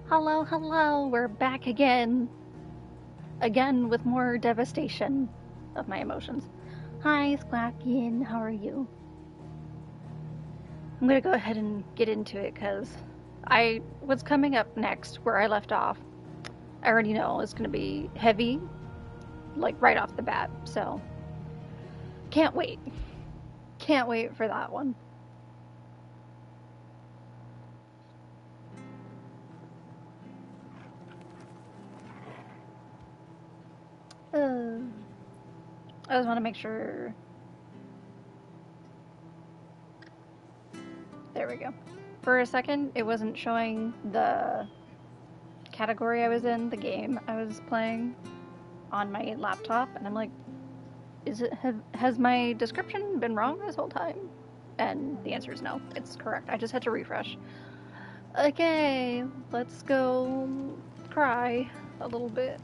Hello, hello, we're back again. Again with more devastation of my emotions. Hi, Squawkin, how are you? I'm gonna go ahead and get into it because what's coming up next, where I left off, I already know is gonna be heavy, like right off the bat, so can't wait. Can't wait for that one. I just want to make sure. There we go. For a second, it wasn't showing the category I was in, the game I was playing on my laptop, and I'm like, has my description been wrong this whole time? And the answer is no, it's correct. I just had to refresh. Okay, let's go cry a little bit.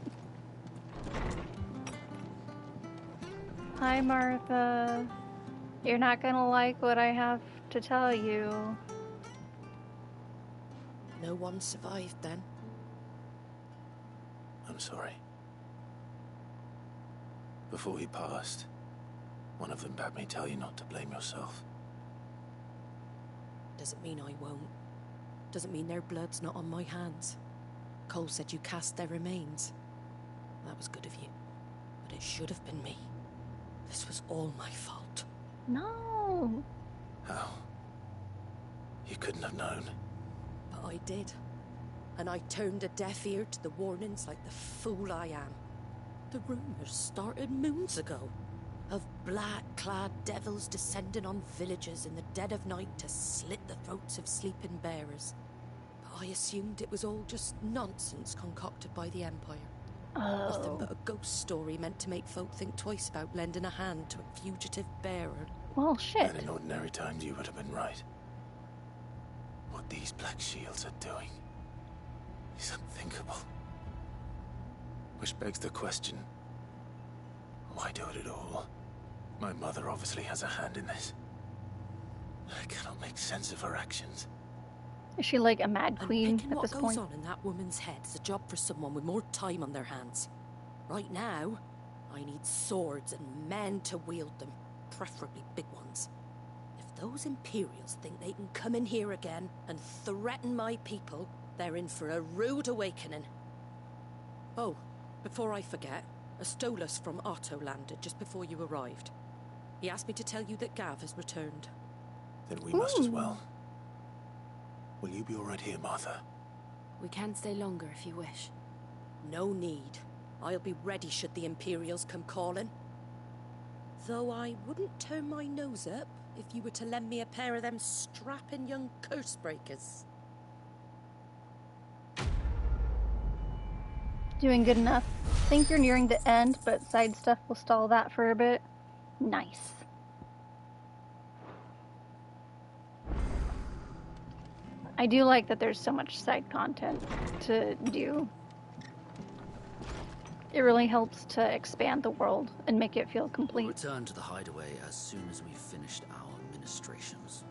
Hi, Martha. You're not gonna like what I have to tell you. No one survived then? I'm sorry. Before he passed, one of them bade me tell you not to blame yourself. Doesn't mean I won't. Doesn't mean their blood's not on my hands. Cole said you cast their remains. That was good of you. But it should have been me. This was all my fault. No. How? You couldn't have known. But I did. And I turned a deaf ear to the warnings like the fool I am. The rumors started moons ago. Of black-clad devils descending on villages in the dead of night to slit the throats of sleeping bearers. But I assumed it was all just nonsense concocted by the Empire. Oh. Nothing but a ghost story meant to make folk think twice about lending a hand to a fugitive bearer. Well, shit. And in ordinary times you would have been right. What these Black Shields are doing is unthinkable. Which begs the question, why do it at all? My mother obviously has a hand in this. I cannot make sense of her actions. Is she like a mad queen and picking at this what point? goes on in that woman's head is a job for someone with more time on their hands. Right now, I need swords and men to wield them, preferably big ones. If those Imperials think they can come in here again and threaten my people, they're in for a rude awakening. Oh, before I forget, a Stolas from Otto landed just before you arrived. He asked me to tell you that Gav has returned. Then we must as well. Will you be all right here, Martha? We can stay longer if you wish. No need. I'll be ready should the Imperials come calling. Though I wouldn't turn my nose up if you were to lend me a pair of them strapping young curse breakers. Doing good enough. Think you're nearing the end, but side stuff will stall that for a bit. Nice. I do like that there's so much side content to do. It really helps to expand the world and make it feel complete. We'll return to the hideaway as soon as we've finished our ministrations.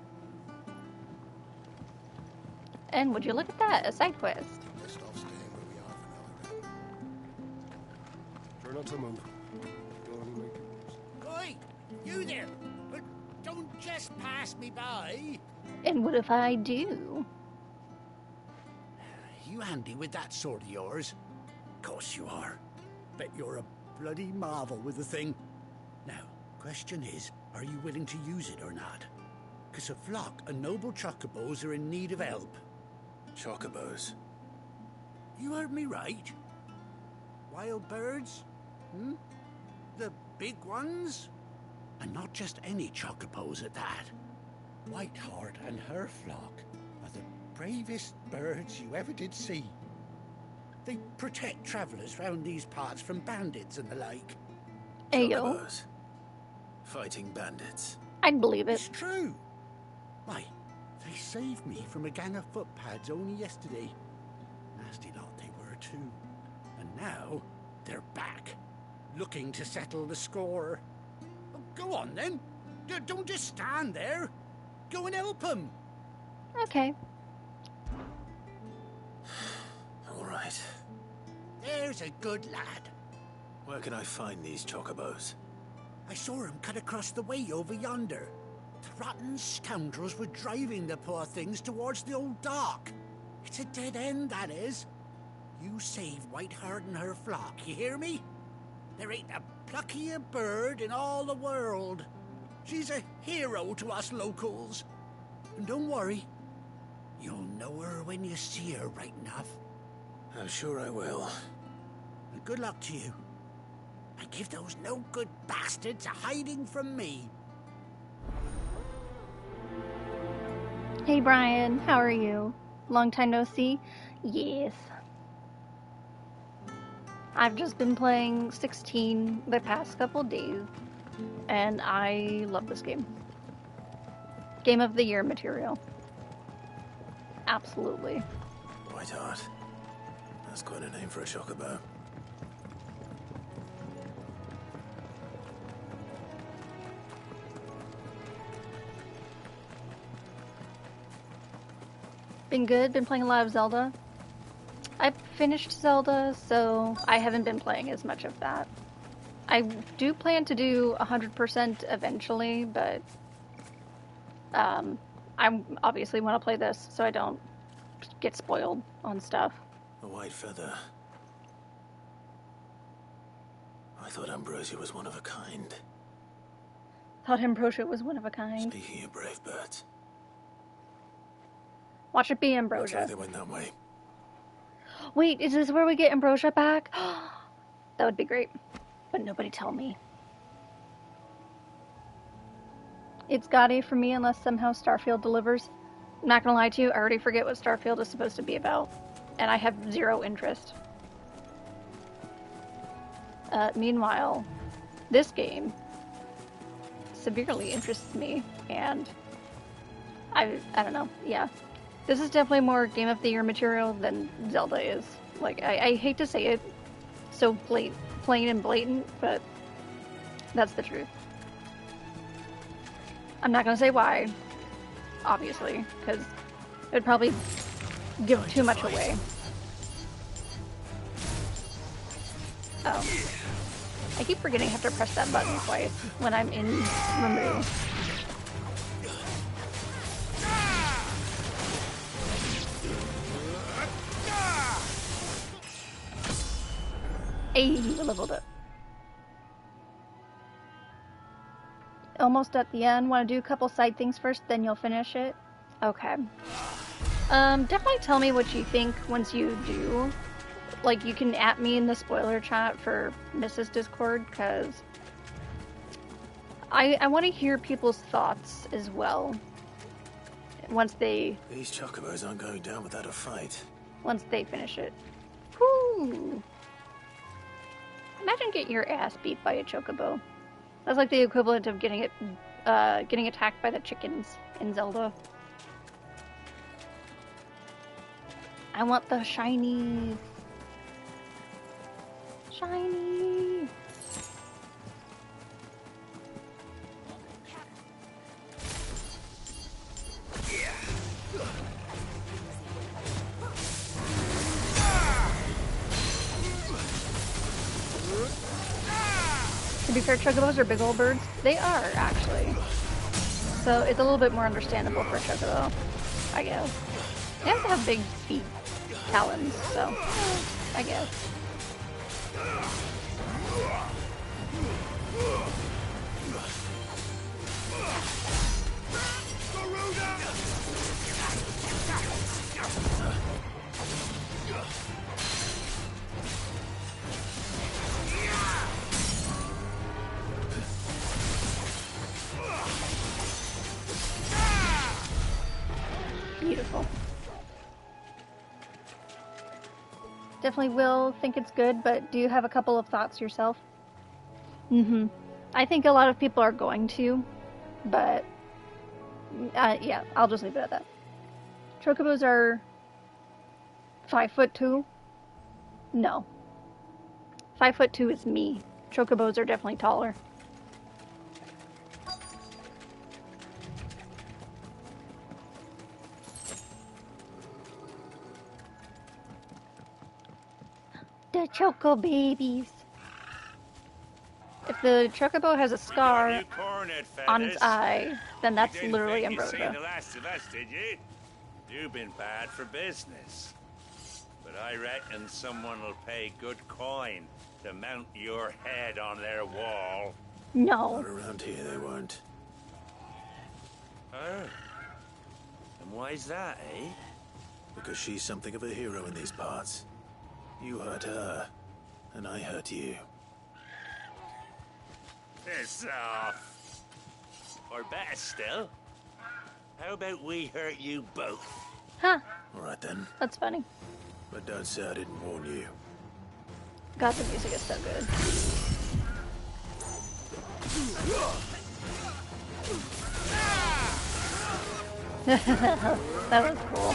And would you look at that, a side quest. Best off staying where we are for now, then. Try not to move. Don't only make it worse. Oi! You there! Don't just pass me by! And what if I do? You handy with that sword of yours? Course you are. Bet you're a bloody marvel with the thing. Now, question is, are you willing to use it or not? 'Cause a flock of noble chocobos are in need of help. Chocobos? You heard me right. Wild birds? Hmm? The big ones? And not just any chocobos at that. Whiteheart and her flock are the bravest birds you ever did see. They protect travellers round these parts from bandits and the like. Ayo. Chocobos. Fighting bandits. I'd believe it. It's true. Why, they saved me from a gang of footpads only yesterday. Nasty lot they were too. And now, they're back, looking to settle the score. Oh, go on then. Don't just stand there. Go and help them. Okay. right. There's a good lad. Where can I find these chocobos? I saw him cut across the way over yonder. The rotten scoundrels were driving the poor things towards the old dock. It's a dead end, that is. You save Whiteheart and her flock, you hear me? There ain't a pluckier bird in all the world. She's a hero to us locals. And don't worry, you'll know her when you see her right enough. I'm sure I will. And good luck to you. And give those no-good bastards a hiding from me. Hey Brian, how are you? Long time no see? Yes. I've just been playing 16 the past couple days, and I love this game. Game of the Year material. Absolutely. Whiteheart. That's quite a name for a chocobo. Been good, been playing a lot of Zelda. I finished Zelda, so I haven't been playing as much of that. I do plan to do 100% eventually, but I obviously want to play this so I don't get spoiled on stuff. A white feather. I thought Ambrosia was one of a kind. Thought Ambrosia was one of a kind. Speaking of brave birds. Watch it be Looks Ambrosia. like they went that way. Wait, is this where we get Ambrosia back? That would be great. But nobody tell me. It's Gotti for me unless somehow Starfield delivers. I'm not gonna lie to you, I already forget what Starfield is supposed to be about. And I have zero interest. Meanwhile, this game severely interests me, and I don't know, yeah. This is definitely more Game of the Year material than Zelda is. Like, I hate to say it so plain and blatant, but that's the truth. I'm not gonna say why, obviously, because it would probably give too much away. Oh. I keep forgetting I have to press that button twice when I'm in remove. Hey, leveled up. Almost at the end. Want to do a couple side things first, then you'll finish it? Okay. Definitely tell me what you think once you do. Like, you can at me in the spoiler chat for Mrs. Discord, because I want to hear people's thoughts as well. Once they... These chocobos aren't going down without a fight. Once they finish it. Whoo! Imagine getting your ass beat by a chocobo. That's like the equivalent of getting attacked by the chickens in Zelda. I want the shinies. Shiny. To be fair, chocobos are big old birds. They are, actually. So it's a little bit more understandable for a chocobo, I guess. They also have big feet, talons, so I guess. Beautiful. Definitely will think it's good, but do you have a couple of thoughts yourself? I think a lot of people are going to, but yeah, I'll just leave it at that. Chocobos are 5'2". No. 5'2" is me. Chocobos are definitely taller. The Choco babies. If the Chocobo has a scar on its eye, then that's literally Ambrosia. You didn't think you'd seen the last of us, did you? You've been bad for business. But I reckon someone will pay good coin to mount your head on their wall. No. Not around here, they won't. Oh. And why's that, eh? Because she's something of a hero in these parts. You hurt her, and I hurt you. Piss off. Or better still, how about we hurt you both? Huh. All right then, That's funny. but don't say I didn't warn you. God, the music is so good. That was cool.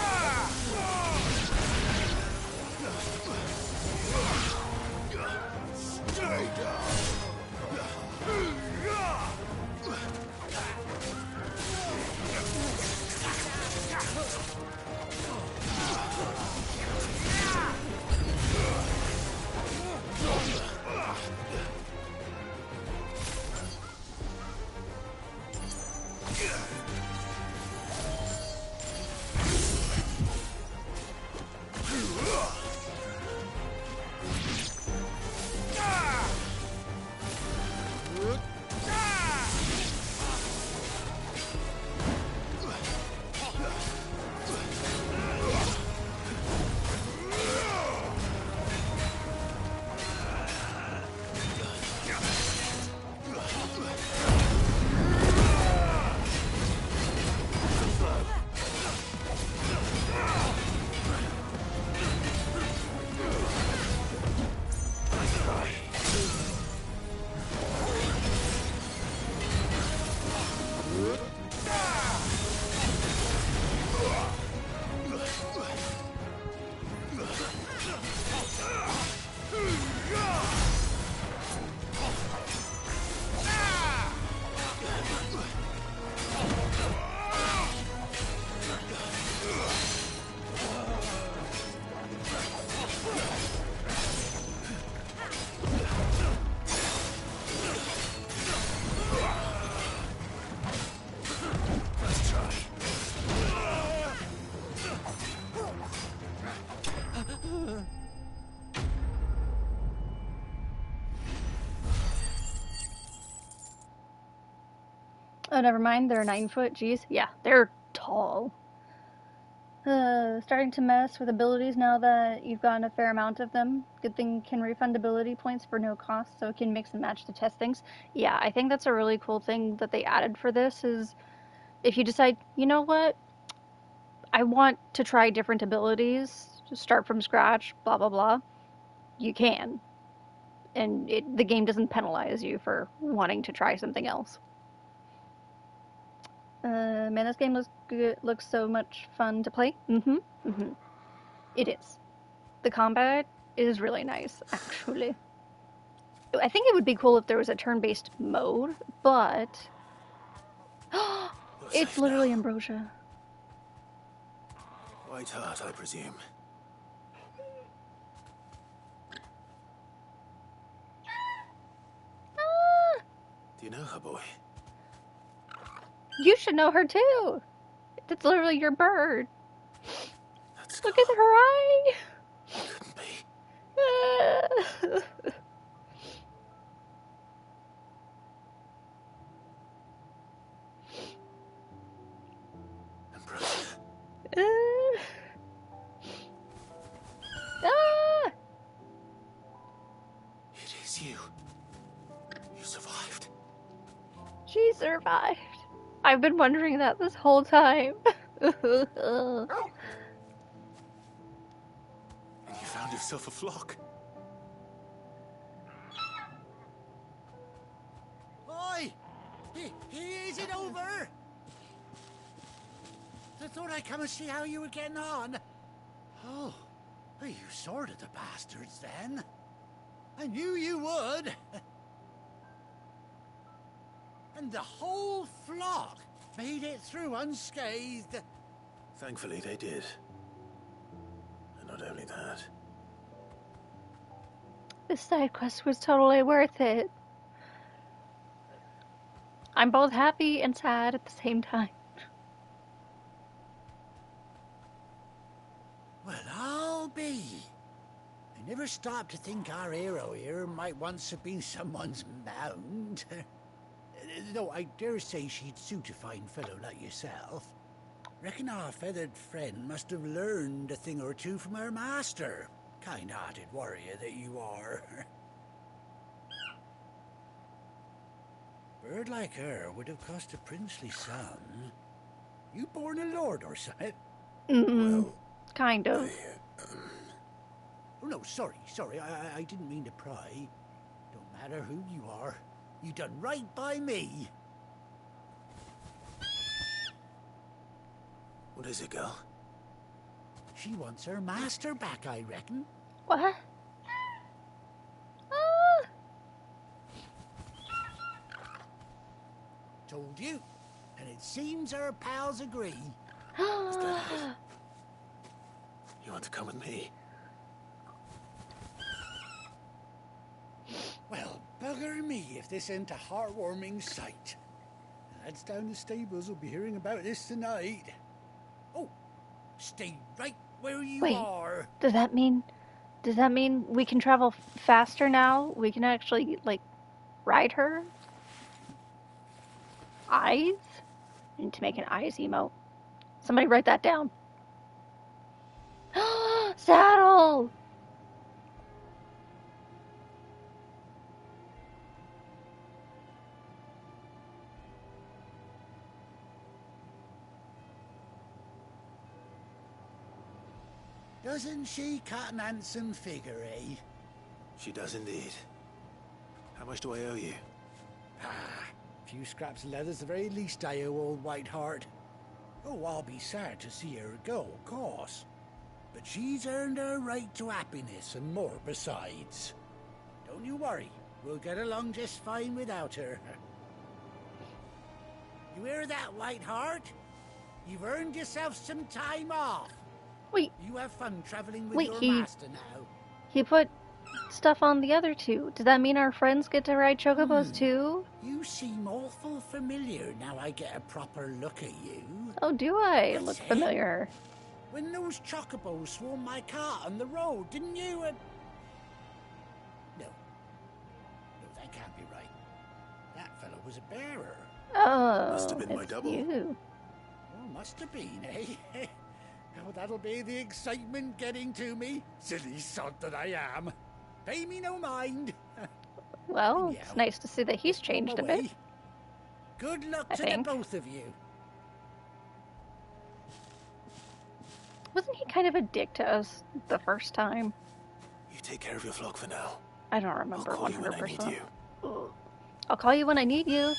Oh, never mind. They're 9 foot. Jeez. Yeah, they're tall. Starting to mess with abilities now that you've gotten a fair amount of them. Good thing can refund ability points for no cost, so it can mix and match to test things. Yeah, I think that's a really cool thing that they added for this is if you decide, you know what, I want to try different abilities, start from scratch, blah, blah, blah, you can. And the game doesn't penalize you for wanting to try something else. Man, this game looks so much fun to play. It is. The combat is really nice, actually. I think it would be cool if there was a turn-based mode, but it's literally Ambrosia. White heart, I presume. Do you know her, boy? You should know her too. That's literally your bird. That's Look at her eye. couldn't be. Ambrosia. It is you. You survived. She survived. I've been wondering that this whole time. And you found yourself a flock. Oi! Is it over? I thought I'd come and see how you were getting on. Oh, you sorted the bastards then. I knew you would. And the whole flock made it through unscathed. Thankfully, they did. And not only that, This side quest was totally worth it. I'm both happy and sad at the same time. Well, I'll be. I never stopped to think our hero here might once have been someone's mount. Though I dare say she'd suit a fine fellow like yourself. Reckon our feathered friend must have learned a thing or two from her master. Kind-hearted warrior that you are. Bird like her would have cost a princely sum. You born a lord or something? Well, kind of. Oh, no, sorry. I didn't mean to pry. Don't matter who you are. You done right by me. What is it, girl? She wants her master back, I reckon. What? Told you. And it seems her pals agree. Is that it? You want to come with me? Well, bugger me if this ain't a heartwarming sight. The lads down the stables will be hearing about this tonight. Oh, stay right where you are. Does that mean we can travel faster now? We can actually, like, ride her? Eyes? I need to make an eyes emote. Somebody write that down. Saddle! Doesn't she cut an handsome figure, eh? She does indeed. How much do I owe you? A few scraps of leather's the very least I owe old Whiteheart. Oh, I'll be sad to see her go, of course. But she's earned her right to happiness and more besides. Don't you worry, we'll get along just fine without her. You hear that, Whiteheart? You've earned yourself some time off. Wait. You have fun traveling with your master now. He put stuff on the other two. Does that mean our friends get to ride chocobos too? You seem awful familiar now I get a proper look at you. Oh, do I That's look it. familiar? When those chocobos swarmed my cart on the road, didn't you? No, that can't be right. That fellow was a bearer. Oh, Must have been my it's double. you. Oh, must have been, eh? Oh, that'll be the excitement getting to me. Silly sod that I am. Pay me no mind. Well, Yeah. it's nice to see that he's changed a bit. Away. Good luck I to think. the both of you. Wasn't he kind of a dick to us the first time? You take care of your flock for now. I don't remember I'll call you when I 100%. need you. I'll call you when I need you.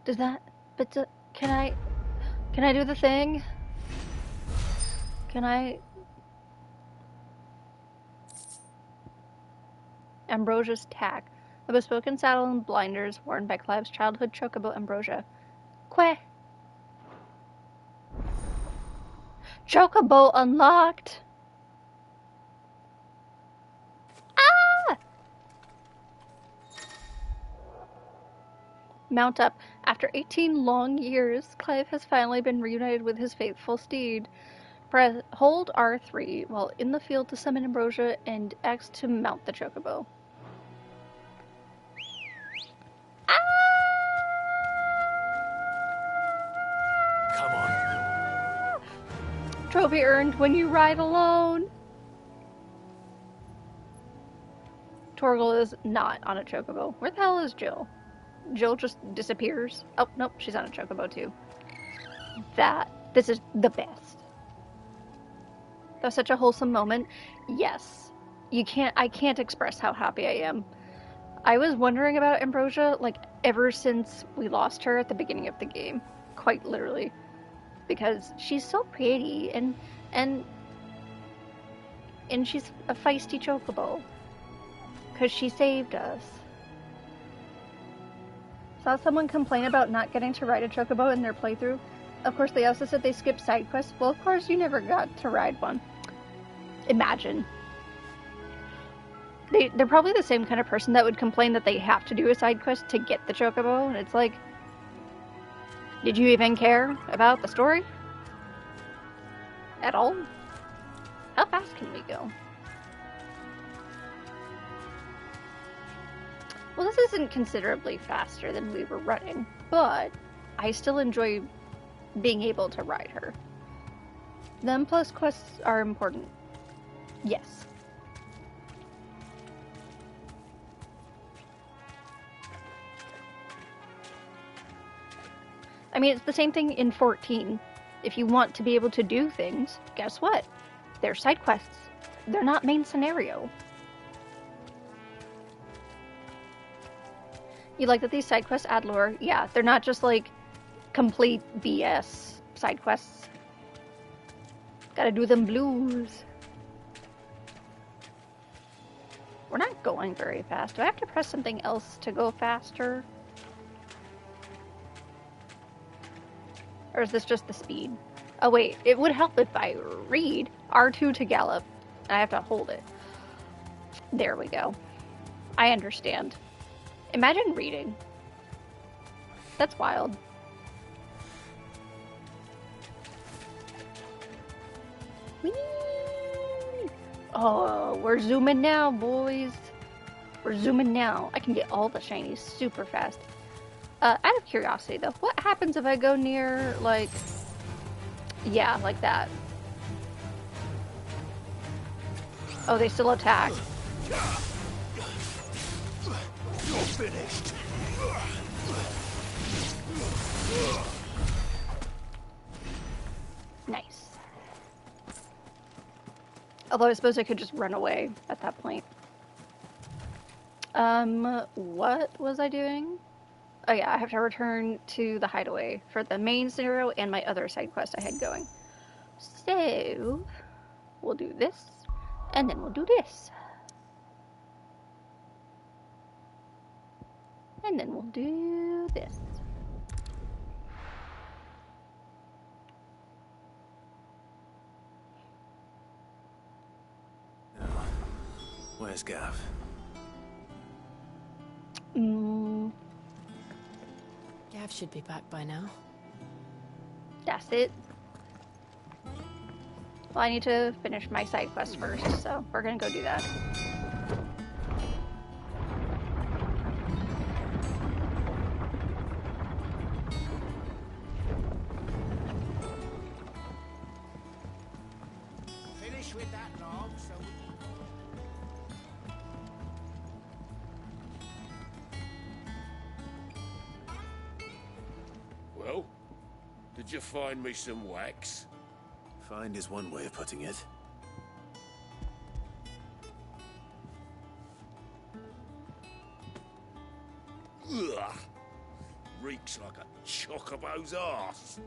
Does that... But can I do the thing? Can I... Ambrosia's tack. A bespoken saddle and blinders worn by Clive's childhood chocobo Ambrosia. Queh! Chocobo unlocked! Ah! Mount up. After 18 long years, Clive has finally been reunited with his faithful steed. Press hold R3 while in the field to summon Ambrosia and X to mount the chocobo. Come on. Trophy earned when you ride alone. Torgal is not on a chocobo. Where the hell is Jill? Jill just disappears. Oh, nope, she's on a chocobo too. This is the best. That was such a wholesome moment. Yes. I can't express how happy I am. I was wondering about Ambrosia, like, ever since we lost her at the beginning of the game. Quite literally. Because she's so pretty, and she's a feisty chocobo. Because she saved us. Saw someone complain about not getting to ride a chocobo in their playthrough. Of course, they also said they skipped side quests. Well, of course, you never got to ride one. Imagine. they're probably the same kind of person that would complain that they have to do a side quest to get the chocobo, and it's like, did you even care about the story? At all? How fast can we go? Well, this isn't considerably faster than we were running, but I still enjoy being able to ride her. The M+ quests are important. Yes. I mean, it's the same thing in 14. If you want to be able to do things, guess what? They're side quests. They're not main scenario. You like that these side quests add lore? Yeah, they're not just like complete BS side quests. Gotta do them blues. We're not going very fast. Do I have to press something else to go faster? Or is this just the speed? Oh wait, it would help if I read R2 to gallop. I have to hold it. There we go. I understand. Imagine reading. That's wild. Whee! Oh, we're zooming now, boys. We're zooming now. I can get all the shinies super fast. Out of curiosity, though, what happens if I go near, like... Yeah, like that. Oh, they still attack. You're finished. Nice. Although I suppose I could just run away at that point. What was I doing? Oh yeah, I have to return to the hideaway for the main scenario and my other side quest I had going. So, we'll do this, and then we'll do this. And then we'll do this. Where's Gav? Gav should be back by now. That's it. Well, I need to finish my side quest first, so we're gonna go do that. Finish with that log, so we Well, did you find me some wax? Find is one way of putting it. Ugh! Reeks like a chocobo's arse.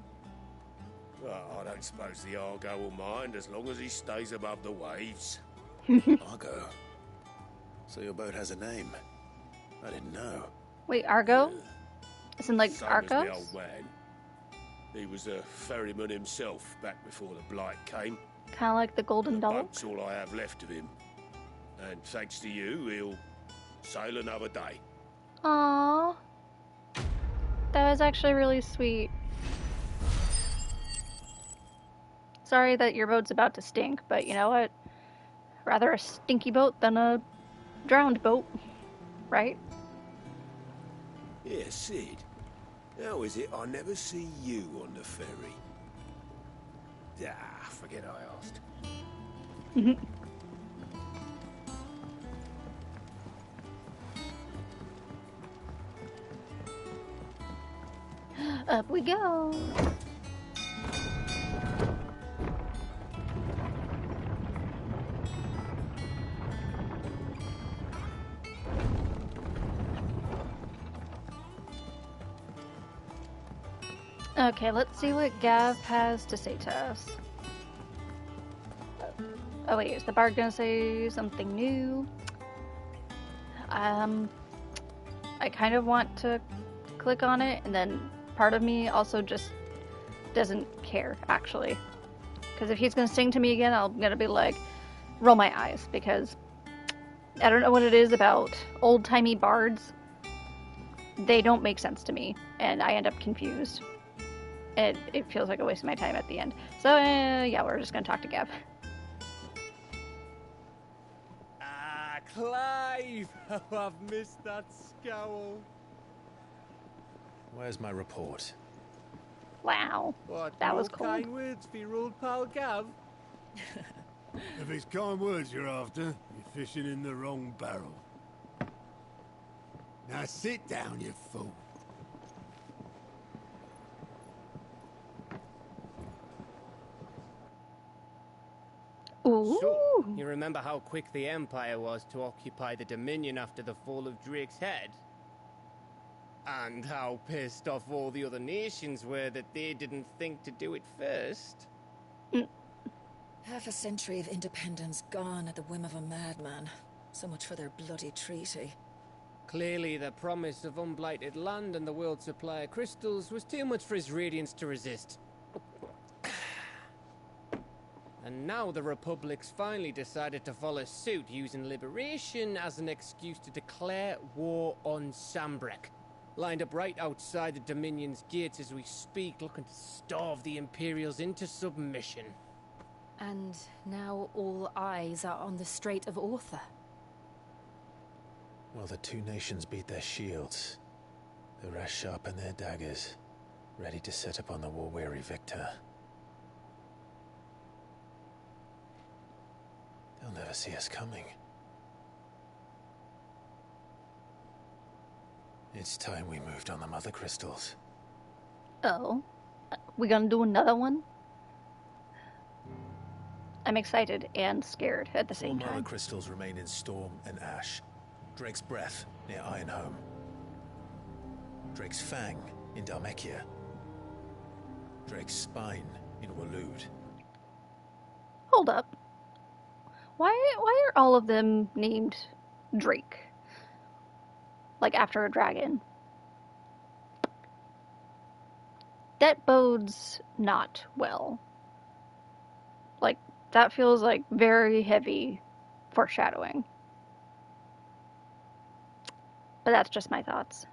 Well, I don't suppose the Argo will mind as long as he stays above the waves. Argo. So your boat has a name. I didn't know. Wait, Argo? As in like Same as the Arcos? old man. He was a ferryman himself back before the Blight came. Kind of like the Golden Dog? That's all I have left of him. And thanks to you, he'll sail another day. Aww. That was actually really sweet. Sorry that your boat's about to stink, but you know what? Rather a stinky boat than a drowned boat, right? Yeah, Sid. How is it I never see you on the ferry? Ah, forget I asked. Up we go. Okay, let's see what Gav has to say to us. Oh wait, is the bard gonna say something new? I kind of want to click on it, and then part of me also just doesn't care, actually. Because if he's gonna sing to me again, I'm gonna be like, roll my eyes, because I don't know what it is about old-timey bards. They don't make sense to me, and I end up confused. And it feels like a waste of my time at the end. So, yeah, we're just gonna talk to Gav. Ah, Clive! Oh, I've missed that scowl. Where's my report? Wow, What, that no was cool. kind words for your old pal Gav? If it's kind words you're after, you're fishing in the wrong barrel. Now sit down, you fool. Ooh. So, you remember how quick the Empire was to occupy the Dominion after the fall of Drake's head? And how pissed off all the other nations were that they didn't think to do it first? Half a century of independence gone at the whim of a madman. So much for their bloody treaty. Clearly, the promise of unblighted land and the world's supply of crystals was too much for his radiance to resist. And now the Republic's finally decided to follow suit, using liberation as an excuse to declare war on Sambrek. Lined up right outside the Dominion's gates as we speak, looking to starve the Imperials into submission. And now all eyes are on the Strait of Author. Well, the two nations beat their shields. The rest sharpen their daggers, ready to set upon the war-weary victor. They'll never see us coming. It's time we moved on the Mother Crystals. Oh, we gonna do another one? I'm excited and scared at the All same Mother time. Crystals remain in Storm and Ash. Drake's Breath near Ironhome. Drake's Fang in Dhalmekia. Drake's Spine in Waloed. Hold up. Why are all of them named Drake? Like after a dragon? That bodes not well. Like, that feels like very heavy foreshadowing. But that's just my thoughts.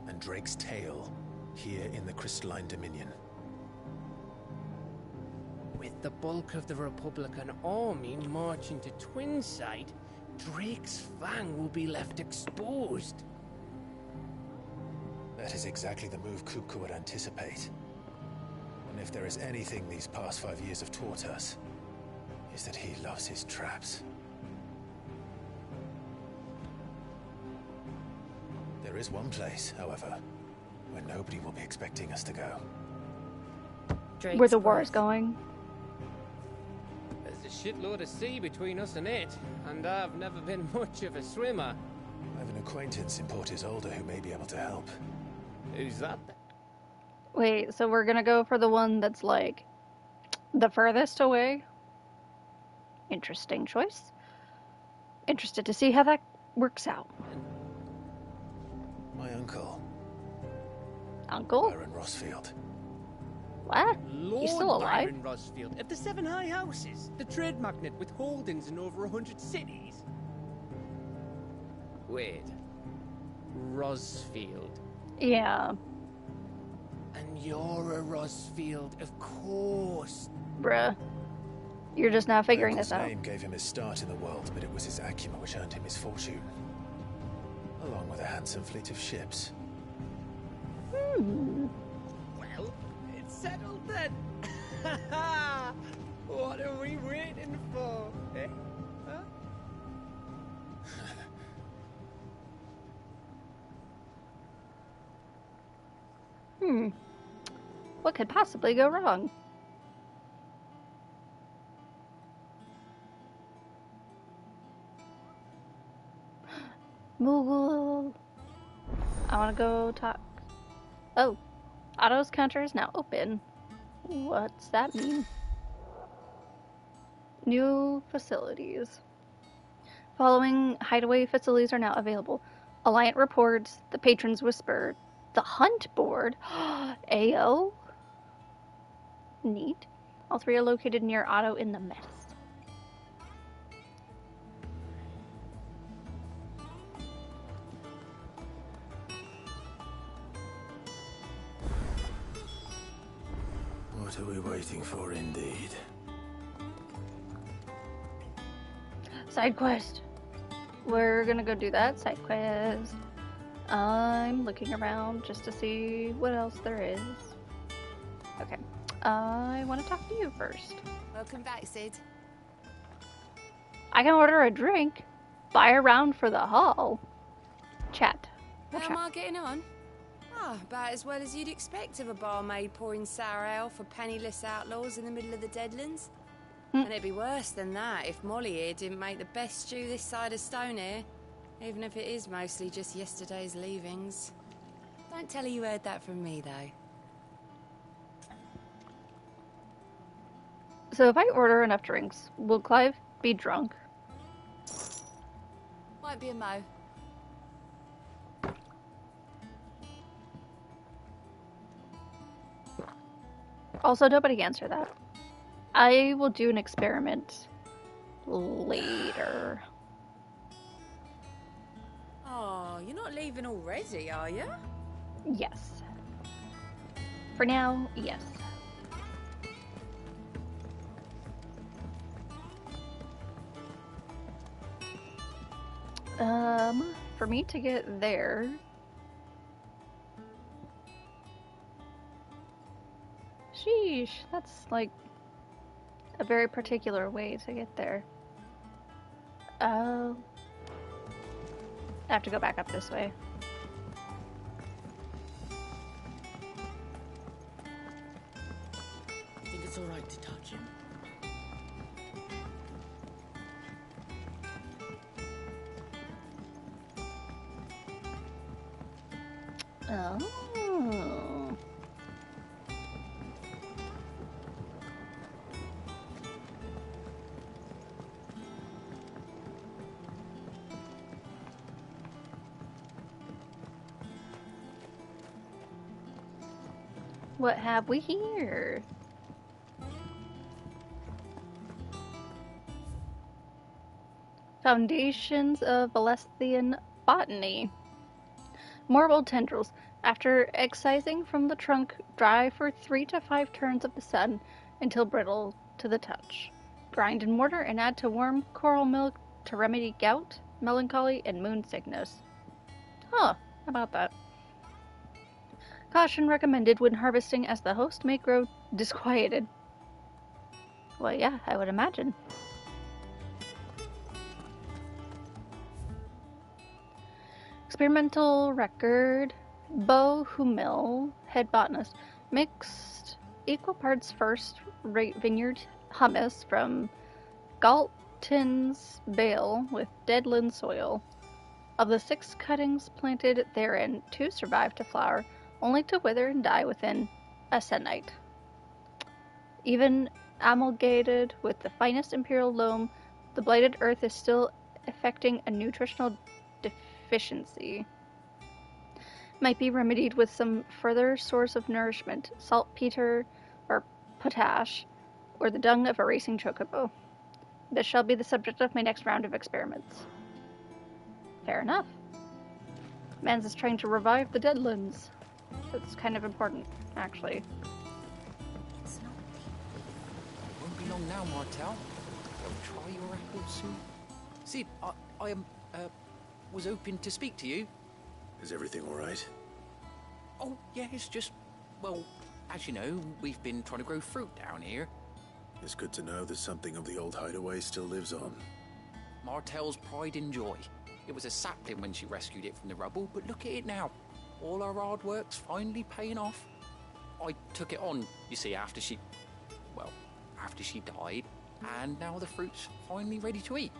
And Drake's Tail here in the Crystalline Dominion. With the bulk of the Republican army marching to Twinside, Drake's Fang will be left exposed. That is exactly the move Kupka would anticipate. And if there is anything these past 5 years have taught us, is that he loves his traps. There is one place, however, where nobody will be expecting us to go. Drake's Where the war is Breath. going. There's a shitload of sea between us and it, and I've never been much of a swimmer. I have an acquaintance in Port Isolde who may be able to help. Who's that? Wait, so we're gonna go for the one that's like the furthest away? Interesting choice. Interested to see how that works out. My uncle, Uncle? Byron Rossfield. What? Lord He's still alive? Byron Rosfield of the Seven High Houses, the trade magnate with holdings in over 100 cities. Wait, Rosfield. Yeah, And you're a Rosfield, of course. bruh. You're just now figuring My uncle's this out. name gave him his start in the world, but it was his acumen which earned him his fortune. Along with a handsome fleet of ships. Hmm. Well, it's settled then. What are we waiting for? Eh? Huh? What could possibly go wrong? Moogle. I want to go talk. Oh, Otto's counter is now open. What's that mean? New facilities. Following hideaway facilities are now available. Alliant reports, the patrons whisper, the hunt board. AO? Neat. All three are located near Otto in the Mist. What are we waiting for, indeed? Side quest. We're gonna go do that side quest. I'm looking around just to see what else there is. Okay. I want to talk to you first. Welcome back, Sid. I can order a drink. Buy a round for the hall. Chat. We'll How chat. am I getting on? Ah, about as well as you'd expect of a barmaid pouring sour ale for penniless outlaws in the middle of the Deadlands. And it'd be worse than that if Molly here didn't make the best stew this side of Stonehere, even if it is mostly just yesterday's leavings. Don't tell her you heard that from me, though. So if I order enough drinks, will Clive be drunk? Might be a mo. Also, nobody answer that. I will do an experiment later. Oh, you're not leaving already, are you? Yes. For now, yes. For me to get there... Sheesh, that's like a very particular way to get there. I have to go back up this way. I think it's alright to touch him. Oh. What have we here? Foundations of Valestian botany. Marble tendrils. After excising from the trunk, dry for 3 to 5 turns of the sun until brittle to the touch. Grind in mortar and add to warm coral milk to remedy gout, melancholy, and moon sickness. Huh, how about that? Caution recommended when harvesting, as the host may grow disquieted. Well, yeah, I would imagine. Experimental record. Bo Humil, head botanist, mixed equal parts first-rate vineyard hummus from Galton's Bale with Deadland soil. Of the 6 cuttings planted therein, 2 survived to flower, only to wither and die within a sennight. Even amalgamated with the finest imperial loam, the blighted earth is still affecting a nutritional deficiency. Might be remedied with some further source of nourishment, saltpeter or potash, or the dung of a racing chocobo. This shall be the subject of my next round of experiments. Fair enough. Mans is trying to revive the Deadlands. That's kind of important, actually. Won't be long now, Martel. Go try your apple soup. Sid, I was hoping to speak to you. Is everything all right? Oh, yeah, it's just, well, as you know, we've been trying to grow fruit down here. It's good to know that something of the old hideaway still lives on. Martel's pride and joy. It was a sapling when she rescued it from the rubble, but look at it now. All our hard work's finally paying off. I took it on, you see, after she died, and now the fruit's finally ready to eat.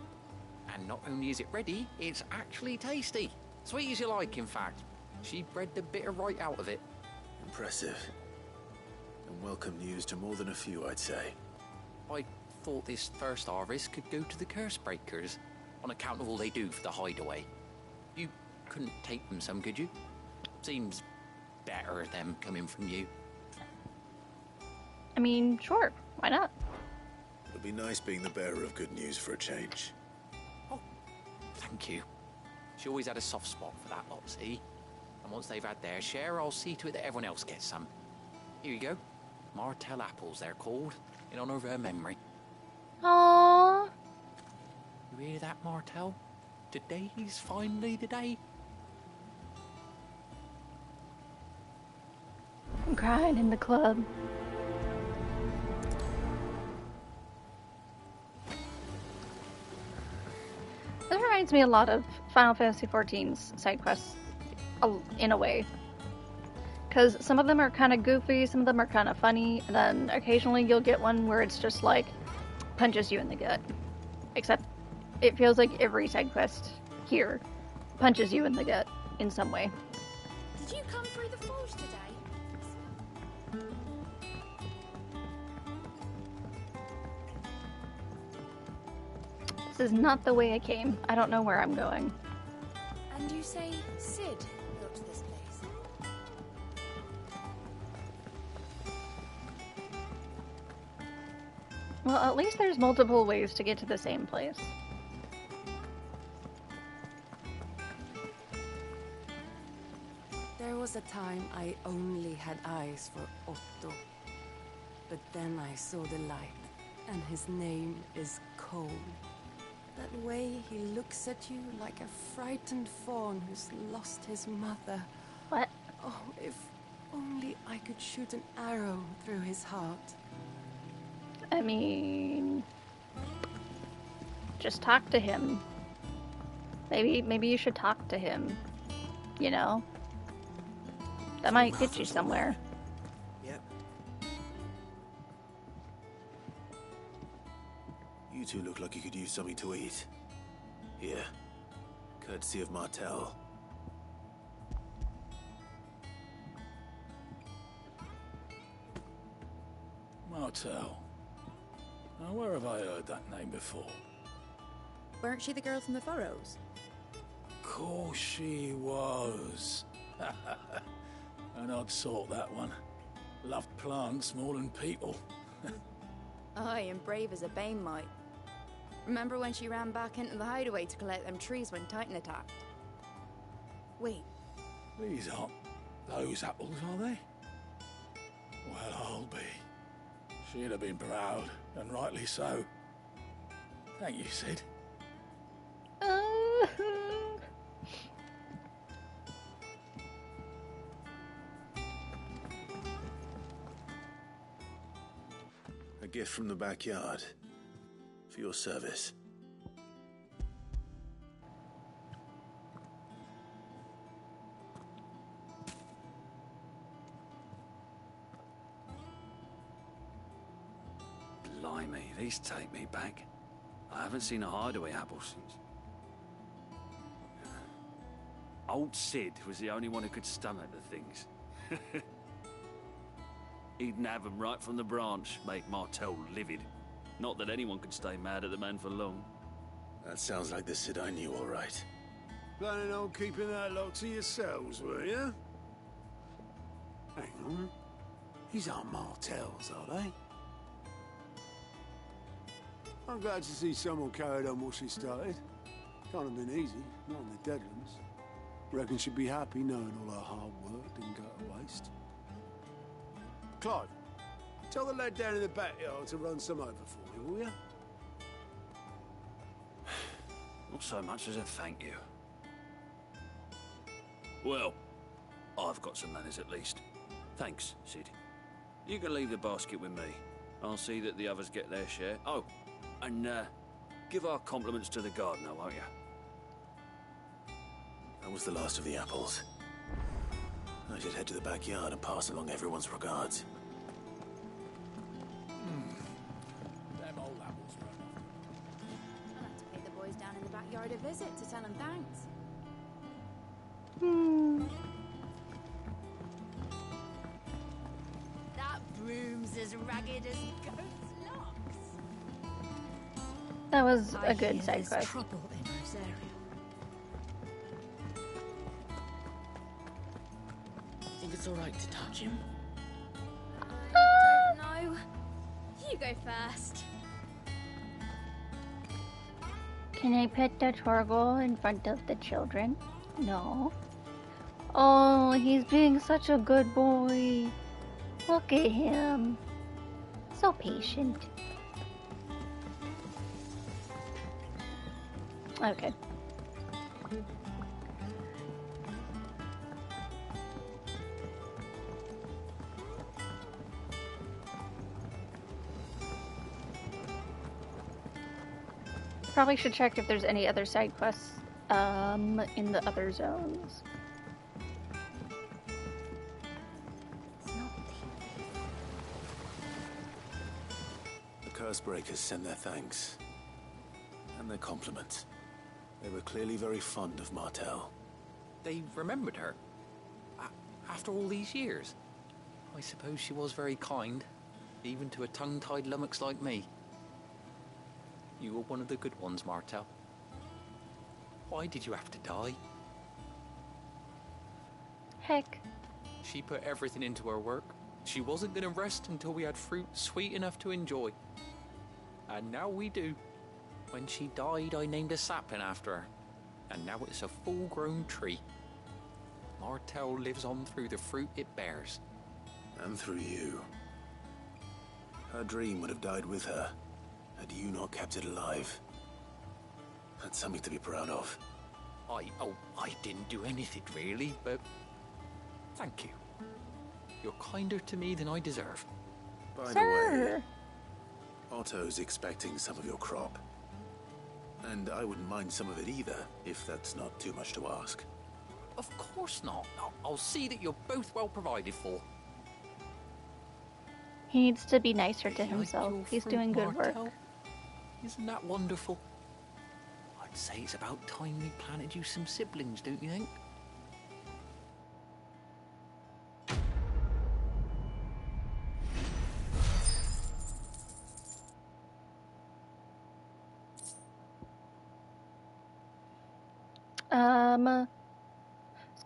And not only is it ready, it's actually tasty. Sweet as you like, in fact. She bred the bitter right out of it. Impressive. And welcome news to more than a few, I'd say. I thought this first harvest could go to the curse breakers, on account of all they do for the hideaway. You couldn't take them some, could you? Seems better them coming from you. I mean, sure, why not? It'll be nice being the bearer of good news for a change. Oh, thank you. She always had a soft spot for that lot, see? And once they've had their share, I'll see to it that everyone else gets some. Here you go. Martell apples, they're called, in honor of her memory. Aww. You hear that, Martell? Today's finally the day. I'm crying in the club. This reminds me a lot of Final Fantasy XIV's side quests, in a way. Because some of them are kind of goofy, some of them are kind of funny, and then occasionally you'll get one where it's just like, punches you in the gut. Except, it feels like every side quest here punches you in the gut in some way. Did you come through the forge today? This is not the way I came. I don't know where I'm going. And you say Sid built this place? Well, at least there's multiple ways to get to the same place. There was a time I only had eyes for Otto. But then I saw the light, and his name is Cole. That way he looks at you like a frightened fawn who's lost his mother. What? Oh, if only I could shoot an arrow through his heart. I mean, just talk to him. Maybe you should talk to him. You know? That might get you somewhere. Yep. You two look like you could use something to eat. Here. Courtesy of Martell. Martell. Now, where have I heard that name before? Weren't she the girl from the Furrows? Course she was. An odd sort, that one. Loved plants more than people. Aye, and brave as a bane might. Remember when she ran back into the hideaway to collect them trees when Titan attacked? Wait. These aren't those apples, are they? Well, I'll be. She'd have been proud, and rightly so. Thank you, Sid. A gift from the backyard. For your service. Blimey, these take me back. I haven't seen a hideaway apple since. Old Sid was the only one who could stomach the things. He'd have them right from the branch, make Martell livid. Not that anyone could stay mad at the man for long. That sounds like the Sid I knew, all right. Planning on keeping that lot to yourselves, were you? Hang on. These aren't Martells, are they? I'm glad to see someone carried on what she started. Can't have been easy, not in the Deadlands. Reckon she'd be happy knowing all her hard work didn't go to waste. Clive, tell the lad down in the backyard to run some over for me, will you? Not so much as a thank you. Well, I've got some manners at least. Thanks, Sid. You can leave the basket with me. I'll see that the others get their share. Oh, and give our compliments to the gardener, won't you? That was the last of the apples. I should head to the backyard and pass along everyone's regards. Them old apples run off. I'll have to pay the boys down in the backyard a visit to tell them thanks. That broom's as ragged as goat's locks. That was a good side There's quest. trouble in Rosaria. Think it's alright to touch him? Don't know. You go first. Can I pet the Torgal in front of the children? No. Oh, he's being such a good boy. Look at him. So patient. Okay. Probably should check if there's any other side quests in the other zones. The Cursebreakers sent their thanks. And their compliments. They were clearly very fond of Martel. They remembered her. After all these years. I suppose she was very kind, even to a tongue-tied lummox like me. You were one of the good ones, Martel. Why did you have to die? Heck. She put everything into her work. She wasn't going to rest until we had fruit sweet enough to enjoy. And now we do. When she died, I named a sapling after her. And now it's a full-grown tree. Martel lives on through the fruit it bears. And through you. Her dream would have died with her, had you not kept it alive. That's something to be proud of. I didn't do anything really, but thank you. You're kinder to me than I deserve. By the way, Otto's expecting some of your crop. And I wouldn't mind some of it either, if that's not too much to ask. Of course not. I'll see that you're both well provided for. He needs to be nicer to himself. He's doing good work. Isn't that wonderful? I'd say it's about time we planted you some siblings, don't you think?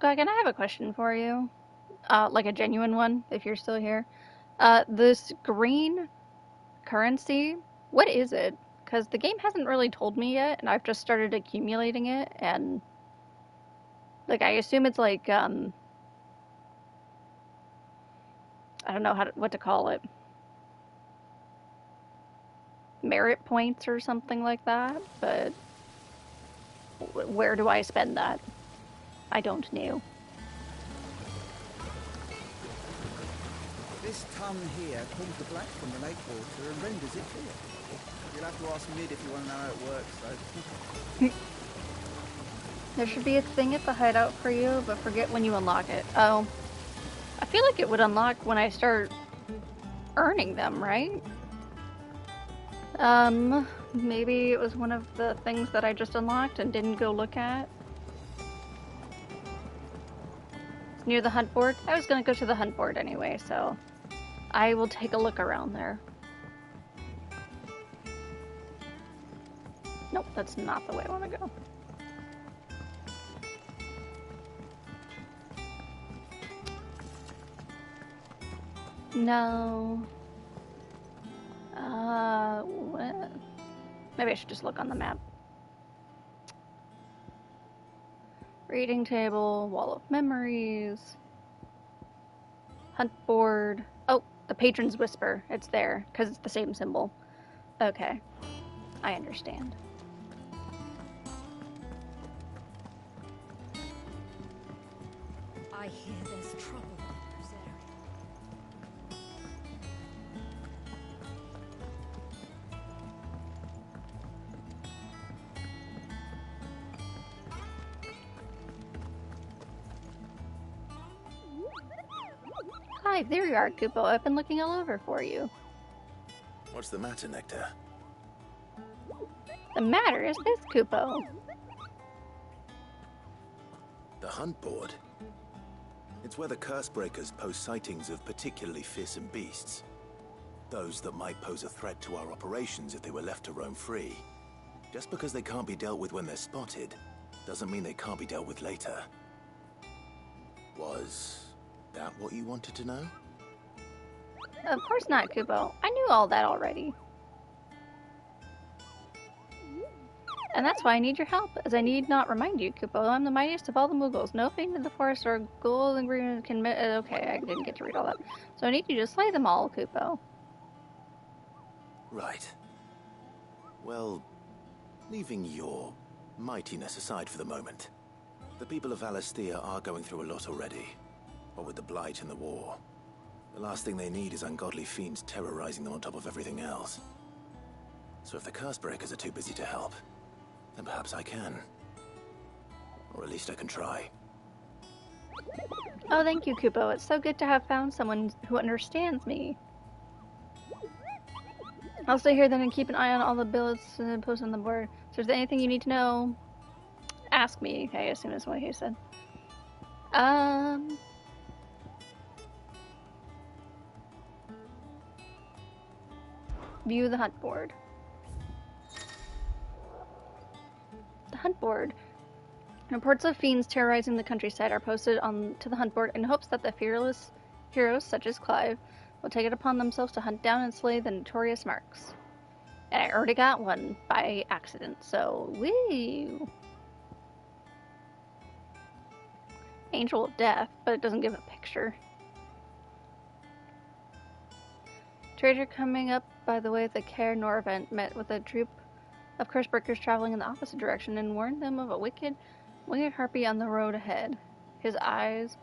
Squagon, I have a question for you. Like a genuine one, if you're still here. This green currency, what is it? Because the game hasn't really told me yet, and I've just started accumulating it, and like I assume it's like I don't know what to call it. Merit points or something like that, but where do I spend that? I don't know. This ton here pulls the black from the lake water and renders it clear. You'll have to ask Mid if you want to know how it works, so... There should be a thing at the hideout for you, but forget when you unlock it. Oh. I feel like it would unlock when I start earning them, right? Maybe it was one of the things that I just unlocked and didn't go look at. It's near the hunt board. I was gonna go to the hunt board anyway, so I will take a look around there. Nope, that's not the way I want to go. No. What? Maybe I should just look on the map. Reading table, wall of memories, hunt board. Oh, the patron's whisper. It's there, because it's the same symbol. Okay. I understand. I hear there's trouble in this area. Hi, there you are, Kupo. I've been looking all over for you. What's the matter, Nectar? The matter is this, Kupo. The hunt board? It's where the Cursebreakers post sightings of particularly fearsome beasts. Those that might pose a threat to our operations if they were left to roam free. Just because they can't be dealt with when they're spotted, doesn't mean they can't be dealt with later. Was that what you wanted to know? Of course not, Kupo. I knew all that already. And that's why I need your help, as I need not remind you, Kupo. I'm the mightiest of all the Mughals. No fiend in the forest or gold agreement can... Okay, I didn't get to read all that. So I need you to slay them all, Kupo. Right. Well, leaving your mightiness aside for the moment, the people of Valisthea are going through a lot already. What with the Blight and the war. The last thing they need is ungodly fiends terrorizing them on top of everything else. So if the Cursebreakers are too busy to help, then perhaps I can. Or at least I can try. Oh, thank you, Kupo. It's so good to have found someone who understands me. I'll stay here then and keep an eye on all the billets posted on the board. So if there's anything you need to know, ask me. Okay, I assume that's what he said. View the hunt board. The hunt board. Reports of fiends terrorizing the countryside are posted to the hunt board in hopes that the fearless heroes such as Clive will take it upon themselves to hunt down and slay the notorious marks. And I already got one by accident, so woo! Angel of Death, but it doesn't give a picture. Trader coming up by the way the Caer Norvent met with a troop of Cursebreakers traveling in the opposite direction and warned them of a wicked winged harpy on the road ahead, his eyes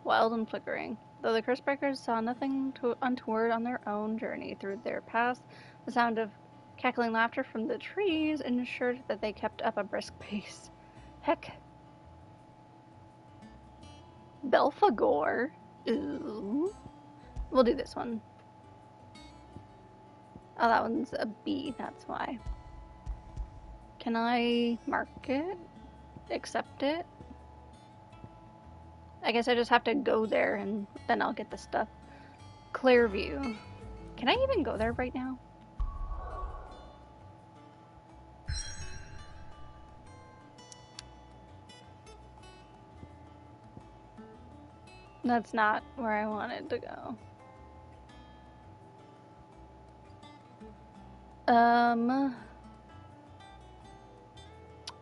wild and flickering. Though the Cursebreakers saw nothing untoward on their own journey through their path, the sound of cackling laughter from the trees ensured that they kept up a brisk pace. Heck. Belphegor? Ooh. We'll do this one. Oh, that one's a B, that's why. Can I mark it? Accept it? I guess I just have to go there and then I'll get the stuff. Clearview. Can I even go there right now? That's not where I wanted to go.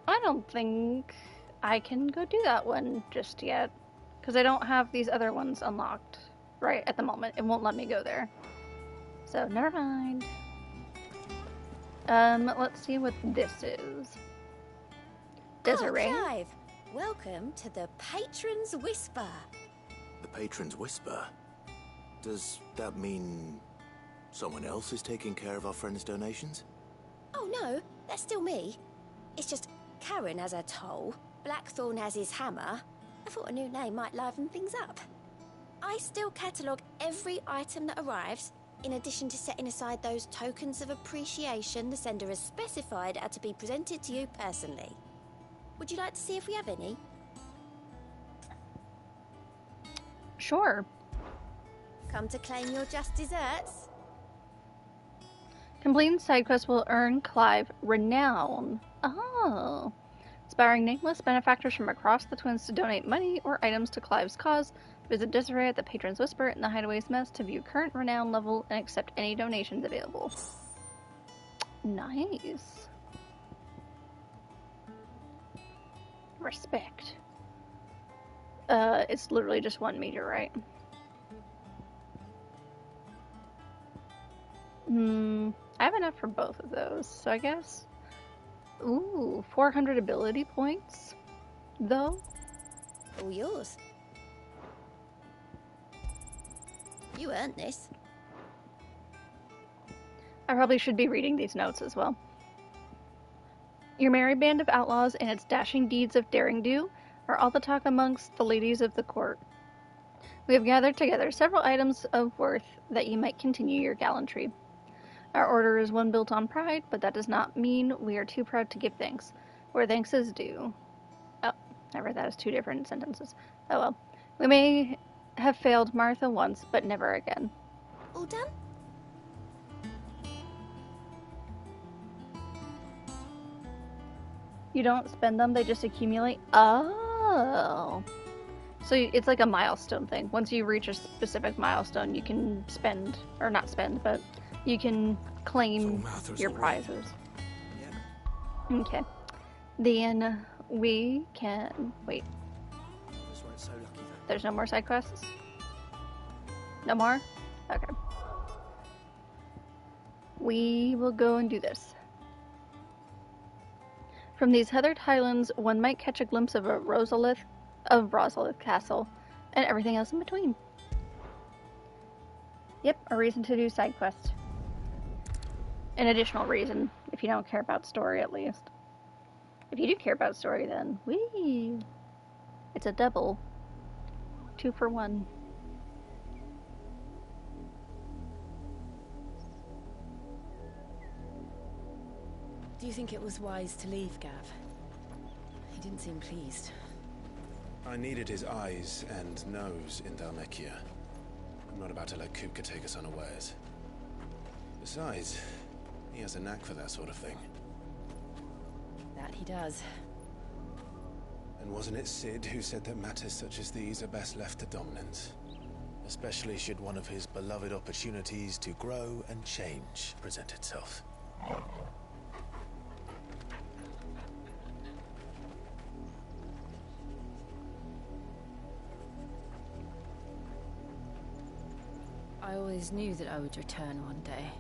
I don't think I can go do that one just yet. Because I don't have these other ones unlocked right at the moment. It won't let me go there. So, never mind. Let's see what this is. Desiree. Oh, Clive. Welcome to the Patron's Whisper. The Patron's Whisper? Does that mean someone else is taking care of our friend's donations? Oh no, that's still me. It's just Karen has her toll, Blackthorn has his hammer. I thought a new name might liven things up. I still catalogue every item that arrives, in addition to setting aside those tokens of appreciation the sender has specified are to be presented to you personally. Would you like to see if we have any? Sure. Come to claim your just desserts? Completing side quests will earn Clive renown. Oh. Inspiring nameless benefactors from across the Twins to donate money or items to Clive's cause. Visit Desiree at the Patron's Whisper in the Hideaway's Mess to view current renown level and accept any donations available. Nice. Respect. It's literally just one meter, right? I have enough for both of those, so I guess. Ooh, 400 ability points, though. All yours. You earned this. I probably should be reading these notes as well. Your merry band of outlaws and its dashing deeds of daring do are all the talk amongst the ladies of the court. We have gathered together several items of worth that you might continue your gallantry. Our order is one built on pride, but that does not mean we are too proud to give thanks, where thanks is due. Oh, I read that as two different sentences. Oh well. We may have failed Martha once, but never again. All done? You don't spend them, they just accumulate? Oh. So it's like a milestone thing. Once you reach a specific milestone, you can spend, or not spend, but you can claim your prizes. Yeah. Okay. Then we can... Wait. There's no more side quests? No more? Okay. We will go and do this. From these heathered highlands, one might catch a glimpse of Rosalith Castle, and everything else in between. Yep, a reason to do side quests. An additional reason, if you don't care about story at least. If you do care about story, then whee! It's a double. 2 for 1. Do you think it was wise to leave, Gav? He didn't seem pleased. I needed his eyes and nose in Dhalmekia. I'm not about to let Kupka take us unawares. Besides, he has a knack for that sort of thing. That he does. And wasn't it Sid who said that matters such as these are best left to dominance? Especially should one of his beloved opportunities to grow and change present itself. I always knew that I would return one day.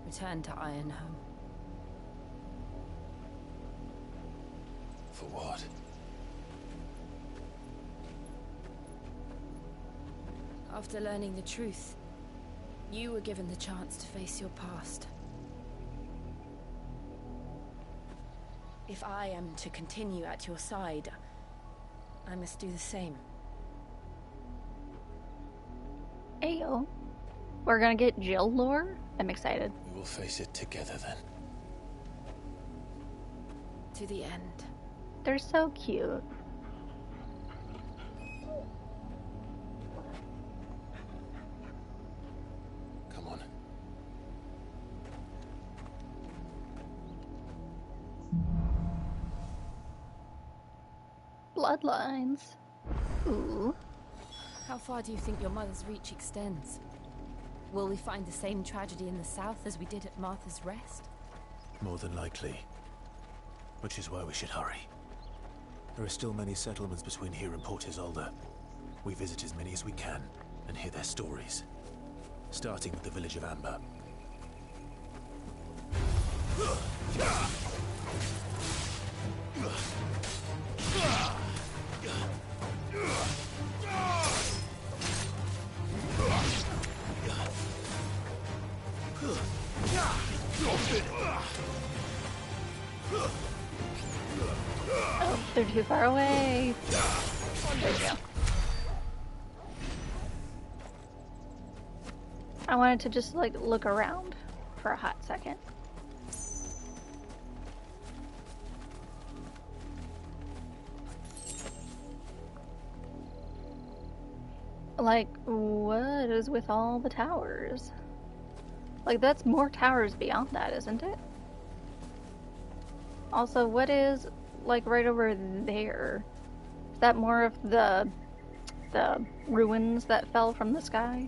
Return to Ironhome. For what? After learning the truth, you were given the chance to face your past. If I am to continue at your side, I must do the same. Ayo. We're gonna get Jill lore? I'm excited. We will face it together then. To the end. They're so cute. Come on. Bloodlines. Ooh. How far do you think your mother's reach extends? Will we find the same tragedy in the south as we did at Martha's Rest? More than likely. Which is why we should hurry. There are still many settlements between here and Port Isolde. We visit as many as we can and hear their stories. Starting with the village of Amber. Oh, they're too far away. There we go. I wanted to just like look around for a hot second. Like, what is with all the towers? Like, that's more towers beyond that, isn't it? Also, what is, like, right over there? Is that more of the ruins that fell from the sky?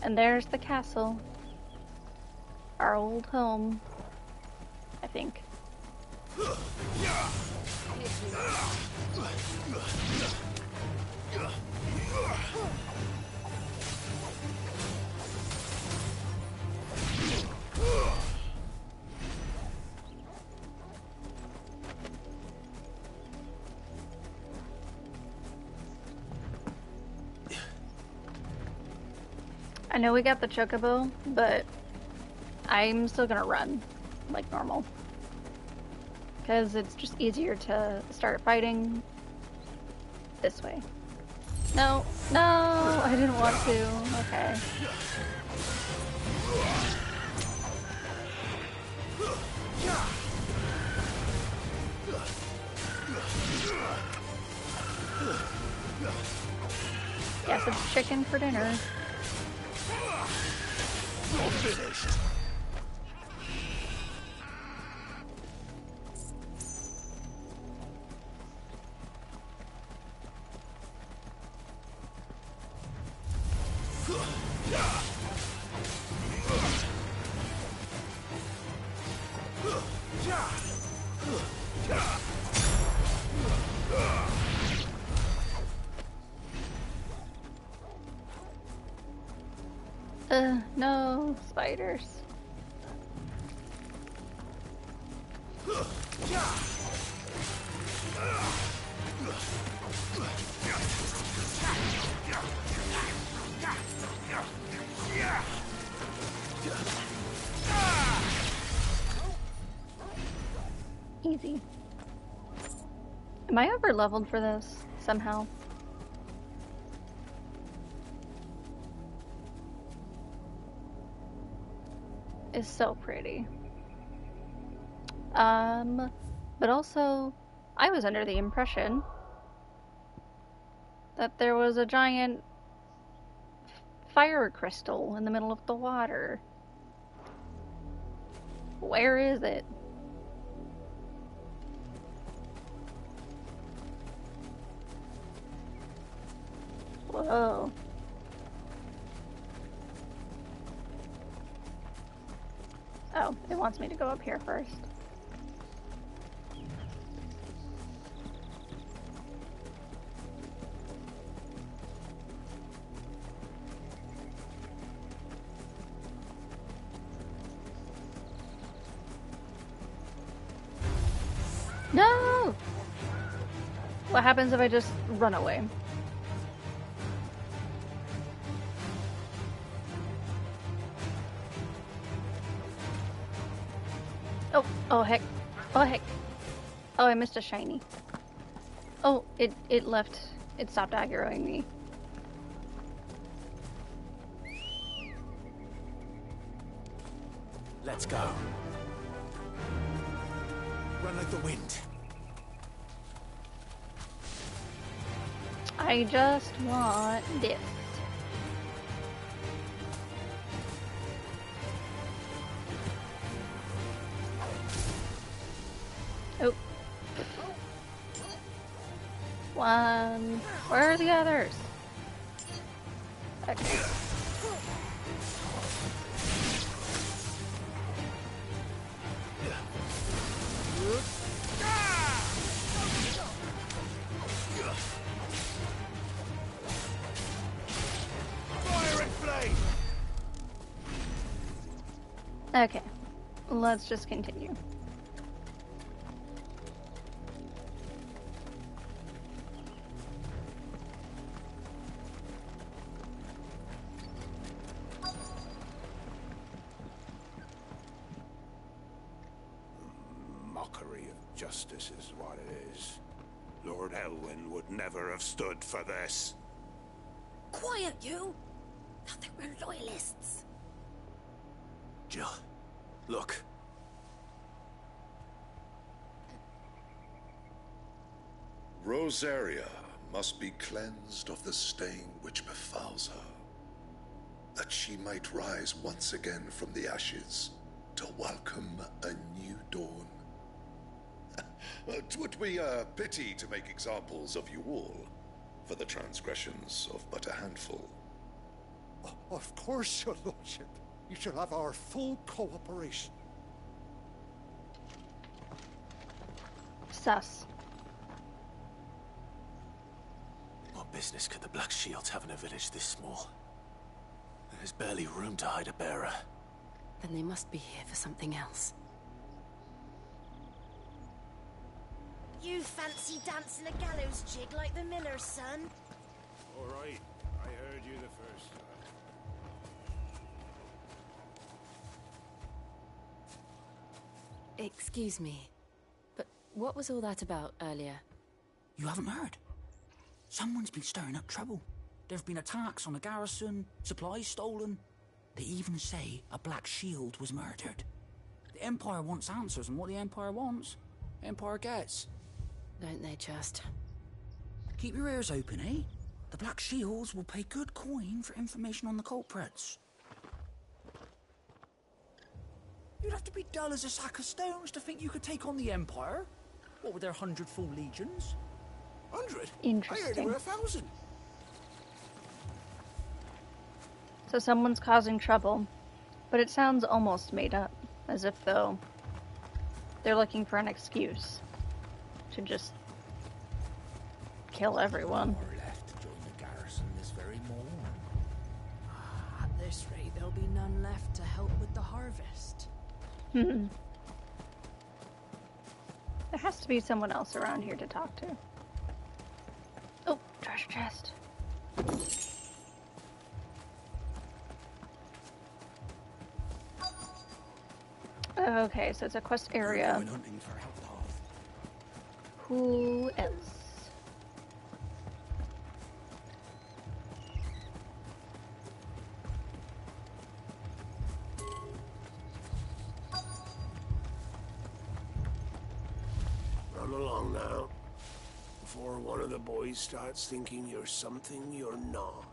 And there's the castle. Our old home, I think. I know we got the chocobo, but I'm still gonna run like normal. Because it's just easier to start fighting this way. No, no, I didn't want to. Okay. Guess it's chicken for dinner. No, spiders. Easy. Am I over leveled for this somehow? It's so pretty. But also, I was under the impression that there was a giant fire crystal in the middle of the water. Where is it? Whoa. Oh, it wants me to go up here first. No! What happens if I just run away? Oh heck. Oh heck. Oh, I missed a shiny. Oh, it left. It stopped aggroing me. Let's go. Run like the wind. I just want this. Oh. One. Where are the others? Okay. Fire and flame. Okay. Let's just continue. Mockery of justice is what it is. Lord Elwyn would never have stood for this. Quiet, you! Thought they were loyalists. Jill, look. Rosaria must be cleansed of the stain which befouls her, that she might rise once again from the ashes to welcome a new dawn. 'Twould be a pity to make examples of you all, for the transgressions of but a handful. Of course, your lordship. You shall have our full cooperation. Sus. What business could the Black Shields have in a village this small? There's barely room to hide a bearer. Then they must be here for something else. You fancy dancing a gallows jig like the miller's son? All right, I heard you the first time. Excuse me, but what was all that about earlier? You haven't heard? Someone's been stirring up trouble. There've been attacks on the garrison, supplies stolen. They even say a Black Shield was murdered. The Empire wants answers, and what the Empire wants, Empire gets. Don't they just? Keep your ears open, eh? The Black Shields will pay good coin for information on the culprits. You'd have to be dull as a sack of stones to think you could take on the Empire. What with their 100 full legions? 100? Interesting. I heard there were 1,000. So someone's causing trouble, but it sounds almost made up, as if though they're looking for an excuse to just kill everyone. More left to join the garrison this very morning. At this rate, they'll There has to be someone else around here to talk to. Oh, treasure chest. Okay, so it's a quest area. Who else? Run along now, before one of the boys starts thinking you're something you're not.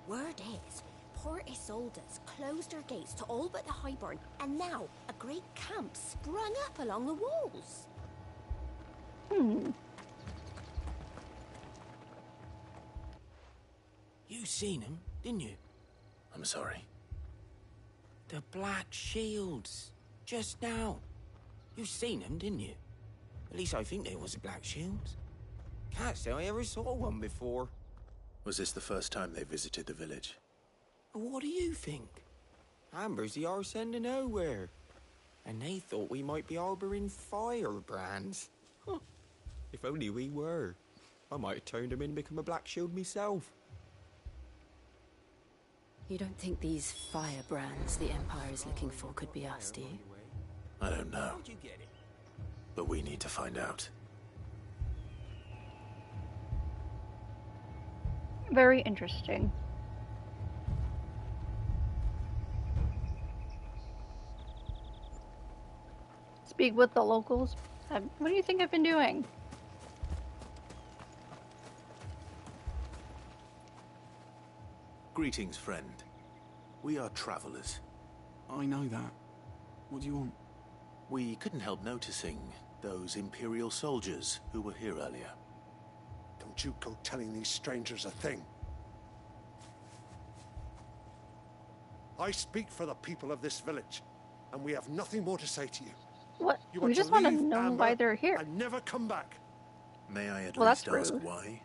Word is, Port Isolde's closed her gates to all but the Highborn, and now a great camp sprung up along the walls. You seen him, didn't you? I'm sorry. The Black Shields. Just now. You seen them, didn't you? At least I think they was the Black Shields. Can't say I ever saw one before. Was this the first time they visited the village? What do you think? Amber's the arse end of nowhere. And they thought we might be harbouring firebrands. Huh. If only we were. I might have turned them in and become a Black Shield myself. You don't think these firebrands the Empire is looking for could be us, do you? I don't know. But we need to find out. Very interesting. Speak with the locals. What do you think I've been doing? Greetings, friend. We are travelers. I know that. What do you want? We couldn't help noticing those Imperial soldiers who were here earlier. Don't you go telling these strangers a thing. I speak for the people of this village, and we have nothing more to say to you. What? You We just want to know Amber why they're here. and never come back. May I at Well, least that's ask rude. why?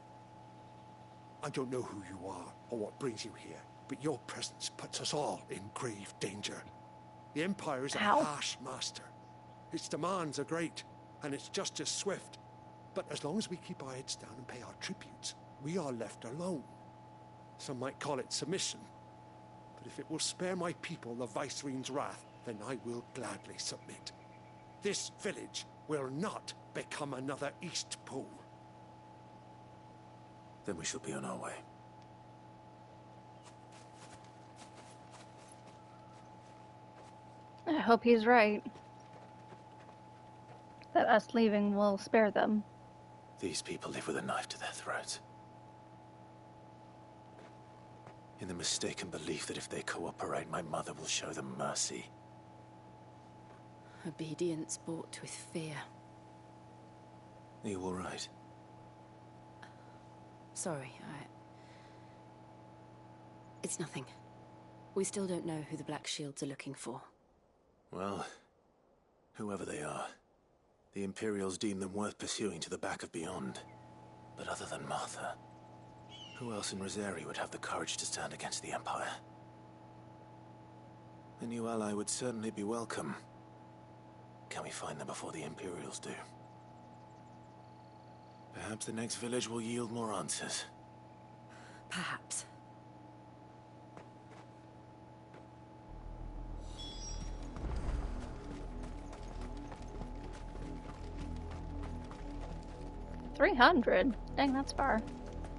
I don't know who you are or what brings you here, but your presence puts us all in grave danger. The Empire is a How? harsh master. Its demands are great, and its justice swift. But as long as we keep our heads down and pay our tributes, we are left alone. Some might call it submission. But if it will spare my people the Viceroy's wrath, then I will gladly submit. This village will not become another East Pool. Then we shall be on our way. I hope he's right. That us leaving will spare them. These people live with a knife to their throats. In the mistaken belief that if they cooperate, my mother will show them mercy. Obedience bought with fear. Are you all right? Sorry, It's nothing. We still don't know who the Black Shields are looking for. Well, whoever they are, the Imperials deem them worth pursuing to the back of beyond. But other than Martha, who else in Rosari would have the courage to stand against the Empire? A new ally would certainly be welcome. Can we find them before the Imperials do? Perhaps the next village will yield more answers. Perhaps. $300? Dang, that's far.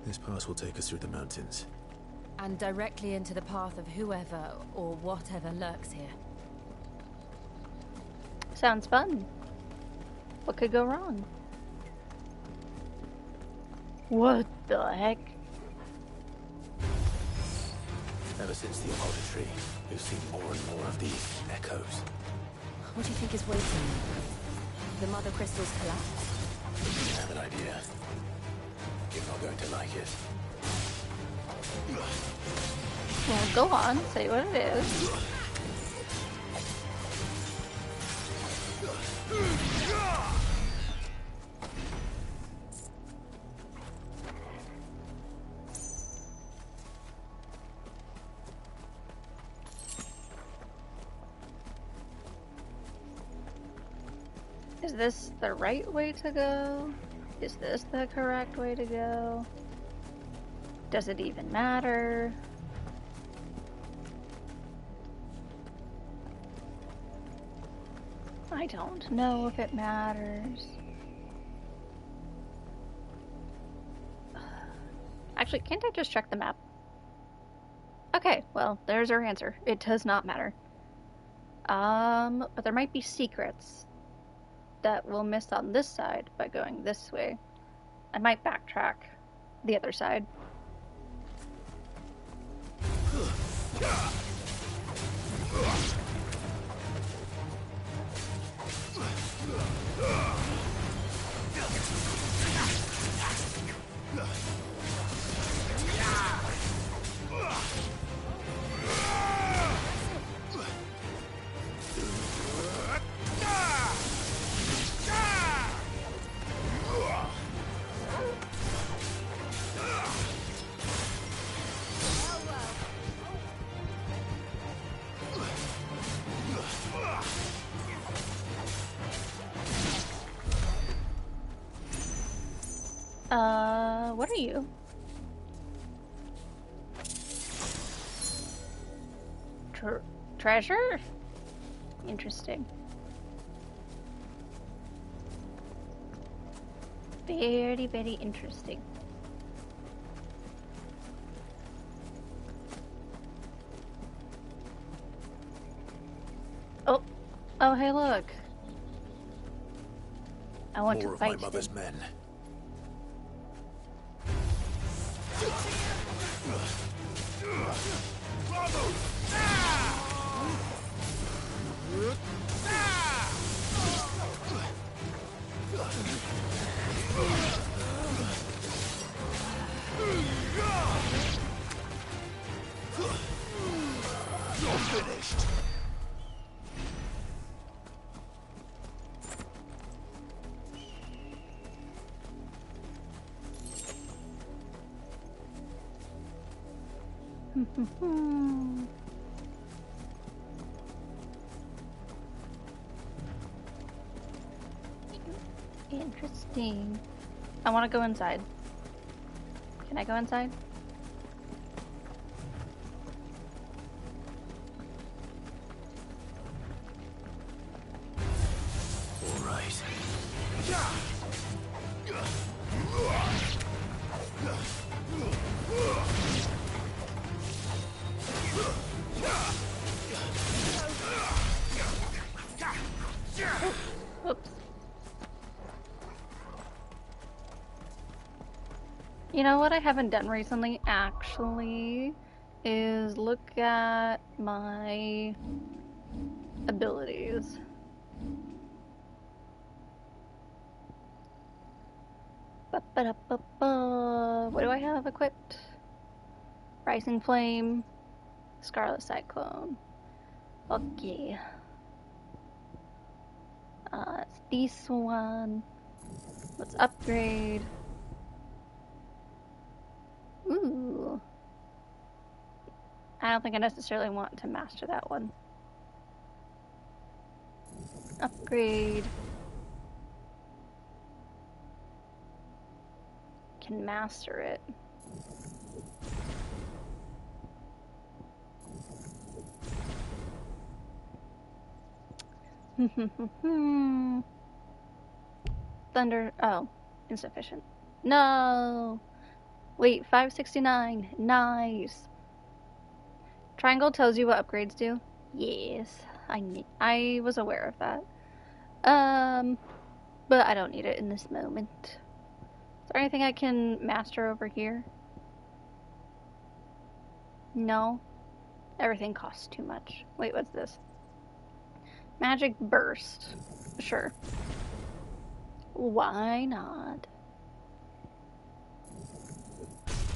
This pass will take us through the mountains. And directly into the path of whoever or whatever lurks here. Sounds fun. What could go wrong? What the heck? Ever since the Immortal Tree, we've seen more and more of these echoes. What do you think is waiting? The Mother Crystal's collapse? I have an idea. You're not going to like it. Well, go on. Say what it is. Is this the right way to go? Is this the correct way to go? Does it even matter? I don't know if it matters. Actually, can't I just check the map? Okay, well, there's our answer. It does not matter. But there might be secrets that we'll miss on this side by going this way. I might backtrack the other side. What are you? Treasure? Interesting. Very, very interesting. Oh. Oh, hey, look. I want More to of fight my mother's him. men. You're finished. Interesting. I want to go inside. Can I go inside? All right. Oops. You know what I haven't done recently, actually, is look at my abilities. Ba-ba-da-ba-ba. What do I have equipped? Rising Flame, Scarlet Cyclone. Okay. It's this one. Let's upgrade. Ooh. I don't think I necessarily want to master that one. Upgrade. Can master it. Thunder. Oh, insufficient. No. Wait, 569. Nice. Triangle tells you what upgrades do. Yes, I was aware of that. But I don't need it in this moment. Is there anything I can master over here? No. Everything costs too much. Wait, what's this? Magic Burst. Sure. Why not?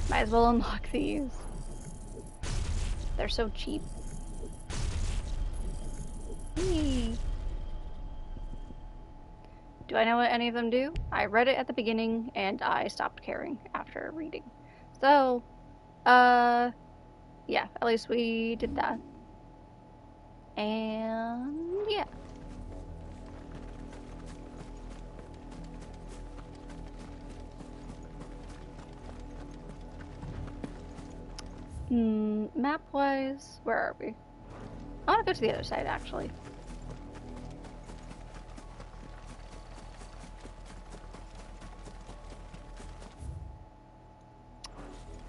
Might as well unlock these. They're so cheap. Whee. Do I know what any of them do? I read it at the beginning and I stopped caring after reading. So, yeah, at least we did that. And yeah. Map-wise, where are we? I want to go to the other side, actually.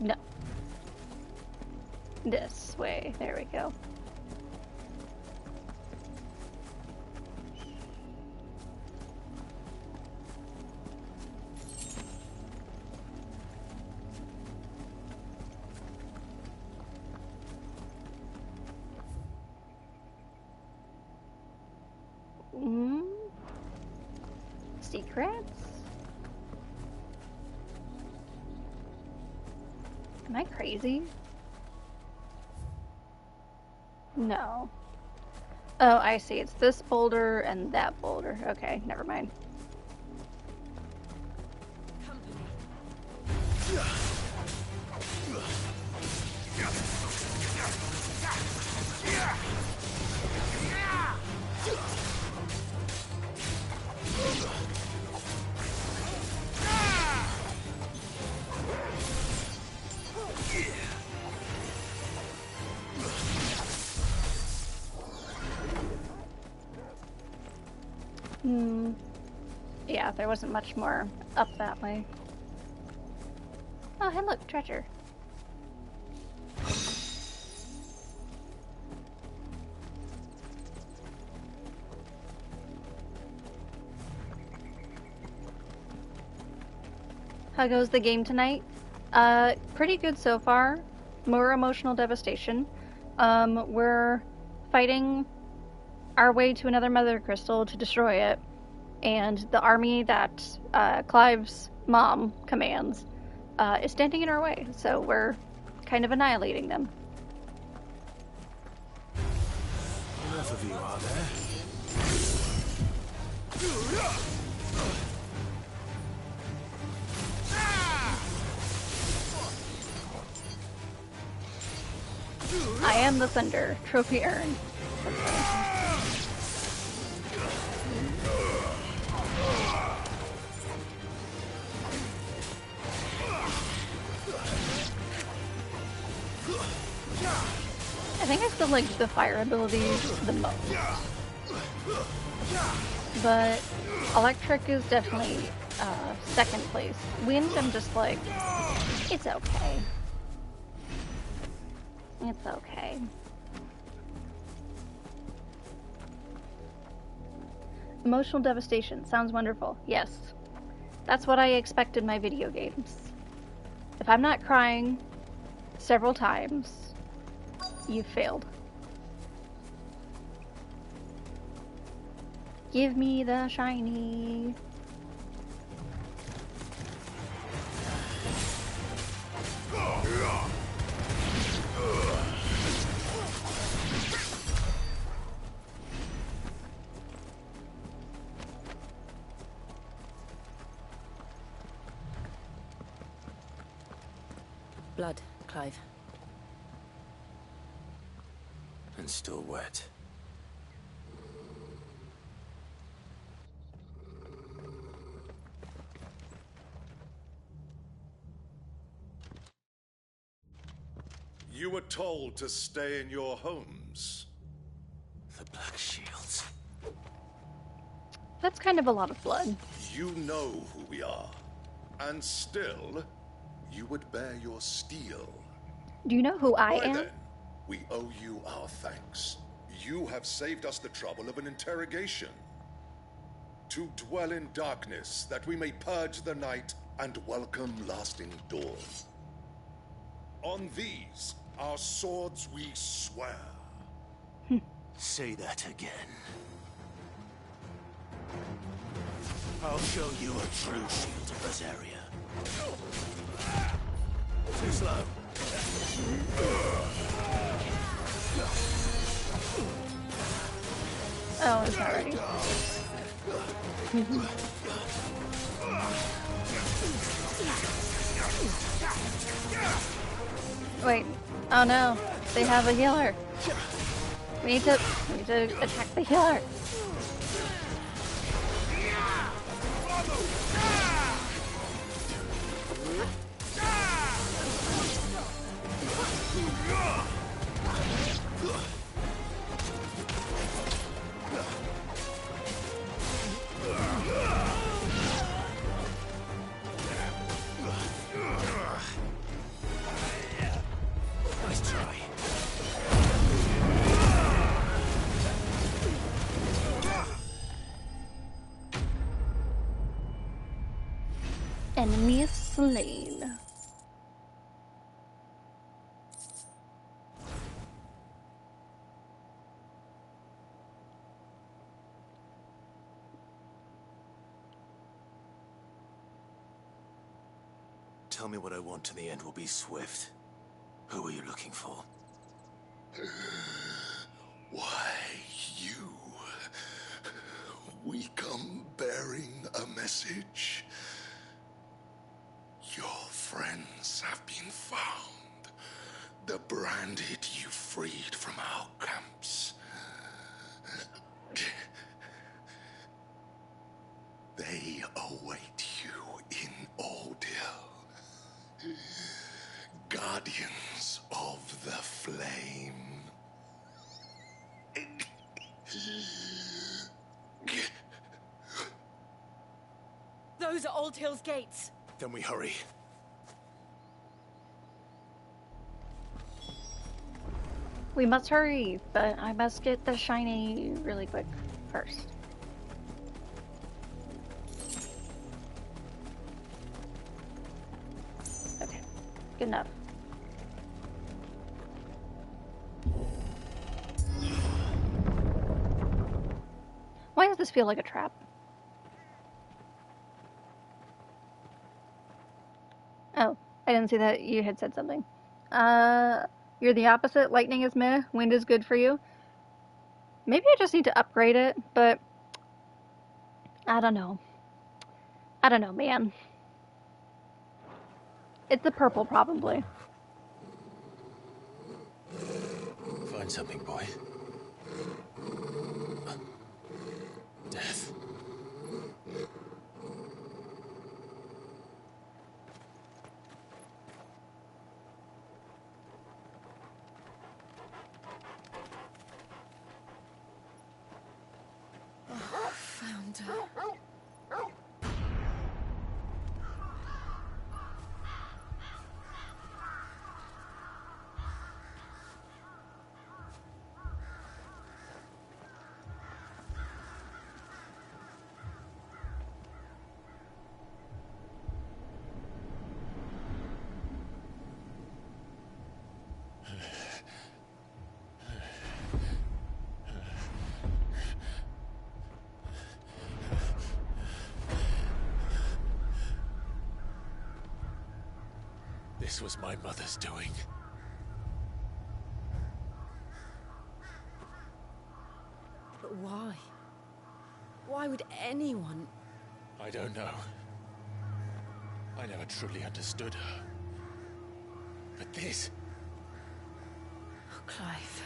No. This way. There we go. Secrets? Am I crazy? No. Oh, I see. It's this boulder and that boulder. Okay, never mind. Yeah, there wasn't much more up that way. Oh, hey look, treasure. How goes the game tonight? Pretty good so far. More emotional devastation. We're fighting our way to another Mother Crystal to destroy it. And the army that Clive's mom commands is standing in our way, so we're kind of annihilating them. Enough of you, are there? I am the Thunder. Trophy earned. I think I still like the fire abilities the most. But electric is definitely second place. Wind, I'm just like, it's okay. It's okay. Emotional devastation. Sounds wonderful. Yes. That's what I expect in my video games. If I'm not crying several times, you've failed. Give me the shiny. Blood, Clive. And still wet. You were told to stay in your homes. The Black Shields. That's kind of a lot of blood. You know who we are. And still, you would bear your steel. Do you know who I am? Then, we owe you our thanks. You have saved us the trouble of an interrogation. To dwell in darkness, that we may purge the night and welcome lasting dawn. On these, our swords we swear. Say that again. I'll show you a true shield of Rosaria. Too slow. Oh, it's not ready. Wait. Oh no. They have a healer. We need to attack the healer. slain. Tell me what I want and the end will be swift. Who are you looking for? Why, you. We come bearing a message. Your friends have been found. The branded you freed from our camps. They await you in Ordeal. Guardians of the Flame. Those are Old Hill's gates. Then we hurry. We must hurry, but I must get the shiny really quick first. Okay, good enough. Why does this feel like a trap? Oh, I didn't see that you had said something. You're the opposite. Lightning is meh. Wind is good for you. Maybe I just need to upgrade it, but I don't know. I don't know, man. It's the purple, probably. Find something, boy. Death. Found her. This was my mother's doing. But why? Why would anyone... I don't know. I never truly understood her. But this... Oh, Clive.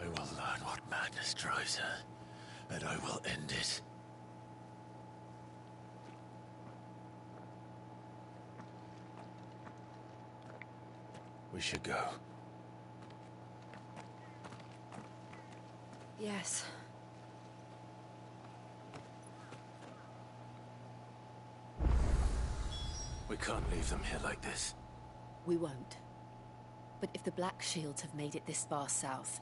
I will learn what madness drives her, and I will end it. We should go. Yes. We can't leave them here like this. We won't. But if the Black Shields have made it this far south,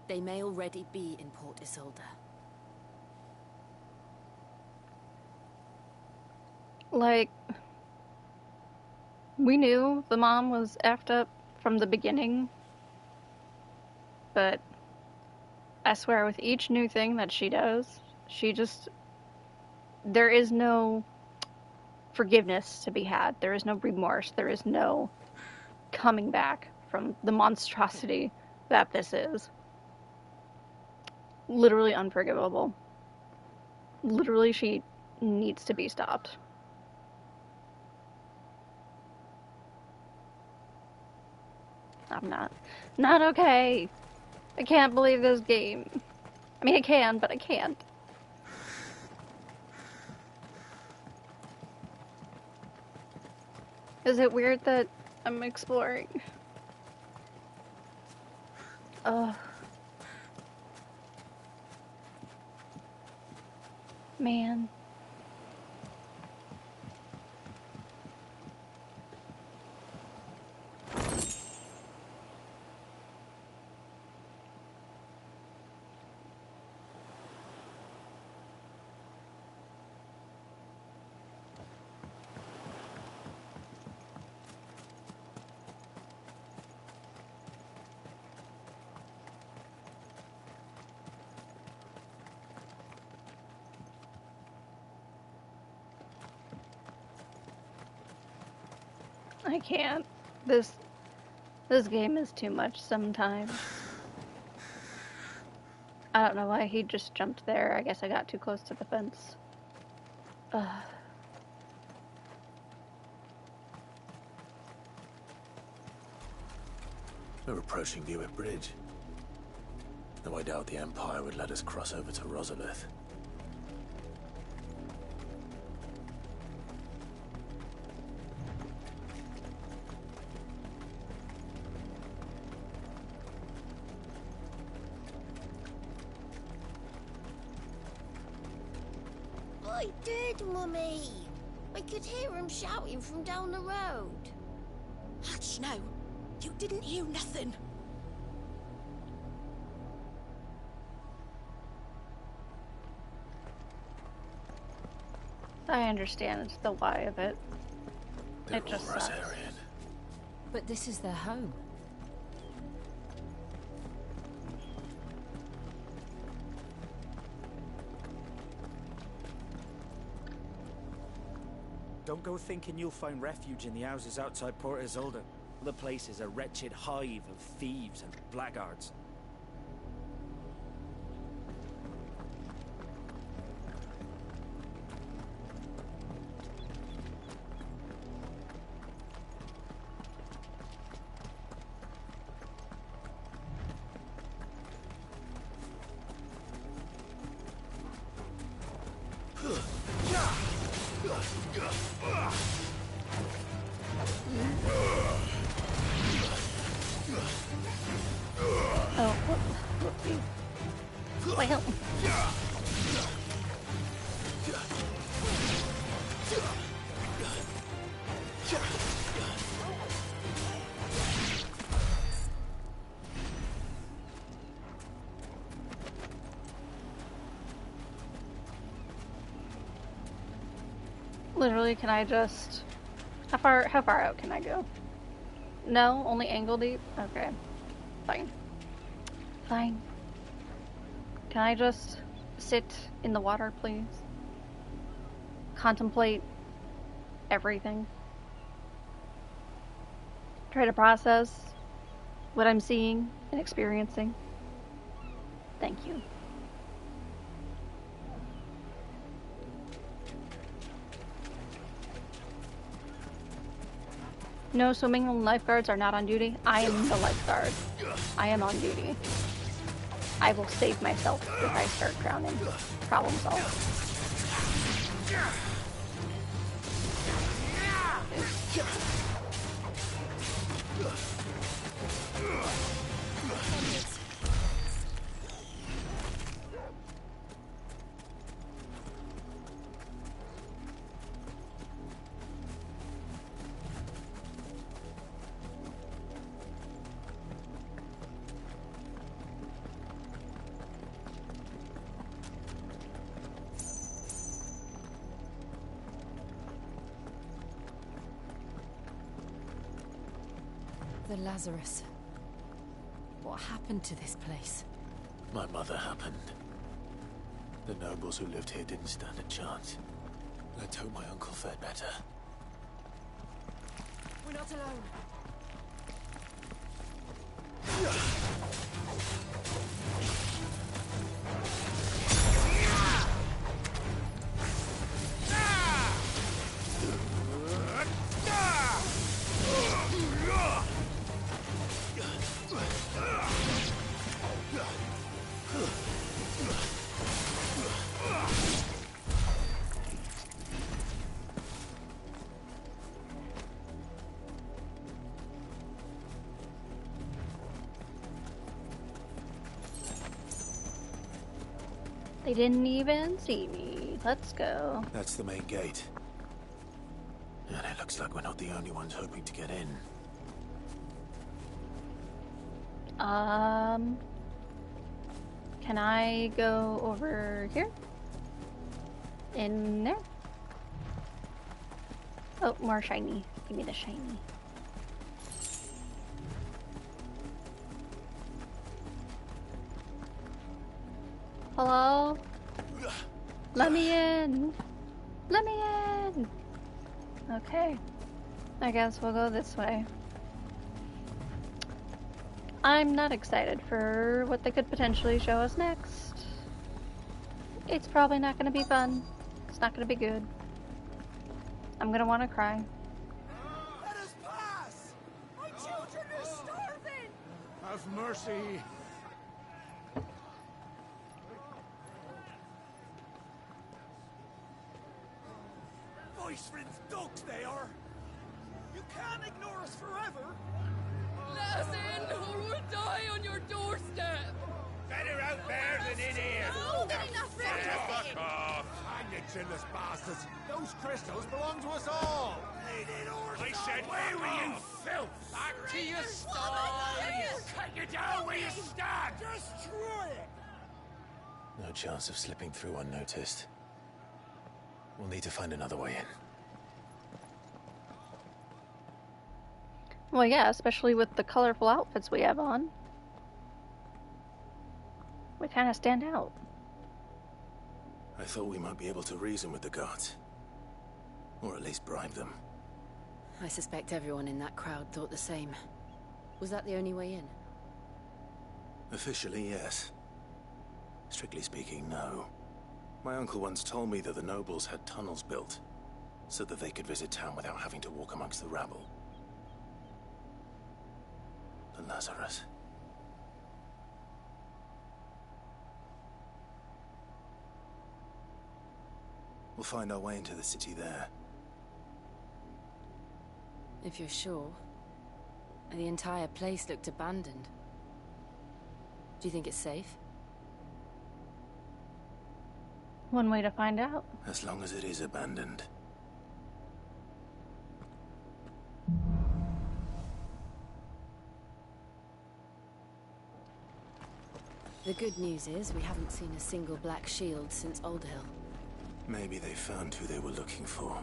they may already be in Port Isolde. Like, we knew the mom was effed up from the beginning, but I swear with each new thing that she does, there is no forgiveness to be had. There is no remorse. There is no coming back from the monstrosity that this is. Literally unforgivable. Literally, she needs to be stopped. I'm not okay. I can't believe this game. I mean, I can, but I can't. Is it weird that I'm exploring? Ugh. Man. I can't. This game is too much sometimes. I don't know why he just jumped there. I guess I got too close to the fence. Ugh. We're approaching Dewitt Bridge. Though I doubt the Empire would let us cross over to Rosalith. I did, Mummy. I could hear him shouting from down the road. Hush now. You didn't hear nothing. I understand the why of it. It just sucks. But this is their home. Don't go thinking you'll find refuge in the houses outside Port Isolde. The place is a wretched hive of thieves and blackguards. Literally, can I just... How far out can I go? No? Only ankle deep? Okay. Fine. Fine. Can I just sit in the water, please? Contemplate everything. Try to process what I'm seeing and experiencing. Thank you. No, swimming and lifeguards are not on duty. I am the lifeguard. I am on duty. I will save myself if I start drowning. Problem solved. The Lazarus. What happened to this place? My mother happened. The nobles who lived here didn't stand a chance. Let's hope my uncle fared better. We're not alone. They didn't even see me. Let's go. That's the main gate. And it looks like we're not the only ones hoping to get in. Can I go over here? In there? Oh, more shiny. Give me the shiny. Hello? Let me in! Let me in! Okay. I guess we'll go this way. I'm not excited for what they could potentially show us next. It's probably not going to be fun. It's not going to be good. I'm going to want to cry. Let us pass! My children are starving! Have mercy. Viceland's dogs they are! You can't ignore us forever! Let us in, or we'll die on your doorstep! Better out there than in here! More than enough room to sit in! Hang you chinless bastards! Those crystals belong to us all! I said, where were you, filth? Back to your sties! Cut you down where you stand! Destroy it! No chance of slipping through unnoticed. We'll need to find another way in. Well, yeah, especially with the colorful outfits we have on. We kind of stand out. I thought we might be able to reason with the guards. Or at least bribe them. I suspect everyone in that crowd thought the same. Was that the only way in? Officially, yes. Strictly speaking, no. My uncle once told me that the nobles had tunnels built, so that they could visit town without having to walk amongst the rabble. The Lazarus. We'll find our way into the city there. If you're sure. The entire place looked abandoned. Do you think it's safe? One way to find out. As long as it is abandoned. The good news is we haven't seen a single black shield since Old Hill. Maybe they found who they were looking for.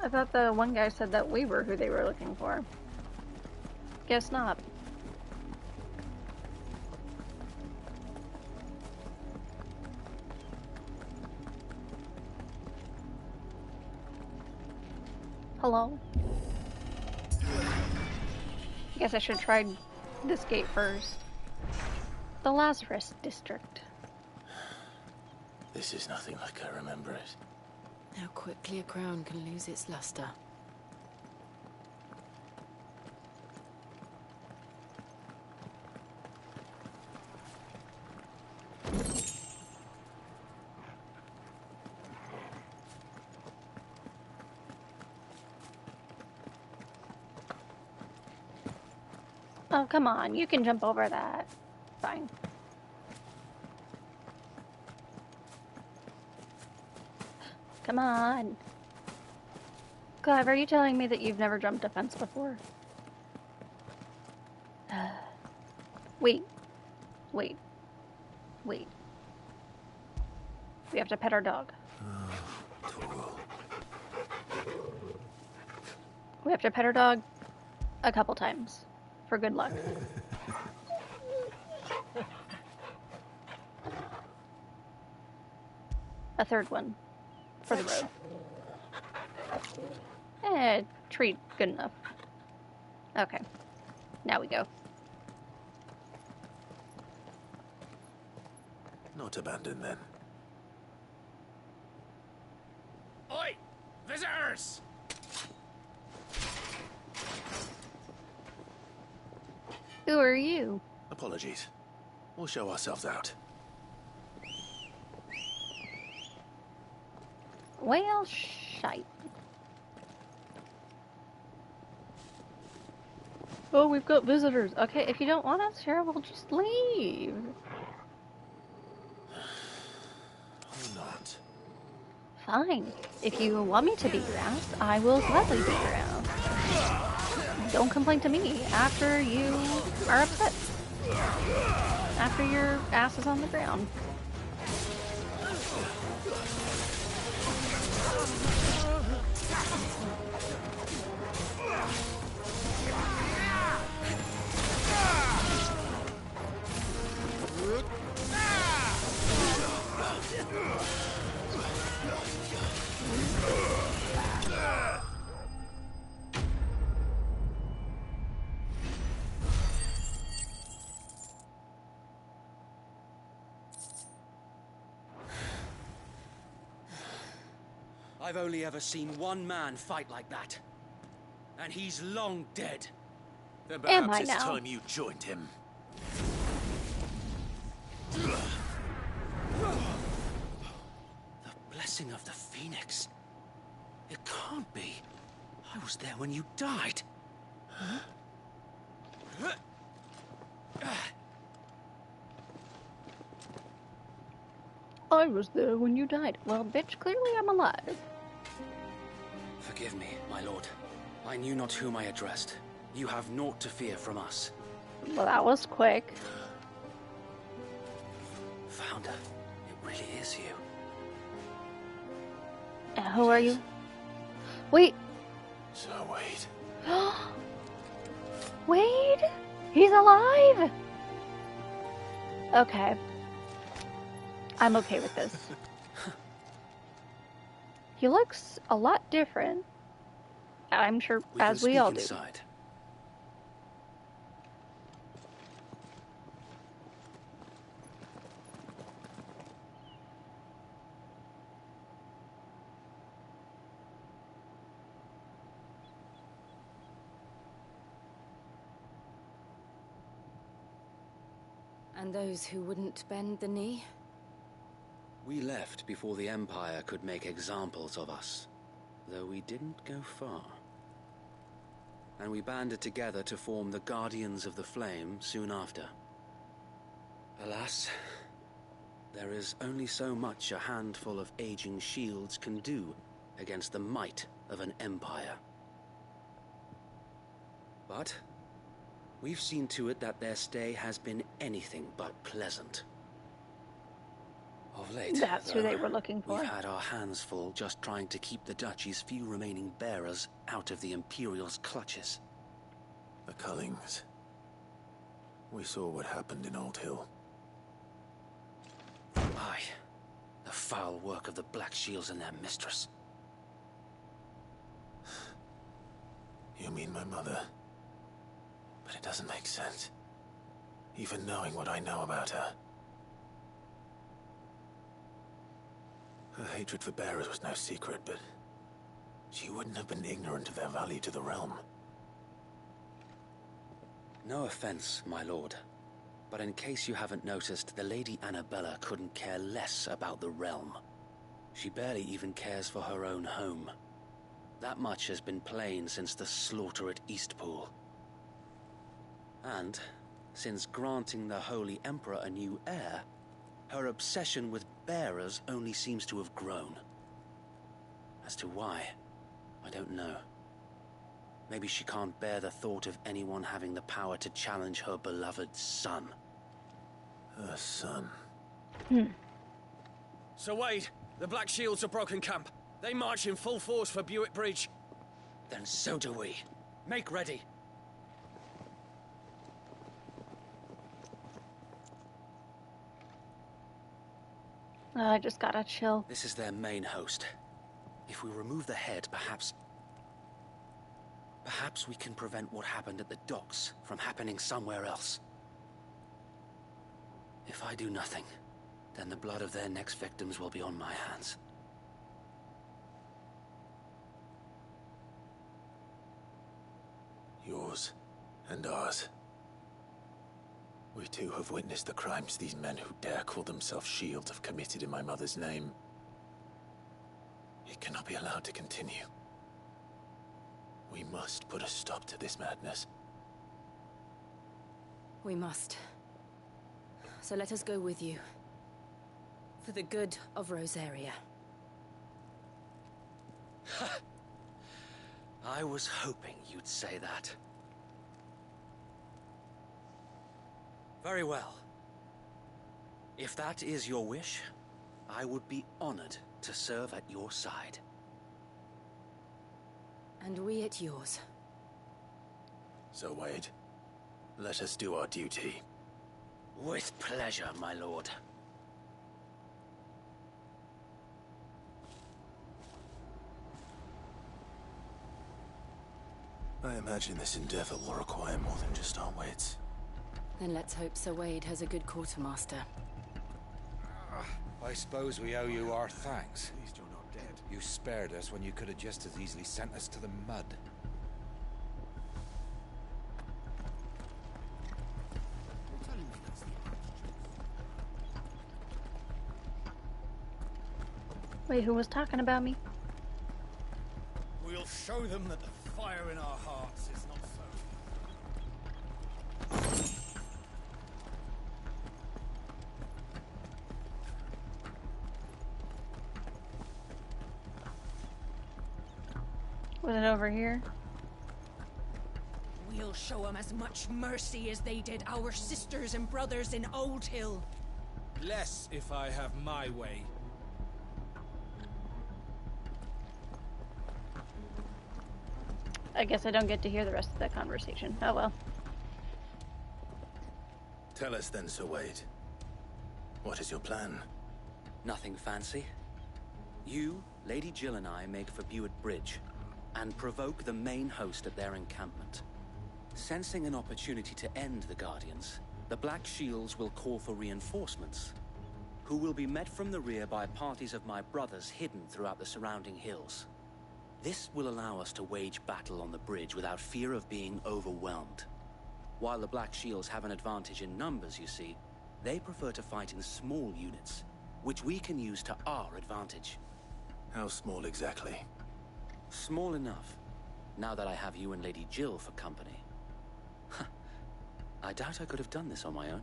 I thought the one guy said that we were who they were looking for. Guess not. Hello? Guess I should have tried this gate first. The Lazarus District. This is nothing like I remember it. How quickly a crown can lose its luster. Oh, come on. You can jump over that. Fine. Come on. Clive, are you telling me that you've never jumped a fence before? Wait. Wait. Wait. We have to pet our dog. We have to pet our dog a couple times for good luck. A third one for the road. Treat good enough. Okay. Now we go. Not abandoned then. Oi! Visitors! Who are you? Apologies. We'll show ourselves out. Well, shite. Oh, we've got visitors. Okay, if you don't want us here, we'll just leave. Or not. Fine. If you want me to beat your ass, I will gladly beat your ass. Don't complain to me after you are upset. After your ass is on the ground. I've only ever seen one man fight like that. And he's long dead. Then Am perhaps I it's now? time you joined him. The blessing of the Phoenix. It can't be. I was there when you died. Huh? I was there when you died. Well, bitch, clearly I'm alive. Forgive me, my lord. I knew not whom I addressed. You have naught to fear from us. Well, that was quick. Founder, it really is you. Who are you? Wait. So Wade. Wade? He's alive? Okay. I'm okay with this. He looks a lot different. I'm sure, as we all do. Inside. And those who wouldn't bend the knee? We left before the Empire could make examples of us, though we didn't go far. And we banded together to form the Guardians of the Flame soon after. Alas, there is only so much a handful of aging shields can do against the might of an empire. But we've seen to it that their stay has been anything but pleasant. Of late, That's who they were looking for. We've had our hands full just trying to keep the Duchy's few remaining bearers out of the Imperial's clutches. The Cullings. We saw what happened in Old Hill. Aye. The foul work of the Black Shields and their mistress. You mean my mother? But it doesn't make sense. Even knowing what I know about her. Her hatred for bearers was no secret, but she wouldn't have been ignorant of their value to the realm. No offense, my lord, but in case you haven't noticed, the Lady Annabella couldn't care less about the realm. She barely even cares for her own home. That much has been plain since the slaughter at Eastpool. And, since granting the Holy Emperor a new heir, her obsession with bearers only seems to have grown. As to why, I don't know. Maybe she can't bear the thought of anyone having the power to challenge her beloved son. Her son? Sir Wade, the Black Shields have broken camp. They march in full force for Buick Bridge. Then so do we. Make ready. I just gotta chill. This is their main host. If we remove the head, perhaps we can prevent what happened at the docks from happening somewhere else. If I do nothing, then the blood of their next victims will be on my hands. Yours and ours. We too have witnessed the crimes these men who dare call themselves shields have committed in my mother's name. It cannot be allowed to continue. We must put a stop to this madness. We must. So let us go with you. For the good of Rosaria. I was hoping you'd say that. Very well. If that is your wish, I would be honored to serve at your side. And we at yours. So, Wade, let us do our duty. With pleasure, my lord. I imagine this endeavor will require more than just our wits. Then let's hope Sir Wade has a good quartermaster. I suppose we owe you our thanks. At least you're not dead. You spared us when you could have just as easily sent us to the mud. Wait, who was talking about me? We'll show them that the fire in our hearts is not so. Was it over here? We'll show them as much mercy as they did our sisters and brothers in Old Hill. Less if I have my way. I guess I don't get to hear the rest of that conversation. Oh well. Tell us then, Sir Wade. What is your plan? Nothing fancy. You, Lady Jill and I make for Buett Bridge and provoke the main host at their encampment. Sensing an opportunity to end the Guardians, the Black Shields will call for reinforcements, who will be met from the rear by parties of my brothers hidden throughout the surrounding hills. This will allow us to wage battle on the bridge without fear of being overwhelmed. While the Black Shields have an advantage in numbers, you see, they prefer to fight in small units, which we can use to our advantage. How small exactly? Small enough, now that I have you and Lady Jill for company. I doubt I could have done this on my own.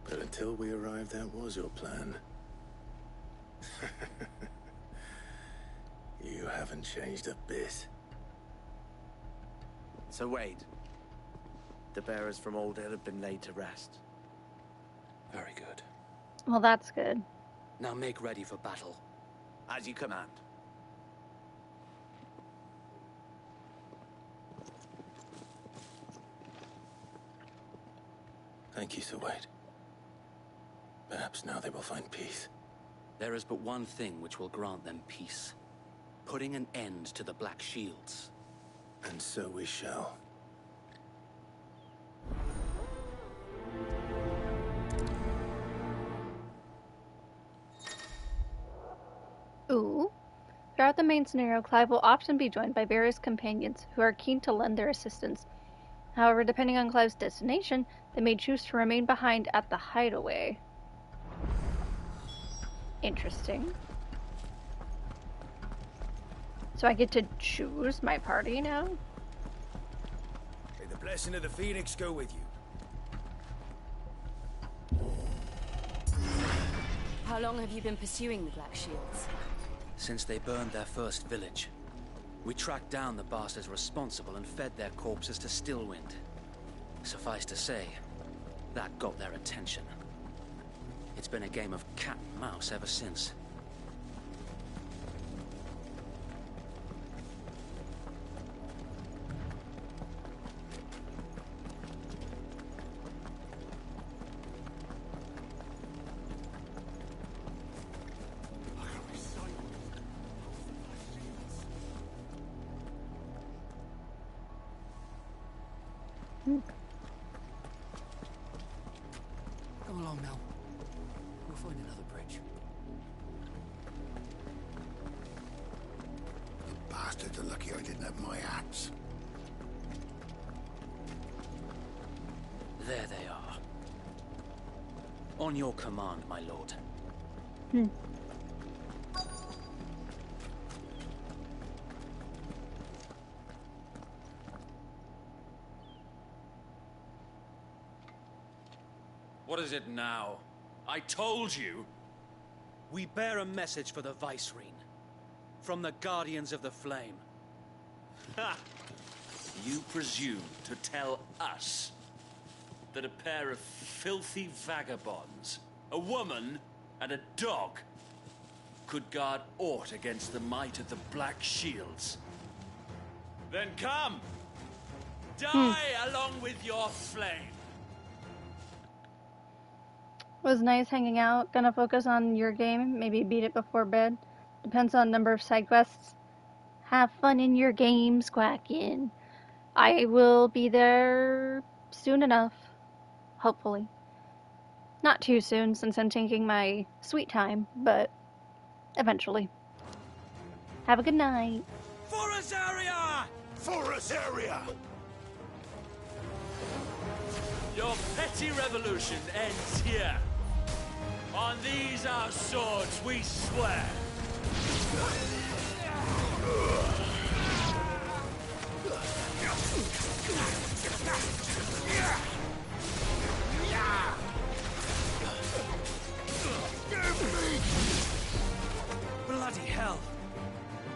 But until we arrived, that was your plan. You haven't changed a bit. So Wade, the bearers from Old Hill have been laid to rest. Very good. Well, that's good. Now make ready for battle. As you command. Thank you, Sir Wade. Perhaps now they will find peace. There is but one thing which will grant them peace. Putting an end to the Black Shields. And so we shall. Ooh. Throughout the main scenario, Clive will often be joined by various companions who are keen to lend their assistance. However, depending on Clive's destination, they may choose to remain behind at the hideaway. Interesting. So I get to choose my party now? May the blessing of the Phoenix go with you. How long have you been pursuing the Black Shields? Since they burned their first village. We tracked down the bastards responsible and fed their corpses to Stillwind. Suffice to say, that got their attention. It's been a game of cat and mouse ever since. Come along now. We'll find another bridge. The bastards are lucky I didn't have my axe. There they are. On your command, my lord. What is it now? I told you! We bear a message for the Vicereine. From the Guardians of the Flame. Ha! You presume to tell us that a pair of filthy vagabonds, a woman and a dog, could guard aught against the might of the Black Shields? Then come! Die along with your flame! It was nice hanging out. Gonna focus on your game. Maybe beat it before bed. Depends on number of side quests. Have fun in your game, Squackin'. I will be there soon enough. Hopefully. Not too soon since I'm taking my sweet time, but eventually. Have a good night. For Azaria! For Azaria! Your petty revolution ends here. On these our swords we swear. Bloody hell!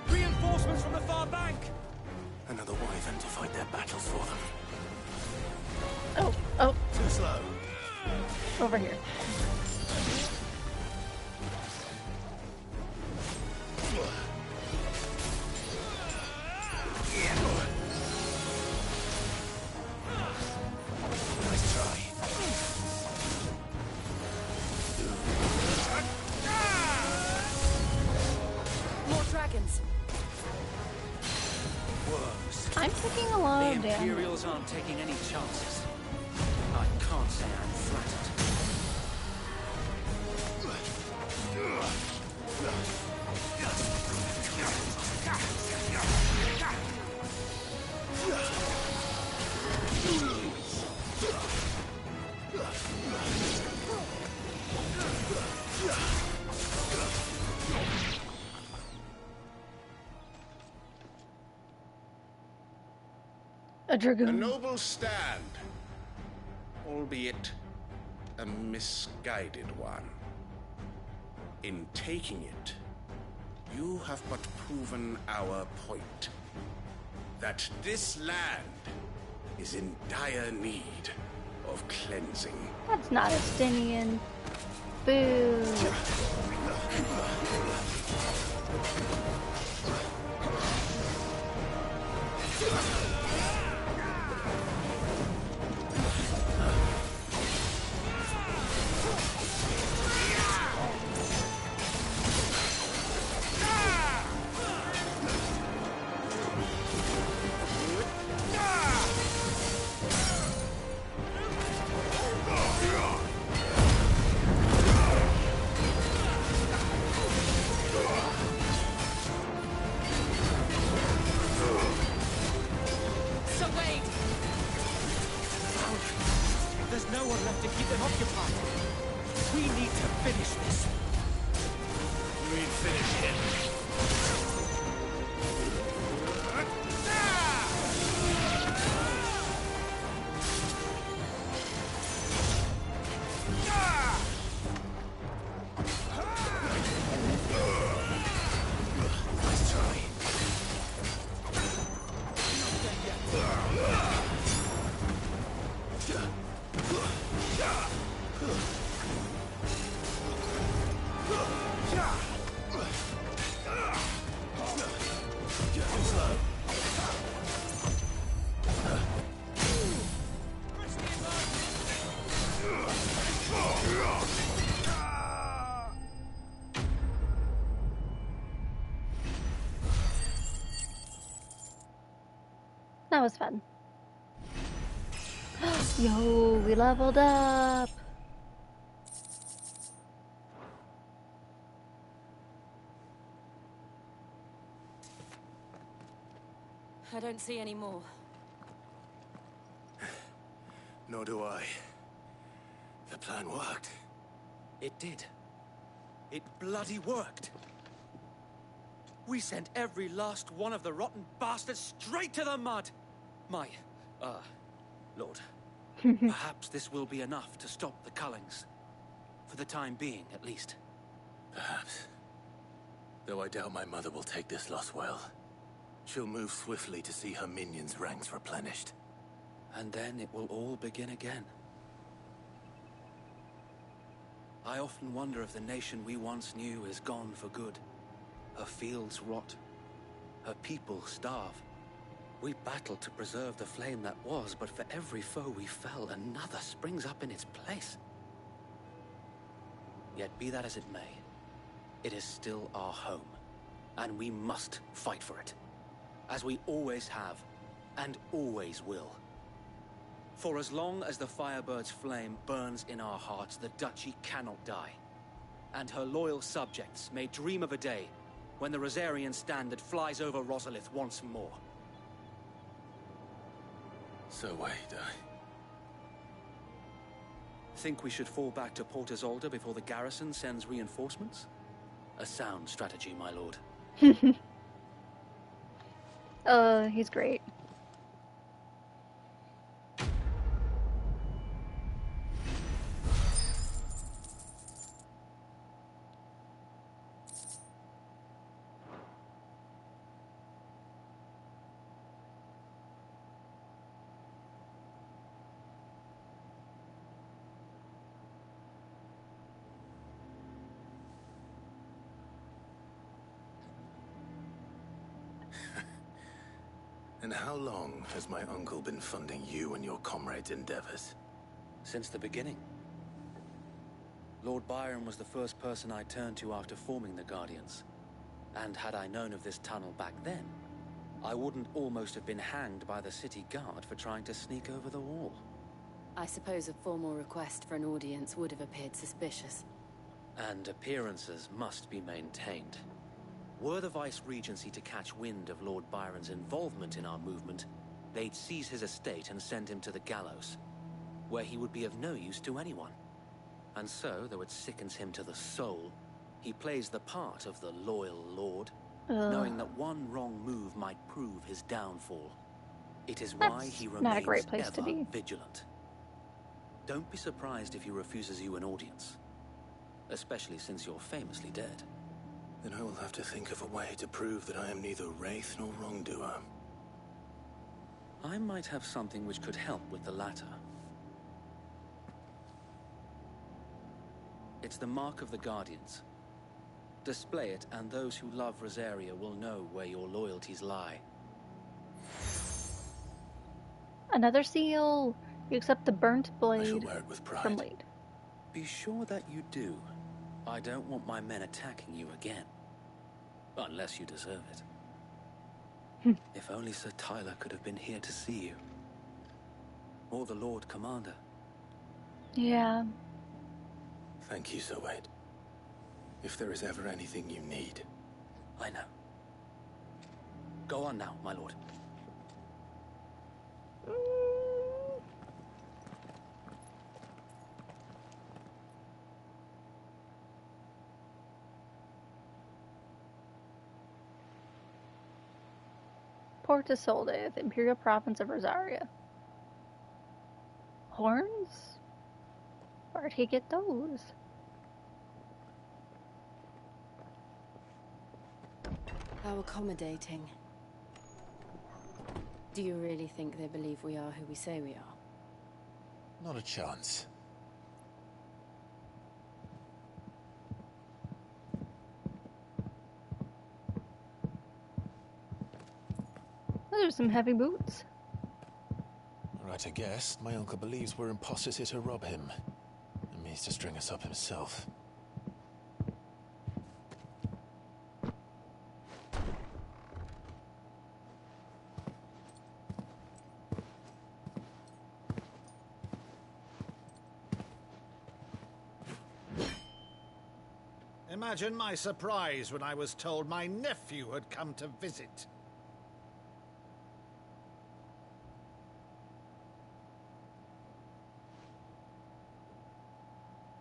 Reinforcements from the far bank! Another wyvern to fight their battles for them. Oh. Too slow. Over here. Nice try. More dragons. Worse. I'm ticking along, The Dan. Imperials aren't taking any chances. I can't say I'm flattered. A dragoon. A noble stand, albeit a misguided one. In taking it, you have but proven our point. That this land is in dire need of cleansing. That's not Estinian. Boo. Sir Wade! There's no one left to keep them occupied. We need to finish this. You mean finish him? Nice try. Too slow. That was fun. Yo, we leveled up. I don't see any more. Nor do I. The plan worked. It did. It bloody worked. We sent every last one of the rotten bastards straight to the mud. My, Lord. Perhaps this will be enough to stop the Cullings. For the time being, at least. Perhaps. Though I doubt my mother will take this loss well. She'll move swiftly to see her minions' ranks replenished. And then it will all begin again. I often wonder if the nation we once knew is gone for good. Her fields rot. Her people starve. We battled to preserve the flame that was, but for every foe we fell, another springs up in its place. Yet be that as it may, it is still our home, and we must fight for it, as we always have, and always will. For as long as the Firebird's flame burns in our hearts, the Duchy cannot die, and her loyal subjects may dream of a day when the Rosarian standard flies over Rosalith once more. So wait, Think we should fall back to Port Isolde before the garrison sends reinforcements? A sound strategy, my lord. He's great. And how long has my uncle been funding you and your comrades' endeavors? Since the beginning. Lord Byron was the first person I turned to after forming the Guardians. And had I known of this tunnel back then, I wouldn't almost have been hanged by the city guard for trying to sneak over the wall. I suppose a formal request for an audience would have appeared suspicious. And appearances must be maintained. Were the Vice-Regency to catch wind of Lord Byron's involvement in our movement, they'd seize his estate and send him to the gallows, where he would be of no use to anyone. And so, though it sickens him to the soul, he plays the part of the loyal lord, knowing that one wrong move might prove his downfall. It is why he remains not a great place to ever be. vigilant. Don't be surprised if he refuses you an audience, especially since you're famously dead. Then I will have to think of a way to prove that I am neither wraith nor wrongdoer. I might have something which could help with the latter. It's the mark of the Guardians. Display it, and those who love Rosaria will know where your loyalties lie. Another seal! You accept the burnt blade I shall wear it with pride. from Lead. Be sure that you do. I don't want my men attacking you again. Unless you deserve it. If only Sir Tyler could have been here to see you. Or the Lord Commander. Yeah. Thank you, Sir Wade. If there is ever anything you need. I know. Go on now, my lord. Port Isolde, the Imperial Province of Rosaria. Horns? Where'd he get those? How accommodating. Do you really think they believe we are who we say we are? Not a chance. Those are some heavy boots. Right, I guess. My uncle believes we're imposters here to rob him. And means to string us up himself. Imagine my surprise when I was told my nephew had come to visit.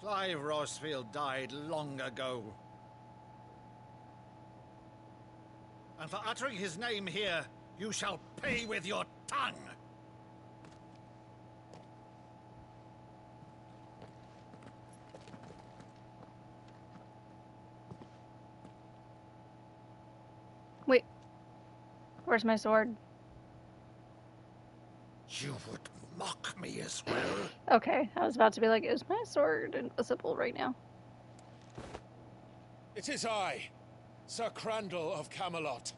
Clive Rosfield died long ago. And for uttering his name here, you shall pay with your tongue! Wait. Where's my sword? You would mock me as well? Okay, I was about to be like, is my sword invisible right now? It is I, Sir Crandall of Camelot,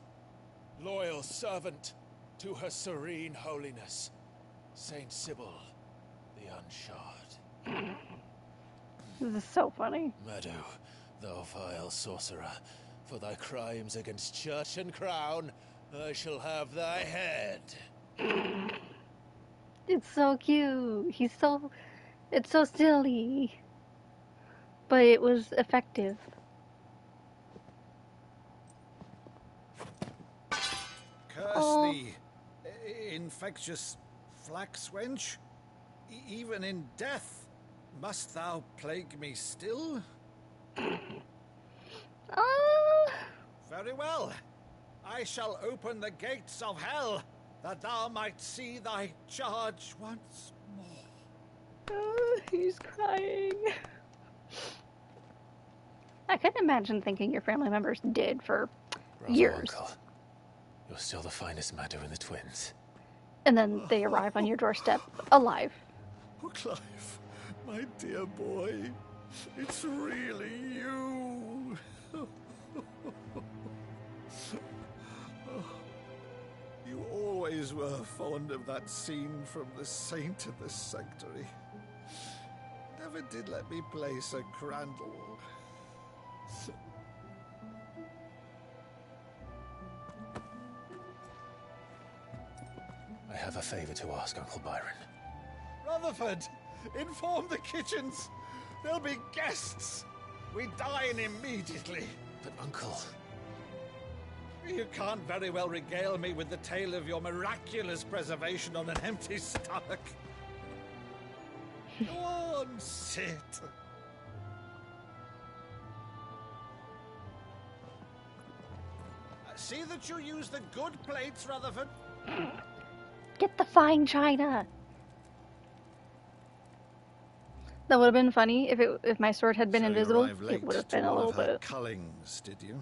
loyal servant to Her Serene Holiness, Saint Sybil the Unshod. This is so funny. Meadow, thou vile sorcerer, for thy crimes against church and crown, I shall have thy head. It's so cute. It's so silly. But it was effective. curse Oh. thee, infectious flax wench. Even in death, must thou plague me still? Very well. I shall open the gates of hell, that thou might see thy charge once more. He's crying. I couldn't imagine thinking your family members did for Bravo, years. Uncle. You're still the finest matter in the twins. And then they arrive on your doorstep alive. Oh, Clive, my dear boy, it's really you. You always were fond of that scene from The Saint of the Sanctuary. Never did let me play Sir Crandall. I have a favor to ask, Uncle Byron. Rutherford, inform the kitchens. There'll be guests. We dine immediately. But, Uncle... You can't very well regale me with the tale of your miraculous preservation on an empty stomach. Go on, sit. See that you use the good plates, Rutherford. Get the fine china. That would have been funny if my sword had been invisible. It would have been a little bit. Cullings, did you?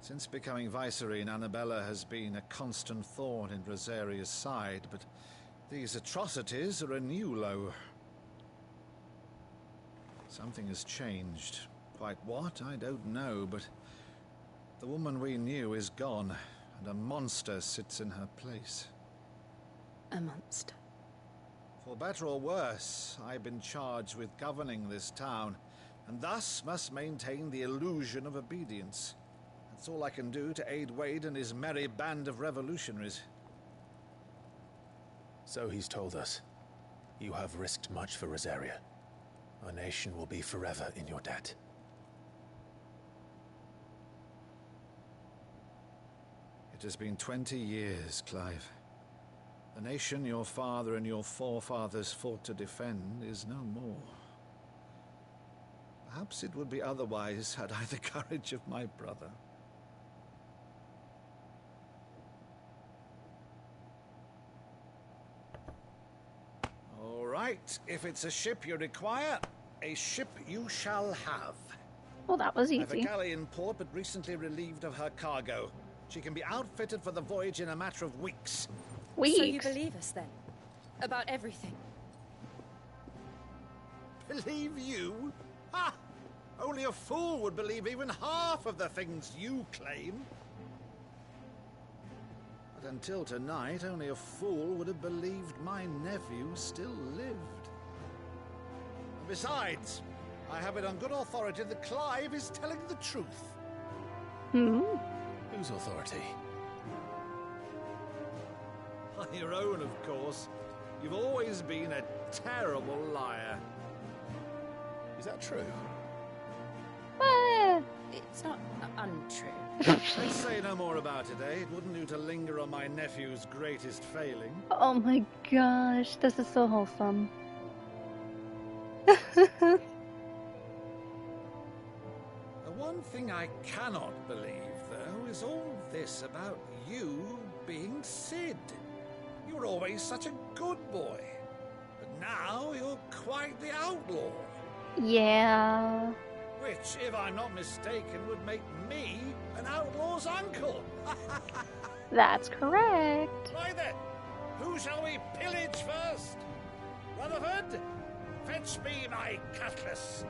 Since becoming Vicereine, Annabella has been a constant thorn in Rosaria's side, but these atrocities are a new low. Something has changed. Quite what, I don't know, but the woman we knew is gone, and a monster sits in her place. A monster. For better or worse, I've been charged with governing this town, and thus must maintain the illusion of obedience. That's all I can do to aid Wade and his merry band of revolutionaries. So he's told us. You have risked much for Rosaria. Our nation will be forever in your debt. It has been 20 years, Clive. The nation your father and your forefathers fought to defend is no more. Perhaps it would be otherwise had I the courage of my brother. All right, if it's a ship you require, a ship you shall have. Well, that was I have a easy. galley in port, but recently relieved of her cargo. She can be outfitted for the voyage in a matter of weeks. Weeks? So you believe us then? About everything? Believe you? Ha! Only a fool would believe even half of the things you claim. But until tonight, only a fool would have believed my nephew still lived. And besides, I have it on good authority that Clive is telling the truth. Whose authority? On your own, of course. You've always been a terrible liar. Is that true? It's not untrue. Let's say no more about it, eh? It wouldn't do to linger on my nephew's greatest failing. Oh my gosh, this is so wholesome. The one thing I cannot believe, though, is all this about you being Sid. You were always such a good boy. But now you're quite the outlaw. Yeah. Which, if I'm not mistaken, would make me an outlaw's uncle. That's correct. Right then, who shall we pillage first? Rutherford, fetch me my cutlass.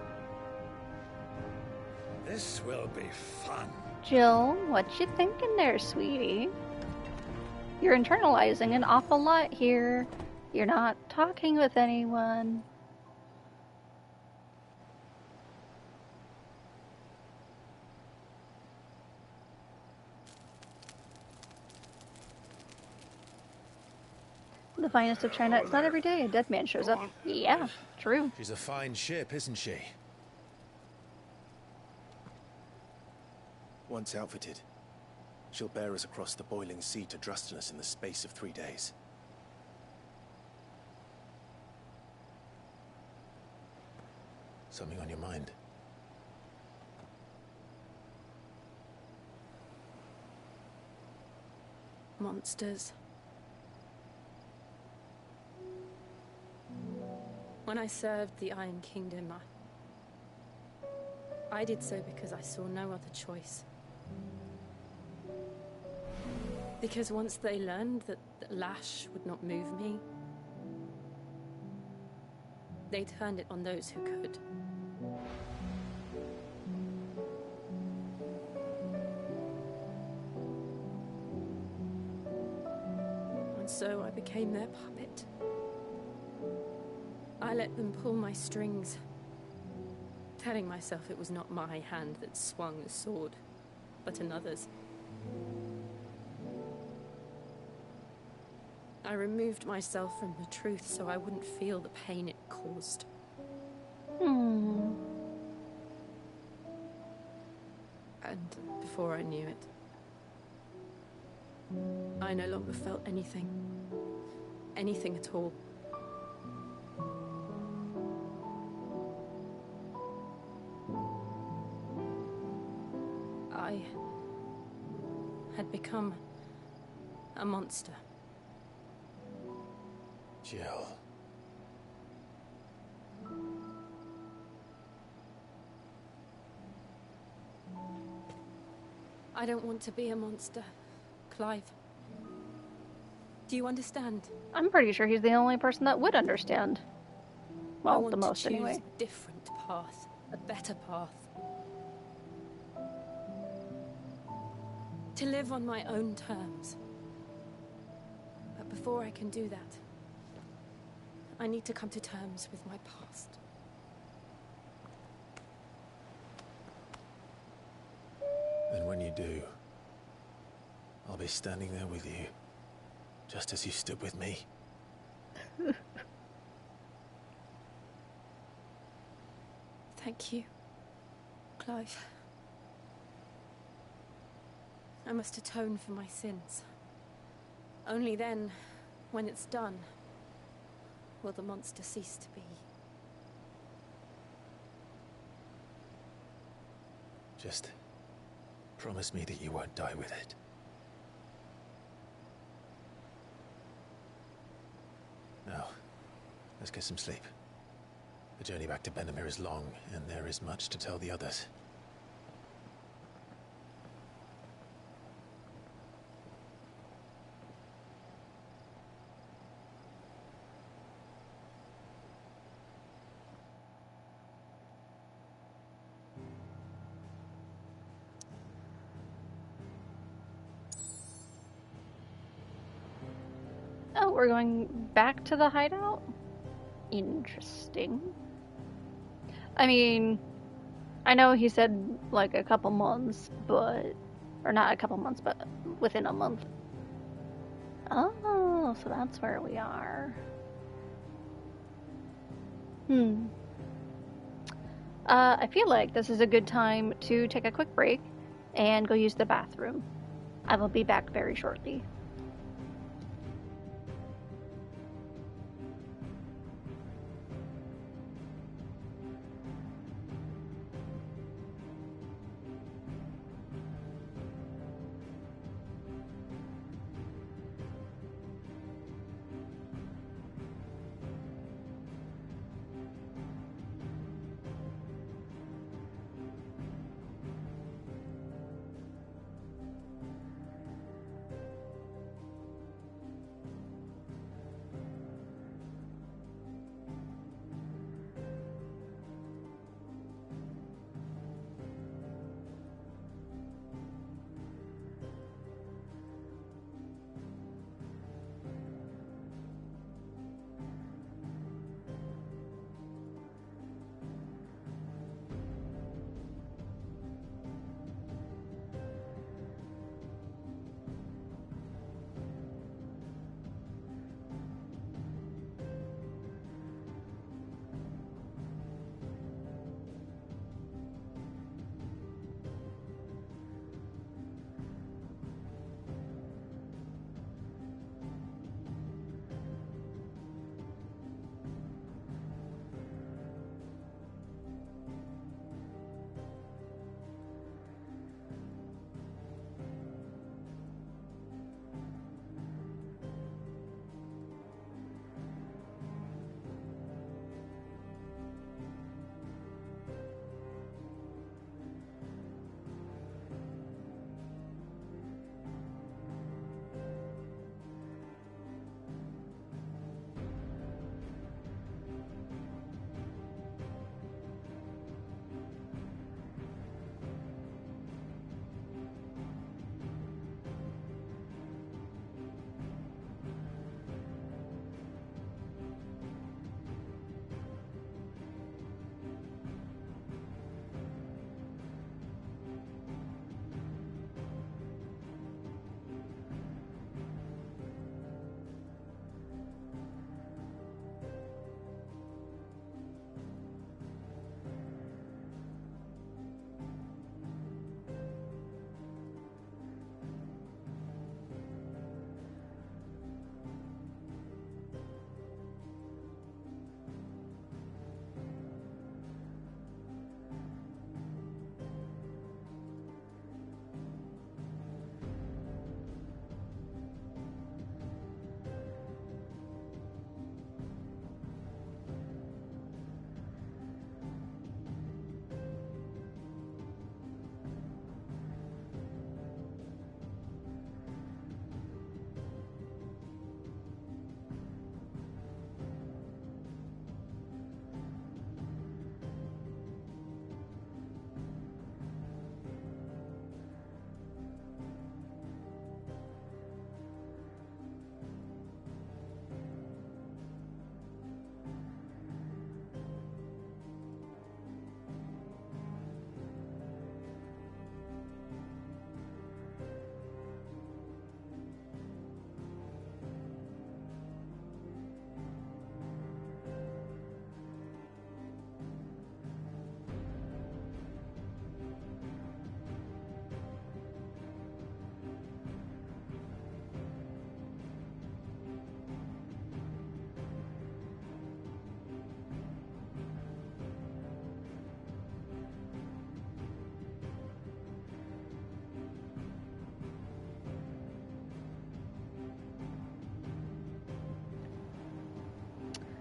This will be fun. Jill, what you thinking there, sweetie? You're internalizing an awful lot here. You're not talking with anyone. The finest of China. It's not every day a dead man shows up. Yeah, true. She's a fine ship, isn't she? Once outfitted, She'll bear us across the boiling sea to Drustinus in the space of 3 days. Something on your mind? Monsters. When I served the Iron Kingdom, I did so because I saw no other choice. Because once they learned that Lash would not move me, they turned it on those who could. And so I became their puppet. I let them pull my strings, telling myself it was not my hand that swung the sword, but another's. I removed myself from the truth so I wouldn't feel the pain it caused. And before I knew it, I no longer felt anything. Anything at all. I had become a monster. Jill. I don't want to be a monster, Clive. Do you understand? I'm pretty sure he's the only person that would understand. I Well, want the most to choose anyway. a different path, a better path. To live on my own terms. But before I can do that, I need to come to terms with my past. And when you do, I'll be standing there with you, just as you stood with me. Thank you, Clive. I must atone for my sins. Only then, when it's done, will the monster cease to be. Just promise me that you won't die with it. Now, let's get some sleep. The journey back to Benamir is long, and there is much to tell the others. Oh, we're going back to the hideout? Interesting. I mean, I know he said like a couple months, but... Or not a couple months, but within a month. Oh, so that's where we are. I feel like this is a good time to take a quick break and go use the bathroom. I will be back very shortly.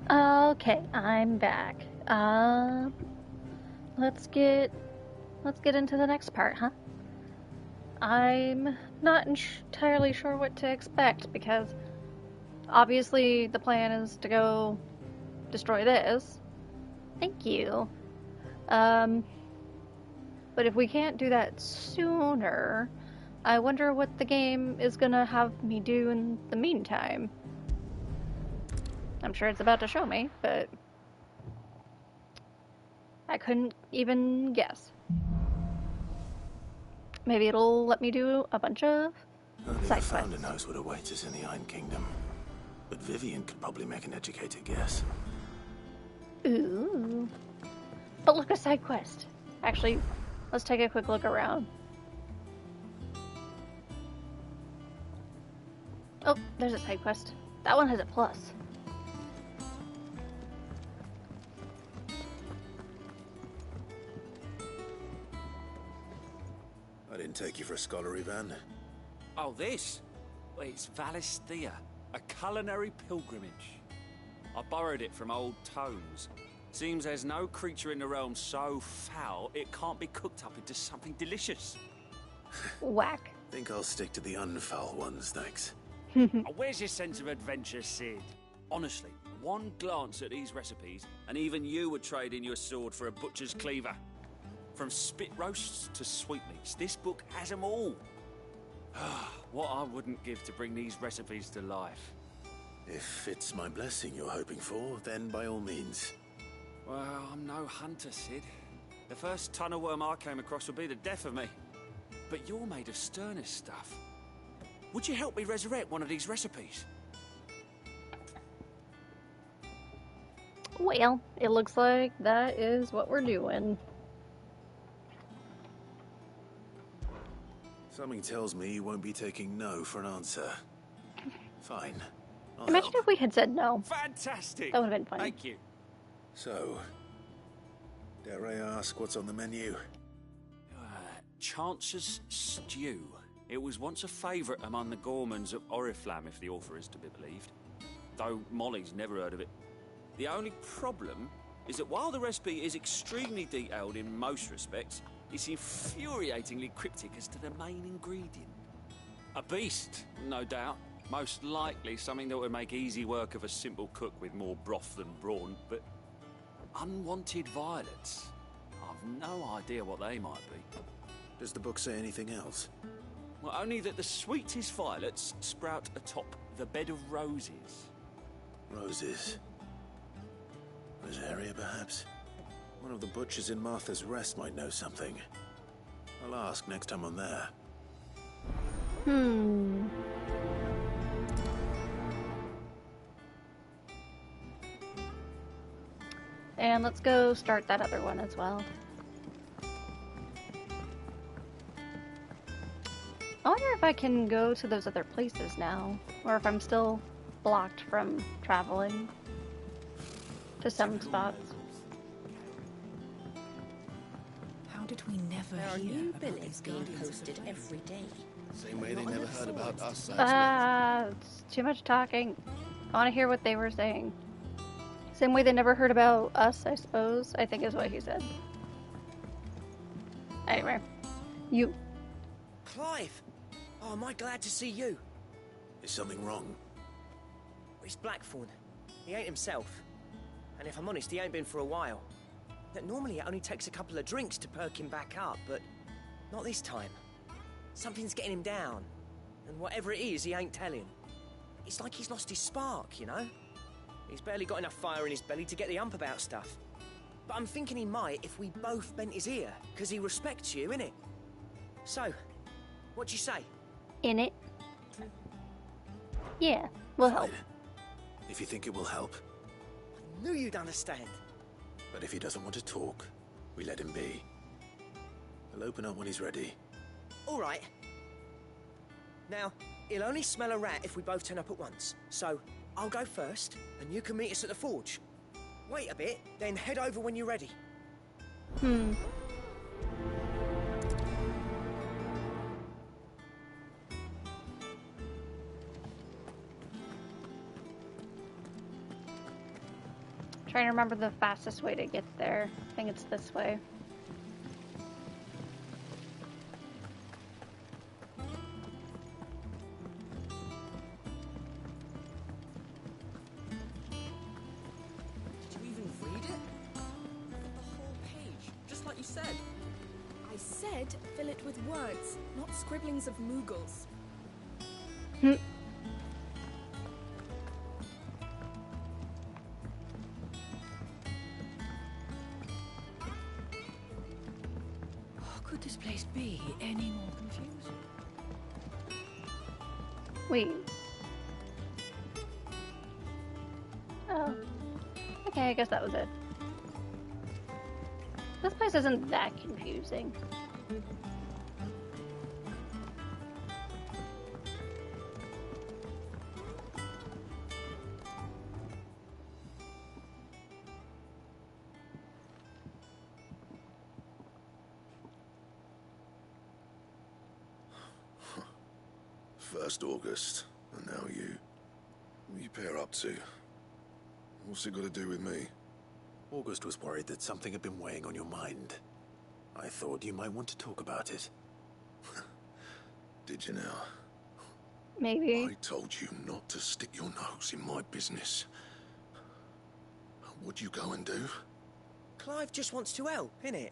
Okay, I'm back. Let's get into the next part, huh? I'm not entirely sure what to expect because obviously the plan is to go destroy this. Thank you. But if we can't do that sooner, I wonder what the game is gonna have me do in the meantime. I'm sure it's about to show me, but I couldn't even guess. Maybe it'll let me do a bunch of Only side the founder quests. knows what awaits us in the Iron Kingdom. But Vivian could probably make an educated guess. Ooh. But look, a side quest. Actually, let's take a quick look around. Oh, there's a side quest. That one has a plus. I didn't take you for a scholar, Ivan. Oh, this? Well, it's Valisthea, a culinary pilgrimage. I borrowed it from old tomes. Seems there's no creature in the realm so foul it can't be cooked up into something delicious. Whack. Think I'll stick to the unfoul ones, thanks. Oh, where's your sense of adventure, Sid? Honestly, one glance at these recipes, and even you would trade in your sword for a butcher's cleaver. From spit roasts to sweetmeats, this book has them all. What I wouldn't give to bring these recipes to life. If it's my blessing you're hoping for, then by all means. Well, I'm no hunter, Sid. The first tunnel worm I came across would be the death of me. But you're made of sterner stuff. Would you help me resurrect one of these recipes? Well, it looks like that is what we're doing. Something tells me you won't be taking no for an answer. Fine. I'll Imagine help. if we had said no. Fantastic! That would have been funny. Thank you. So, dare I ask what's on the menu? Chance's Stew. It was once a favourite among the gourmands of Oriflamme, if the author is to be believed. Though Molly's never heard of it. The only problem is that while the recipe is extremely detailed in most respects, it's infuriatingly cryptic as to the main ingredient. A beast, no doubt. Most likely something that would make easy work of a simple cook with more broth than brawn, but unwanted violets. I've no idea what they might be. Does the book say anything else? Well, only that the sweetest violets sprout atop the bed of roses. Roses. Rosaria, perhaps? One of the butchers in Martha's Rest might know something. I'll ask next time I'm there. And let's go start that other one as well. I wonder if I can go to those other places now, or if I'm still blocked from traveling to some spots. How did we never There are hear new about billets these being Guardians of the posted Flame? every day. Same way they never heard about us. It's too much talking. I want to hear what they were saying. Same way they never heard about us, I suppose, I think is what he said. Anyway, you... Clive! Oh, am I glad to see you? Is something wrong? It's Blackthorn. He ain't himself. And if I'm honest, he ain't been for a while. That normally it only takes a couple of drinks to perk him back up, but not this time. Something's getting him down. And whatever it is, he ain't telling. It's like he's lost his spark, you know? He's barely got enough fire in his belly to get the ump about stuff. But I'm thinking he might if we both bent his ear, because he respects you, innit? So, what'd you say? In it? Yeah, we'll help. If you think it will help. I knew you'd understand. But if he doesn't want to talk, we let him be. He'll open up when he's ready. All right. Now, he'll only smell a rat if we both turn up at once. So, I'll go first, and you can meet us at the forge. Wait a bit, then head over when you're ready. Trying to remember the fastest way to get there. I think it's this way. Did you even read it? The whole page, just like you said. I said fill it with words, not scribblings of Moogles. Could this place be any more confusing? Wait. Oh. Okay, I guess that was it. This place isn't that confusing. First August, and now you. What are you pair up to? What's it got to do with me? August was worried that something had been weighing on your mind. I thought you might want to talk about it. Did you now? Maybe. I told you not to stick your nose in my business. What'd you go and do? Clive just wants to help, innit?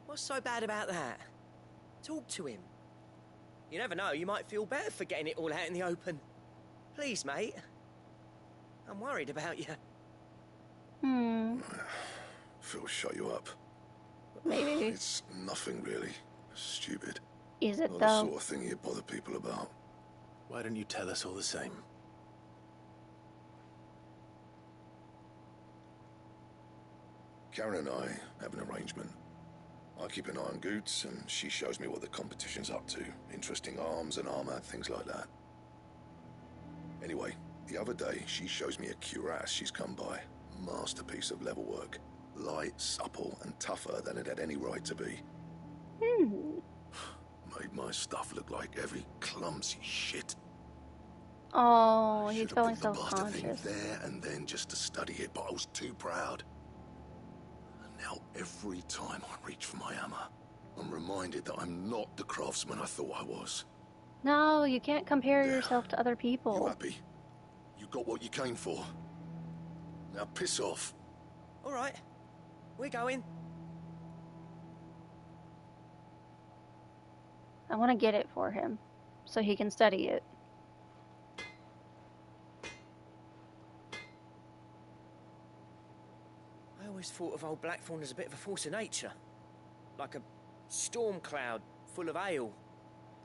What's so bad about that? Talk to him. You never know, you might feel better for getting it all out in the open. Please, mate. I'm worried about you. Phil shut you up. Maybe. It's nothing really. Stupid. Is it Not though? the sort of thing you bother people about. Why don't you tell us all the same? Karen and I have an arrangement. I keep an eye on Goots, and she shows me what the competition's up to. Interesting arms and armor, things like that. Anyway, the other day, she shows me a cuirass she's come by. Masterpiece of level work. Light, supple, and tougher than it had any right to be. Made my stuff look like heavy, clumsy shit. Oh, he's Should've feeling put the bastard thing self-conscious. there and then just to study it, but I was too proud. And now every time I reach for my hammer, I'm reminded that I'm not the craftsman I thought I was. No, you can't compare yourself to other people. You happy? You got what you came for. Now piss off. All right, we're going. I want to get it for him, so he can study it. I always thought of old Blackthorn as a bit of a force of nature. Like a storm cloud full of ale.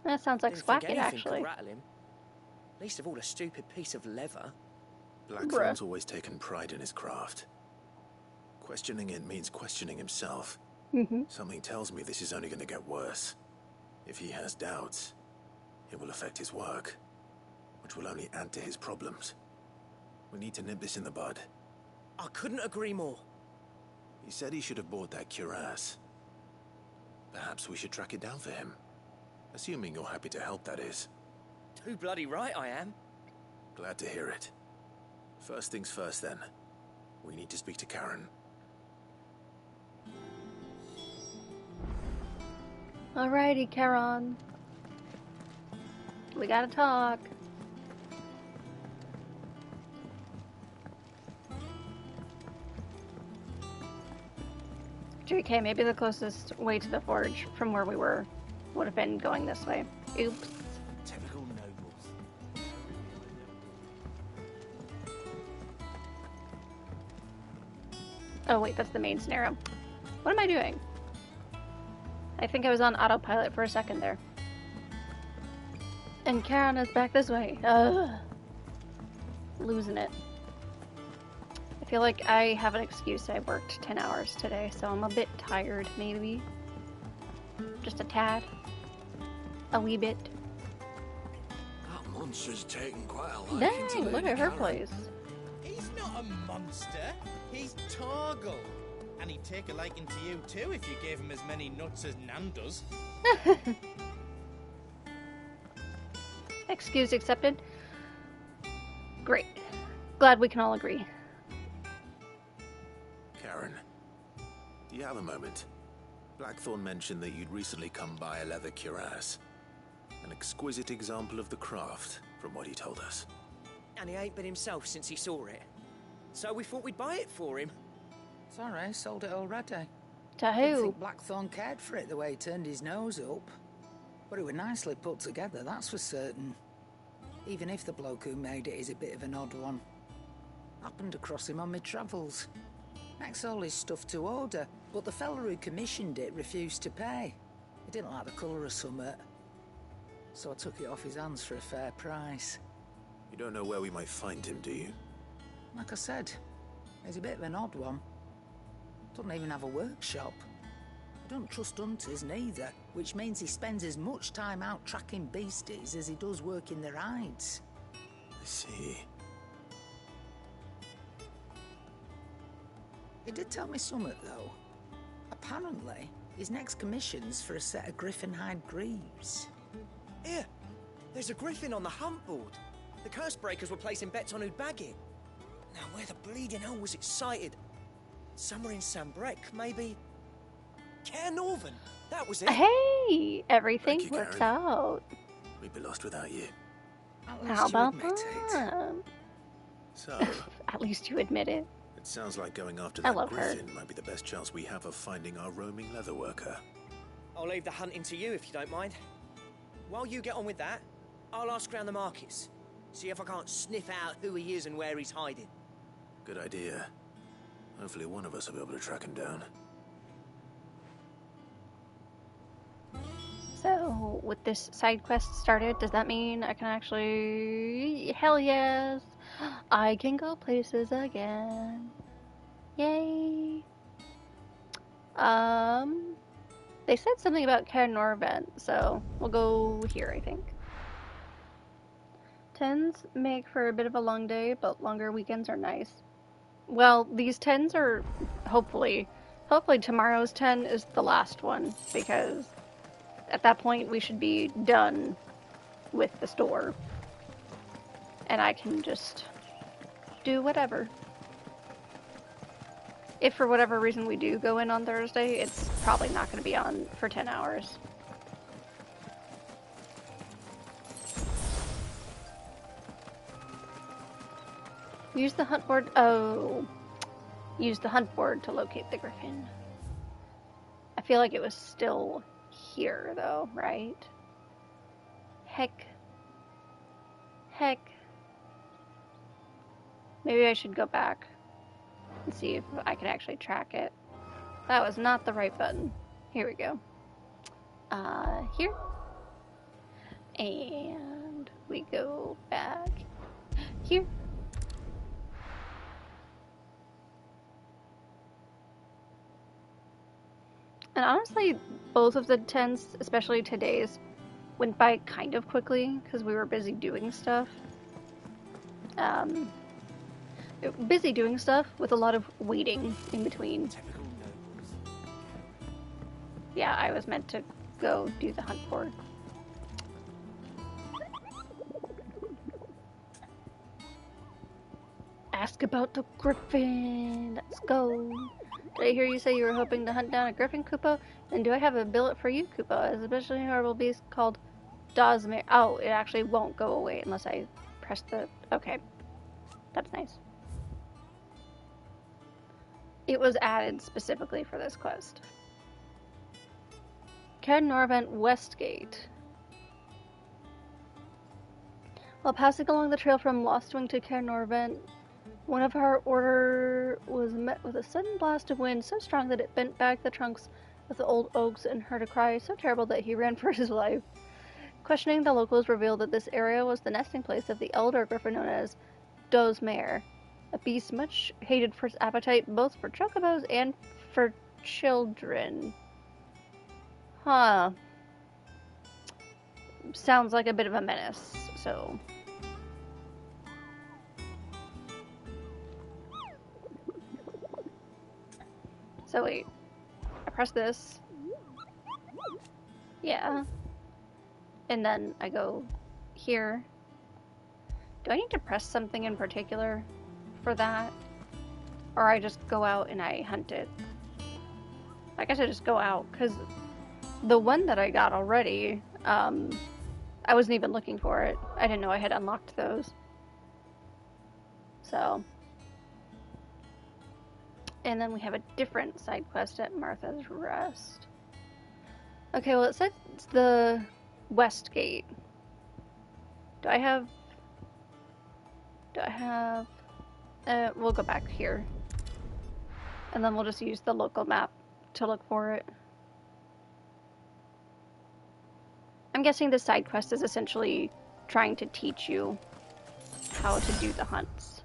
That sounds like Didn't think Squacket, anything actually. could rattle him. Least of all a stupid piece of leather. Blackthorn's always taken pride in his craft. Questioning it means questioning himself. Something tells me this is only going to get worse. If he has doubts, it will affect his work, which will only add to his problems. We need to nip this in the bud. I couldn't agree more. He said he should have bought that cuirass. Perhaps we should track it down for him. Assuming you're happy to help, that is. Too bloody right I am. Glad to hear it. First things first, then. We need to speak to Karen. Alrighty, Karen. We gotta talk. JK, maybe the closest way to the forge from where we were would have been going this way. Oops. Typical nobles. Oh wait, that's the main scenario. What am I doing? I think I was on autopilot for a second there. And Karen is back this way. Ugh. Losing it. I feel like I have an excuse. I worked 10 hours today, so I'm a bit tired, maybe. Just a tad. A wee bit. That monster's taken quite a liking to Dang, look Lady at her Karen. place. He's not a monster. He's Torgal. And he'd take a liking to you too if you gave him as many nuts as Nan does. Excuse accepted. Great. Glad we can all agree. Karen. Do you have a moment? Blackthorn mentioned that you'd recently come by a leather cuirass. An exquisite example of the craft, from what he told us. And he ain't been himself since he saw it. So we thought we'd buy it for him. Sorry, sold it already. To Didn't who? think Blackthorn cared for it the way he turned his nose up. But it was nicely put together, that's for certain. Even if the bloke who made it is a bit of an odd one. Happened across him on my travels. Makes all his stuff to order, but the fella who commissioned it refused to pay. He didn't like the colour of summit. So I took it off his hands for a fair price. You don't know where we might find him, do you? Like I said, he's a bit of an odd one. Doesn't even have a workshop. I don't trust hunters neither, which means he spends as much time out tracking beasties as he does working their hides. I see. He did tell me something, though. Apparently, his next commission's for a set of griffin hide greaves. Here, there's a griffin on the hunt board. The curse breakers were placing bets on who'd bag it. Now, where the bleeding hell was it sighted? Somewhere in Sambrec, maybe? Cairnorvin, that was it. Hey, everything Thank you, works Karen. out. We'd be lost without you. How about that? So, At least you admit it. it sounds like going after I that love her. griffin might be the best chance we have of finding our roaming leatherworker. I'll leave the hunting to you if you don't mind. While you get on with that, I'll ask around the markets. See if I can't sniff out who he is and where he's hiding. Good idea. Hopefully one of us will be able to track him down. So, with this side quest started, does that mean I can actually... Hell yes! I can go places again. Yay! They said something about Cairnorvin, so we'll go here, I think. 10s make for a bit of a long day, but longer weekends are nice. Well, these 10s are... Hopefully tomorrow's 10 is the last one, because... At that point, we should be done with the store. And I can just do whatever. If for whatever reason we do go in on Thursday, it's probably not going to be on for 10 hours. Use the hunt board. Oh. Use the hunt board to locate the griffin. I feel like it was still here, though, right? Heck. Maybe I should go back and see if I can actually track it. That was not the right button. Here we go. Here. And we go back here. And honestly, both of the 10s, especially today's, went by kind of quickly because we were busy doing stuff. Busy doing stuff with a lot of waiting in between. Yeah, I was meant to go do the hunt board. Ask about the griffin. Let's go. Did I hear you say you were hoping to hunt down a griffin, Kupo? Then do I have a billet for you, Kupo? As a especially horrible beast called Dosmere. Oh, it actually won't go away unless I press the... Okay. That's nice. It was added specifically for this quest. Cairnorvin Westgate. While passing along the trail from Lostwing to Cairnorvin, one of our order was met with a sudden blast of wind so strong that it bent back the trunks of the old oaks and heard a cry so terrible that he ran for his life. Questioning, the locals revealed that this area was the nesting place of the elder griffin known as Dosmere, a beast much hated for its appetite both for chocobos and for children. Huh. Sounds like a bit of a menace, so... So wait, I press this. Yeah. And then I go here. Do I need to press something in particular for that? Or I just go out and I hunt it. I guess I just go out, because the one that I got already, I wasn't even looking for it. I didn't know I had unlocked those. So. And then we have a different side quest at Martha's Rest. Okay, well it says it's the West Gate. Do I have... we'll go back here. And then we'll just use the local map to look for it. I'm guessing the side quest is essentially trying to teach you how to do the hunts.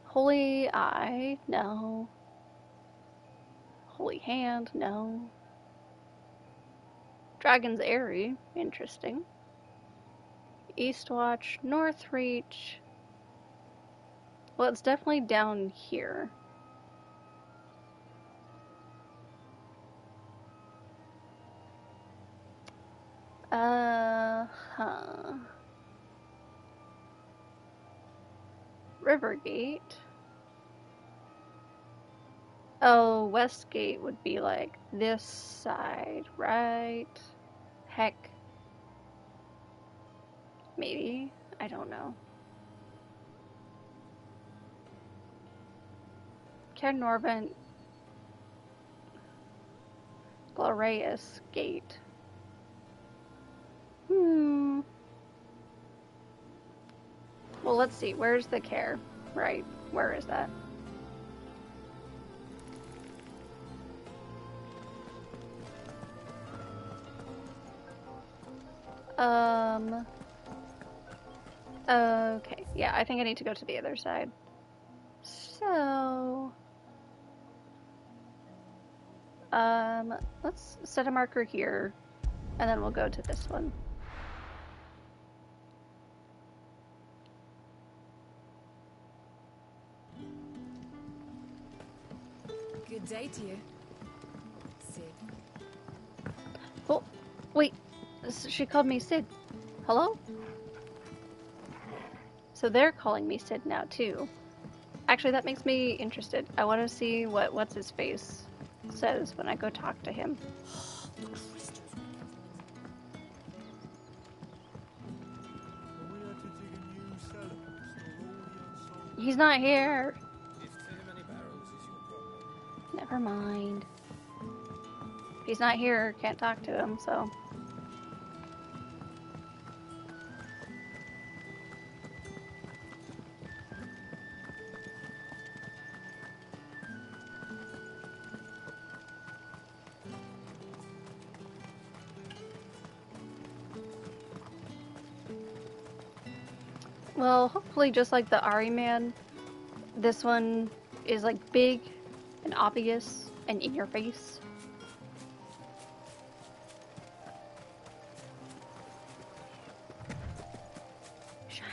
Holy Eye, no. Holy Hand, no. Dragon's Eyrie, interesting. Eastwatch, Northreach. Well, it's definitely down here. Rivergate. Oh, Westgate would be like this side, right? Heck. Maybe. I don't know. Caernarvon Glorious Gate. Well, let's see. Where's the care? Right. Where is that? Okay. Yeah, I think I need to go to the other side. So... let's set a marker here, and then we'll go to this one. Good day to you, Cid. Oh, wait. She called me Cid. Hello? So they're calling me Cid now, too. Actually, that makes me interested. I want to see what What's-His-Face says when I go talk to him. He's not here. Never mind. If he's not here, can't talk to him, so... Well, hopefully just like the Ari man, this one is like big and obvious and in your face. Shine.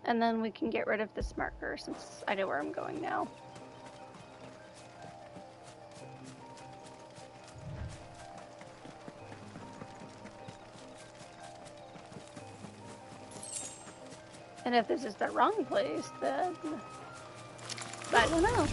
And then we can get rid of this marker since I know where I'm going now. And if this is the wrong place, then I don't know.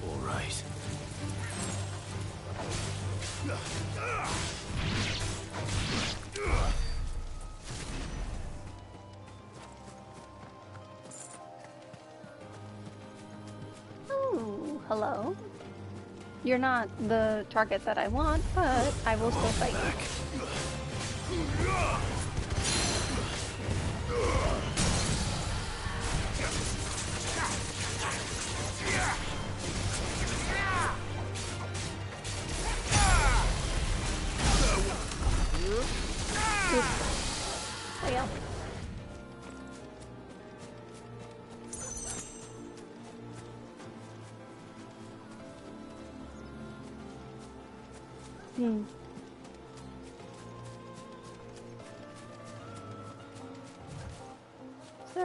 All right. Ooh, hello. You're not the target that I want, but I will still fight you. Fail.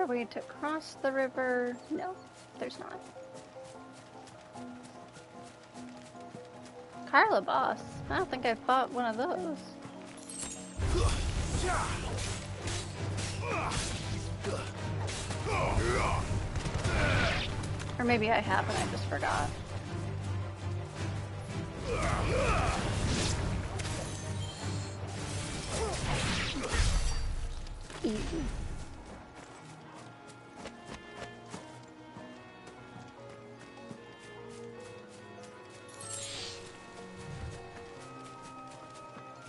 there a way to cross the river? No, there's not. Carla boss. I don't think I've fought one of those. Or maybe I have and I just forgot. Easy.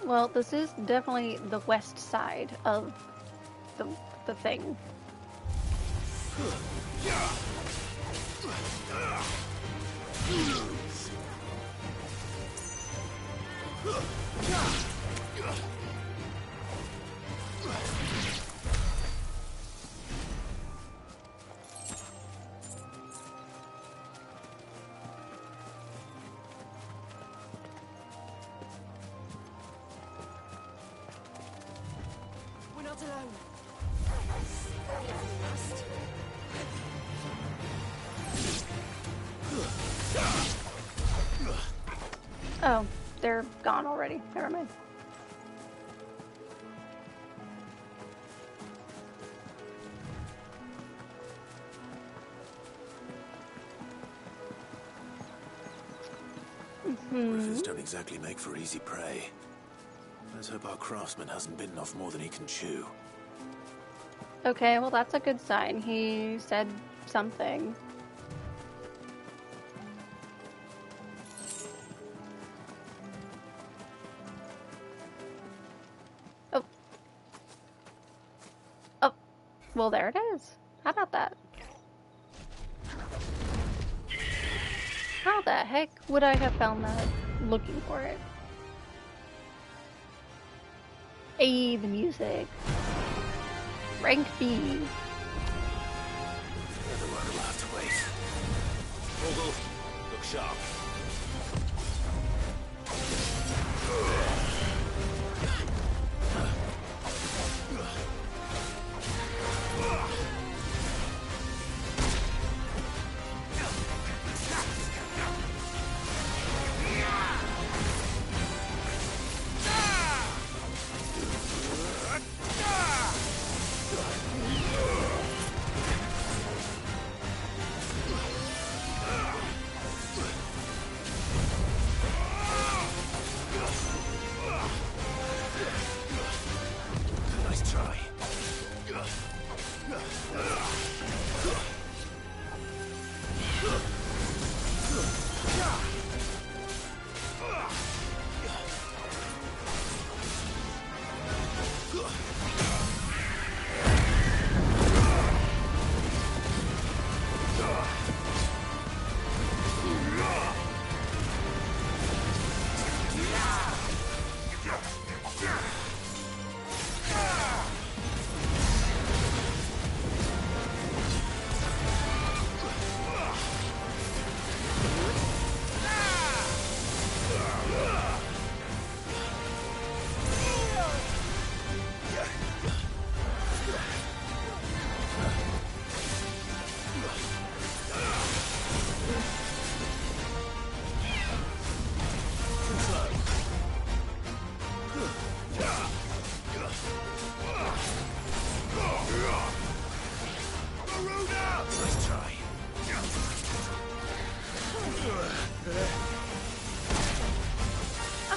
Well, this is definitely the west side of the thing. We're not alone. Oh, they're gone already. Never mind. Griffiths don't exactly make for easy prey. Let's hope our craftsman hasn't bitten off more than he can chew. Okay, well that's a good sign. He said something. Oh. Oh. Well, there it is. How about that? How the heck would I have found that looking for it? Ayy, the music. Rank B. Otherwise we'll have to wait. Vogel, look sharp.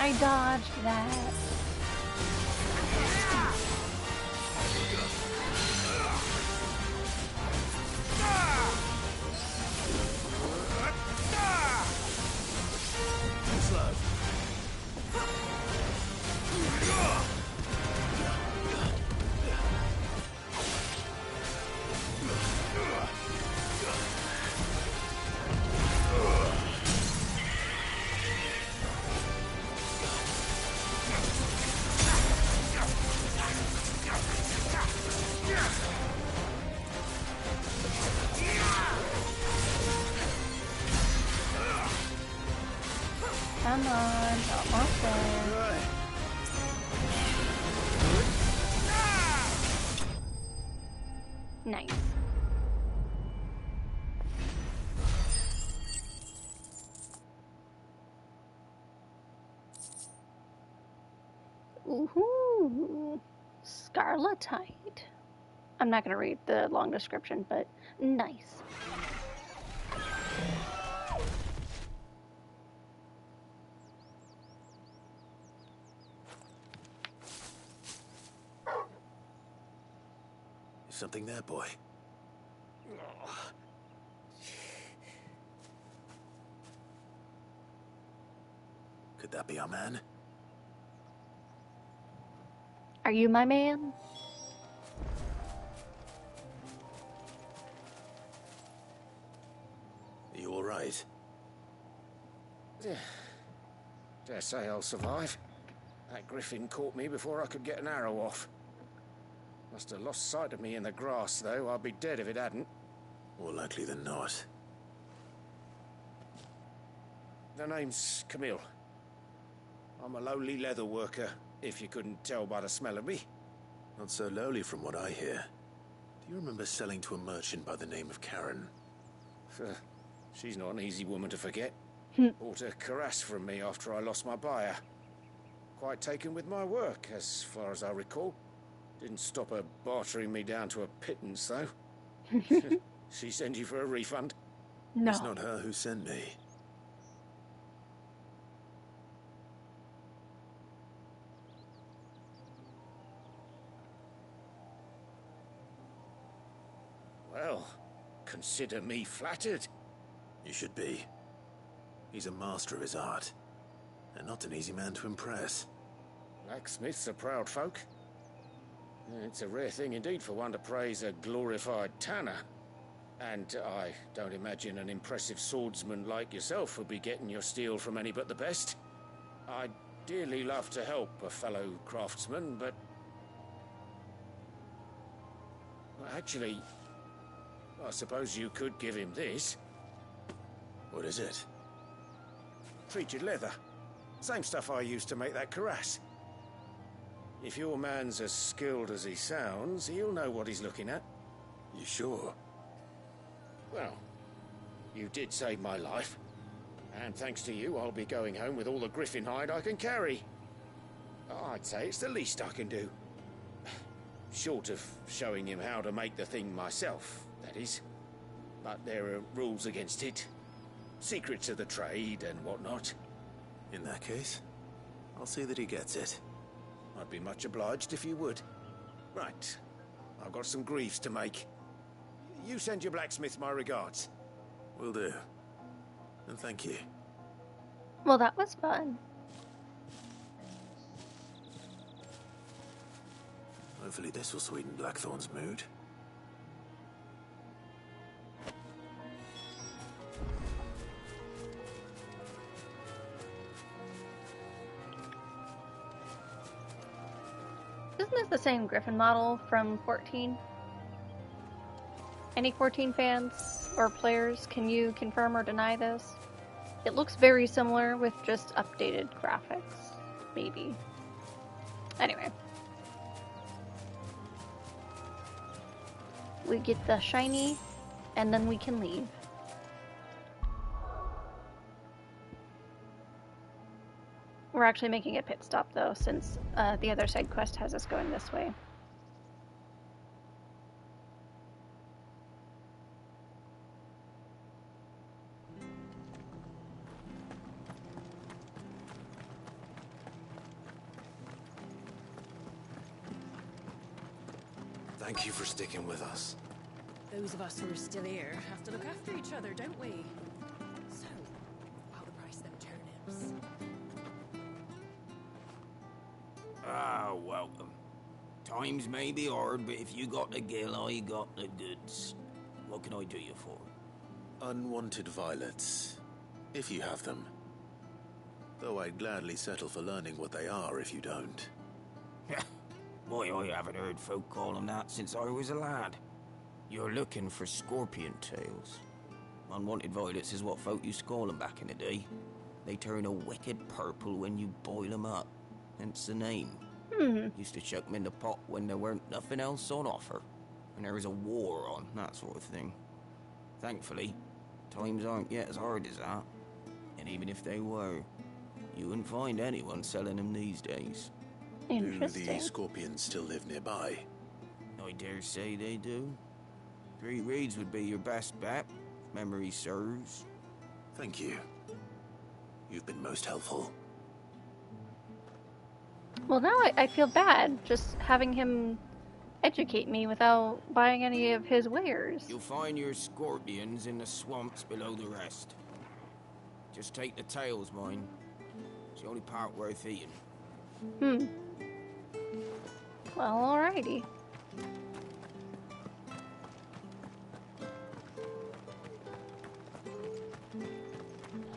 I dodged that. Come on, almost there. Nice. Ooh, Scarletite. I'm not going to read the long description, but nice. Something there, boy. Could that be our man? Are you my man? Are you all right? Dare say I'll survive. That griffin caught me before I could get an arrow off. Must have lost sight of me in the grass, though. I'd be dead if it hadn't. More likely than not. The name's Camille. I'm a lowly leather worker, if you couldn't tell by the smell of me. Not so lowly from what I hear. Do you remember selling to a merchant by the name of Karen? She's not an easy woman to forget. Bought a cuirass from me after I lost my buyer. Quite taken with my work, as far as I recall. Didn't stop her bartering me down to a pittance, though. She sent you for a refund? No. It's not her who sent me. Well, consider me flattered. You should be. He's a master of his art, and not an easy man to impress. Blacksmiths are proud folk. It's a rare thing indeed for one to praise a glorified tanner. And I don't imagine an impressive swordsman like yourself would be getting your steel from any but the best. I'd dearly love to help a fellow craftsman, but... well, actually, I suppose you could give him this. What is it? Treated leather. Same stuff I used to make that cuirass. If your man's as skilled as he sounds, he'll know what he's looking at. You sure? Well, you did save my life. And thanks to you, I'll be going home with all the griffin hide I can carry. I'd say it's the least I can do. Short of showing him how to make the thing myself, that is. But there are rules against it. Secrets of the trade and whatnot. In that case, I'll see that he gets it. I'd be much obliged if you would. Right. I've got some greaves to make. You send your blacksmith my regards. Will do. And thank you. Well, that was fun. Hopefully this will sweeten Blackthorn's mood. Isn't this the same Griffin model from 14? Any 14 fans or players, can you confirm or deny this? It looks very similar with just updated graphics, maybe. Anyway. We get the shiny, and then we can leave. We're actually making a pit stop, though, since the other side quest has us going this way. Thank you for sticking with us. Those of us who are still here have to look after each other, don't we? So, how the price of them turnips? Ah, welcome. Times may be hard, but if you got the gill, I got the goods. What can I do you for? Unwanted violets, if you have them. Though I'd gladly settle for learning what they are if you don't. Boy, I haven't heard folk call them that since I was a lad. You're looking for scorpion tails. Unwanted violets is what folk used to call them back in the day. They turn a wicked purple when you boil them up. Hence the name. Used to chuck them in the pot when there weren't nothing else on offer. And there was a war on, that sort of thing. Thankfully, times aren't yet as hard as that. And even if they were, you wouldn't find anyone selling them these days. Do the scorpions still live nearby? I dare say they do. 3 Reeds would be your best bet, if memory serves. Thank you. You've been most helpful. Well, now I feel bad just having him educate me without buying any of his wares. You'll find your scorpions in the swamps below the rest. Just take the tails, mind. It's the only part worth eating. Well, alrighty.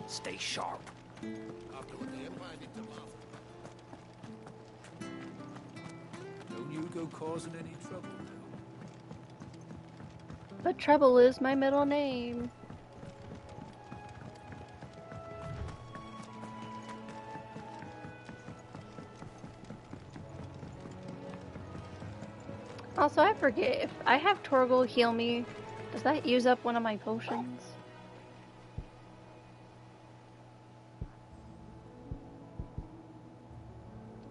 Stay sharp. Don't you go causing any trouble. But Trouble is my middle name. Also, I forget, if I have Torgal heal me, does that use up one of my potions?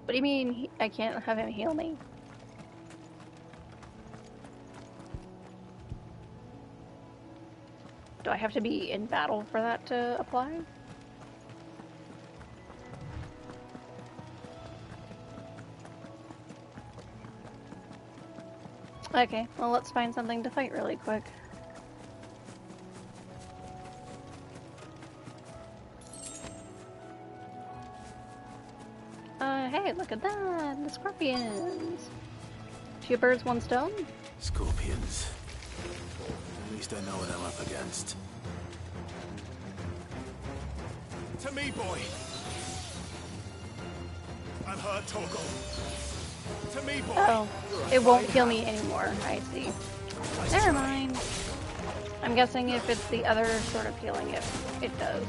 What do you mean I can't have him heal me? Do I have to be in battle for that to apply? Okay, well, let's find something to fight really quick. Hey, look at that! The scorpions! 2 birds, 1 stone? Scorpions. At least I know what I'm up against. To me, boy! I'm hurt, Torgal. To me, boy! Oh, it won't heal me anymore, I see. Never mind. I'm guessing if it's the other sort of healing, it does.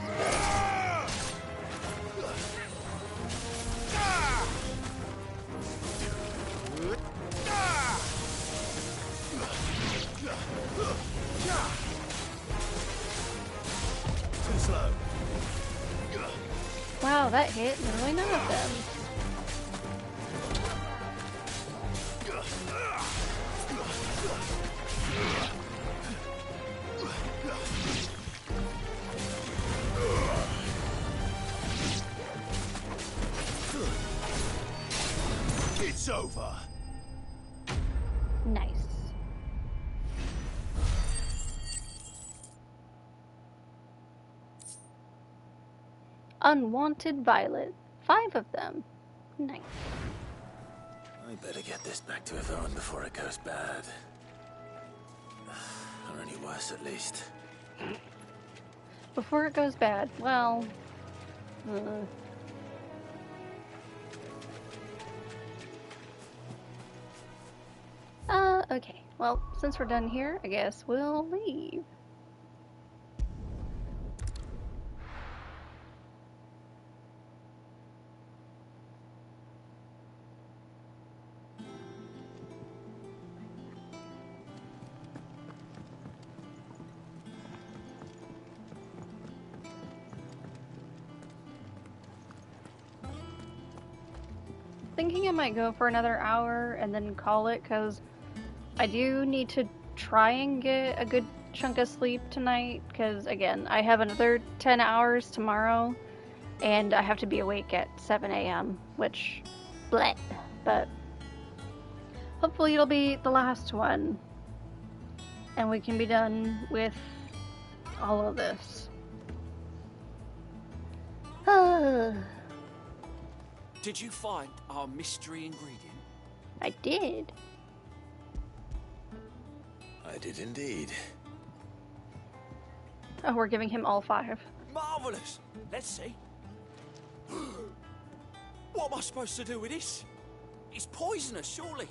Too slow. Wow, that hit literally none of them. It's over. Nice. Unwanted violet. 5 of them. Nice. I better get this back to Yvonne before it goes bad. Or any worse, at least. Before it goes bad, well... okay. Well, since we're done here, I guess we'll leave. Thinking I might go for another hour and then call it, because I do need to try and get a good chunk of sleep tonight, because again, I have another 10 hours tomorrow and I have to be awake at 7 a.m., which, bleh, but hopefully it'll be the last one and we can be done with all of this. Did you find our mystery ingredient? I did. I did indeed. Oh, we're giving him all 5. Marvellous! Let's see. What am I supposed to do with this? It's poisonous, surely.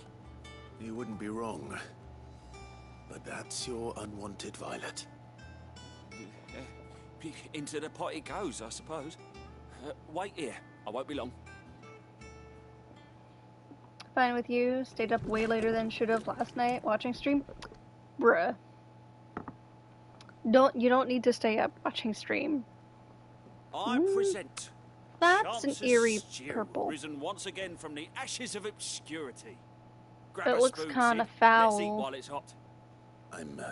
You wouldn't be wrong. But that's your unwanted violet. Into the pot it goes, I suppose. Wait here. I won't be long. Fine with you. Stayed up way later than should have last night watching stream. Bruh. You don't need to stay up watching stream. I present That's an Chance's eerie stew, purple. risen once again from the ashes of obscurity. Grab It a looks spoon, kinda Sid. Let's eat foul. while it's hot. I'm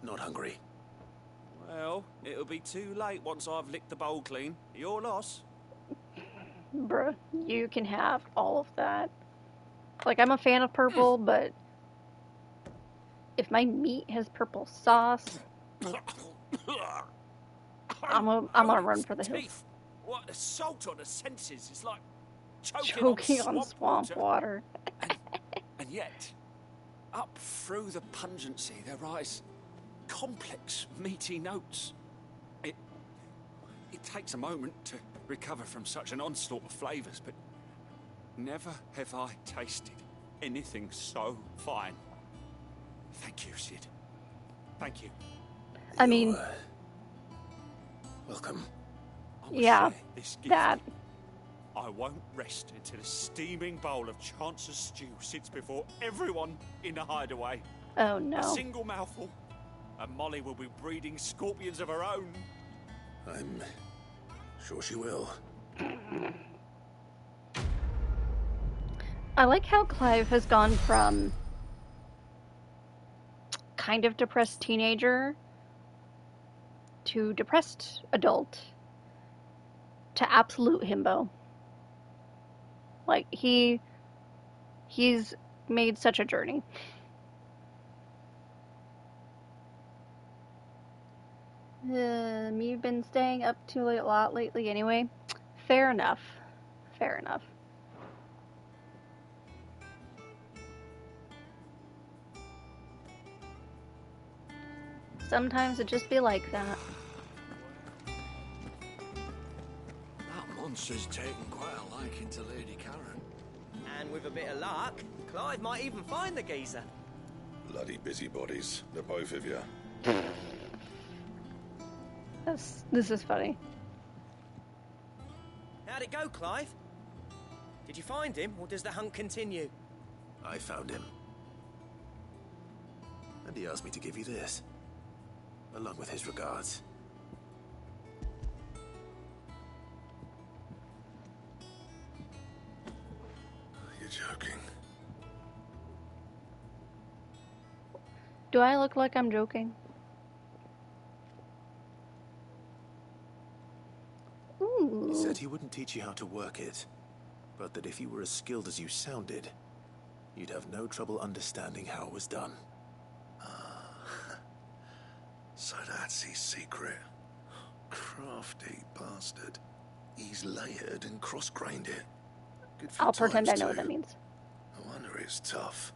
not hungry. Well, it'll be too late once I've licked the bowl clean. Your loss. Bruh, you can have all of that. Like, I'm a fan of purple, but if my meat has purple sauce, I'm gonna run for the hills. Teeth. What assault on the senses? It's like Choking on swamp water. And yet, up through the pungency, there rise complex, meaty notes. It takes a moment to recover from such an onslaught of flavours, but never have I tasted anything so fine. Thank you, Sid. Thank you. I mean, welcome. yeah, that. I won't rest until a steaming bowl of Chance's stew sits before everyone in the hideaway. Oh no. A single mouthful, and Molly will be breeding scorpions of her own. I'm sure she will. I like how Clive has gone from kind of depressed teenager to depressed adult to absolute himbo. Like, he's made such a journey. You've been staying up too late a lot lately anyway. Fair enough. Fair enough. Sometimes it just be like that. That monster's taken quite a liking to Lady Karen. And with a bit of luck, Clive might even find the geezer. Bloody busybodies, the both of you. This is funny. How'd it go, Clive? Did you find him, or does the hunt continue? I found him. And he asked me to give you this, along with his regards. You're joking. Do I look like I'm joking? Ooh. He said he wouldn't teach you how to work it, but that if you were as skilled as you sounded, you'd have no trouble understanding how it was done. So that's his secret. Crafty bastard. He's layered and cross-grained it. Good for I'll pretend I times know what too. that means. No wonder it's tough.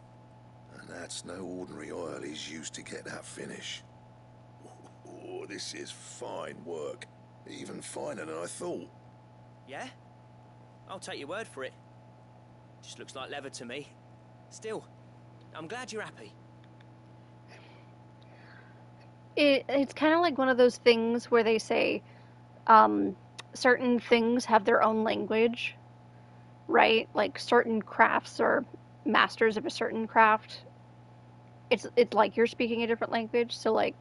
And that's no ordinary oil he's used to get that finish. Oh, this is fine work. Even finer than I thought. Yeah? I'll take your word for it. Just looks like leather to me. Still, I'm glad you're happy. It's kind of like one of those things where they say certain things have their own language, right? Like certain crafts or masters of a certain craft. It's like you're speaking a different language. So like,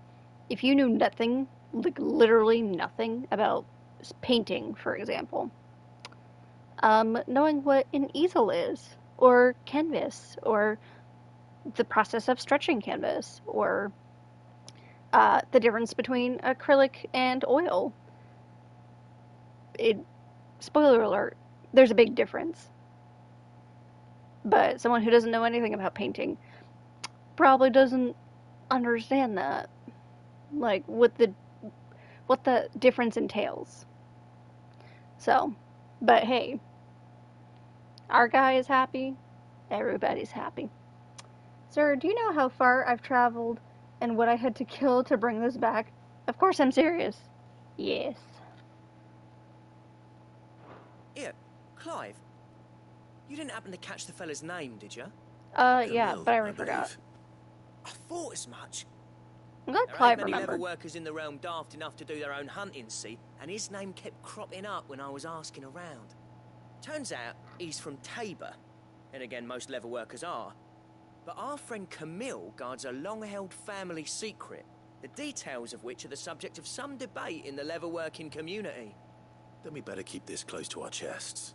if you knew nothing, like literally nothing about painting, for example, knowing what an easel is, or canvas, or the process of stretching canvas, or the difference between acrylic and oil. Spoiler alert, there's a big difference. But someone who doesn't know anything about painting probably doesn't understand that. Like, what the difference entails. So, but hey, our guy is happy, everybody's happy. Sir, do you know how far I've traveled and what I had to kill to bring this back? Of course I'm serious. Yes. Here, Clive. You didn't happen to catch the fella's name, did you? Yeah, but I forgot. I thought as much. I'm glad There Clive ain't many leather remembered. workers in the realm daft enough to do their own hunting, see? And his name kept cropping up when I was asking around. Turns out he's from Tabor. And again, most leather workers are. But our friend Camille guards a long-held family secret, the details of which are the subject of some debate in the leather-working community. Then we better keep this close to our chests.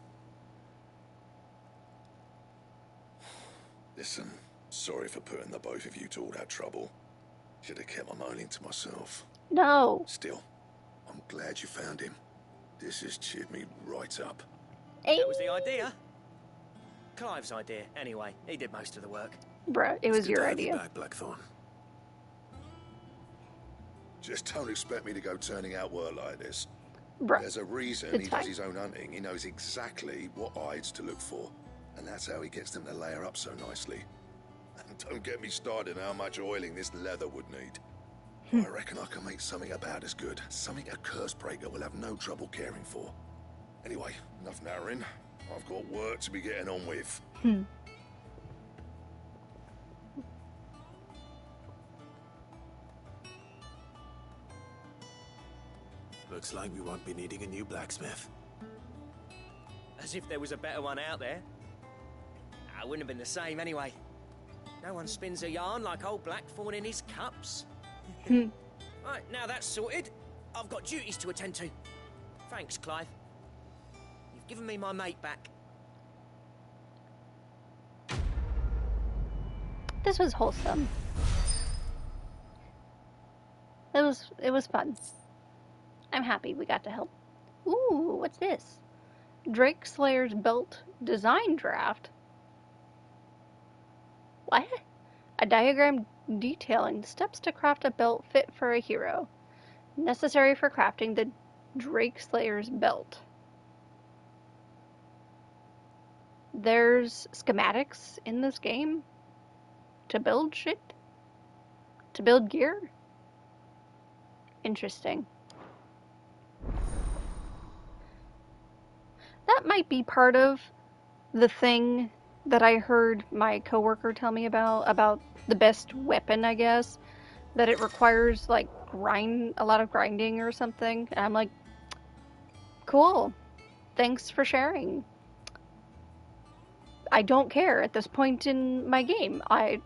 Listen, sorry for putting the both of you to all that trouble. Should have kept my moaning to myself. No. Still, I'm glad you found him. This has cheered me right up. Hey. That was the idea. Clive's idea, anyway. He did most of the work. Bruh, it was your idea. Back, Blackthorn. Just don't expect me to go turning out work like this. Bruh, there's a reason it's he fine. does his own hunting. He knows exactly what hides to look for. And that's how he gets them to layer up so nicely. And don't get me started on how much oiling this leather would need. I reckon I can make something about as good. Something a Cursebreaker will have no trouble caring for. Anyway, enough narrowing. I've got work to be getting on with. Looks like we won't be needing a new blacksmith. As if there was a better one out there. I wouldn't have been the same anyway. No one spins a yarn like old Blackthorn in his cups. Right, now that's sorted. I've got duties to attend to. Thanks, Clive. You've given me my mate back. This was wholesome. It was fun. I'm happy we got to help. Ooh, what's this? Drake Slayer's belt design draft. What? A diagram detailing the steps to craft a belt fit for a hero, necessary for crafting the Drake Slayer's belt. There's schematics in this game to build shit? To build gear? Interesting. That might be part of the thing that I heard my coworker tell me about the best weapon, I guess, that it requires like a lot of grinding or something. And I'm like, cool. Thanks for sharing. I don't care at this point in my game. I'm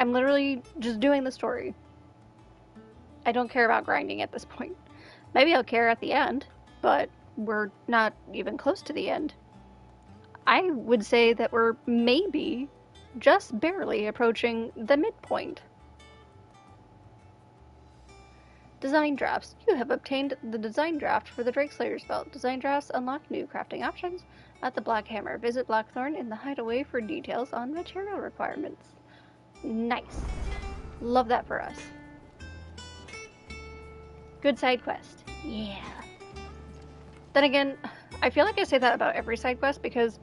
literally just doing the story. I don't care about grinding at this point. Maybe I'll care at the end, but we're not even close to the end. I would say that we're maybe just barely approaching the midpoint. Design drafts. You have obtained the design draft for the Drake Slayer's belt. Design drafts unlock new crafting options at the Black Hammer. Visit Blackthorn in the Hideaway for details on material requirements. Nice. Love that for us. Good side quest. Yeah. Then again, I feel like I say that about every side quest because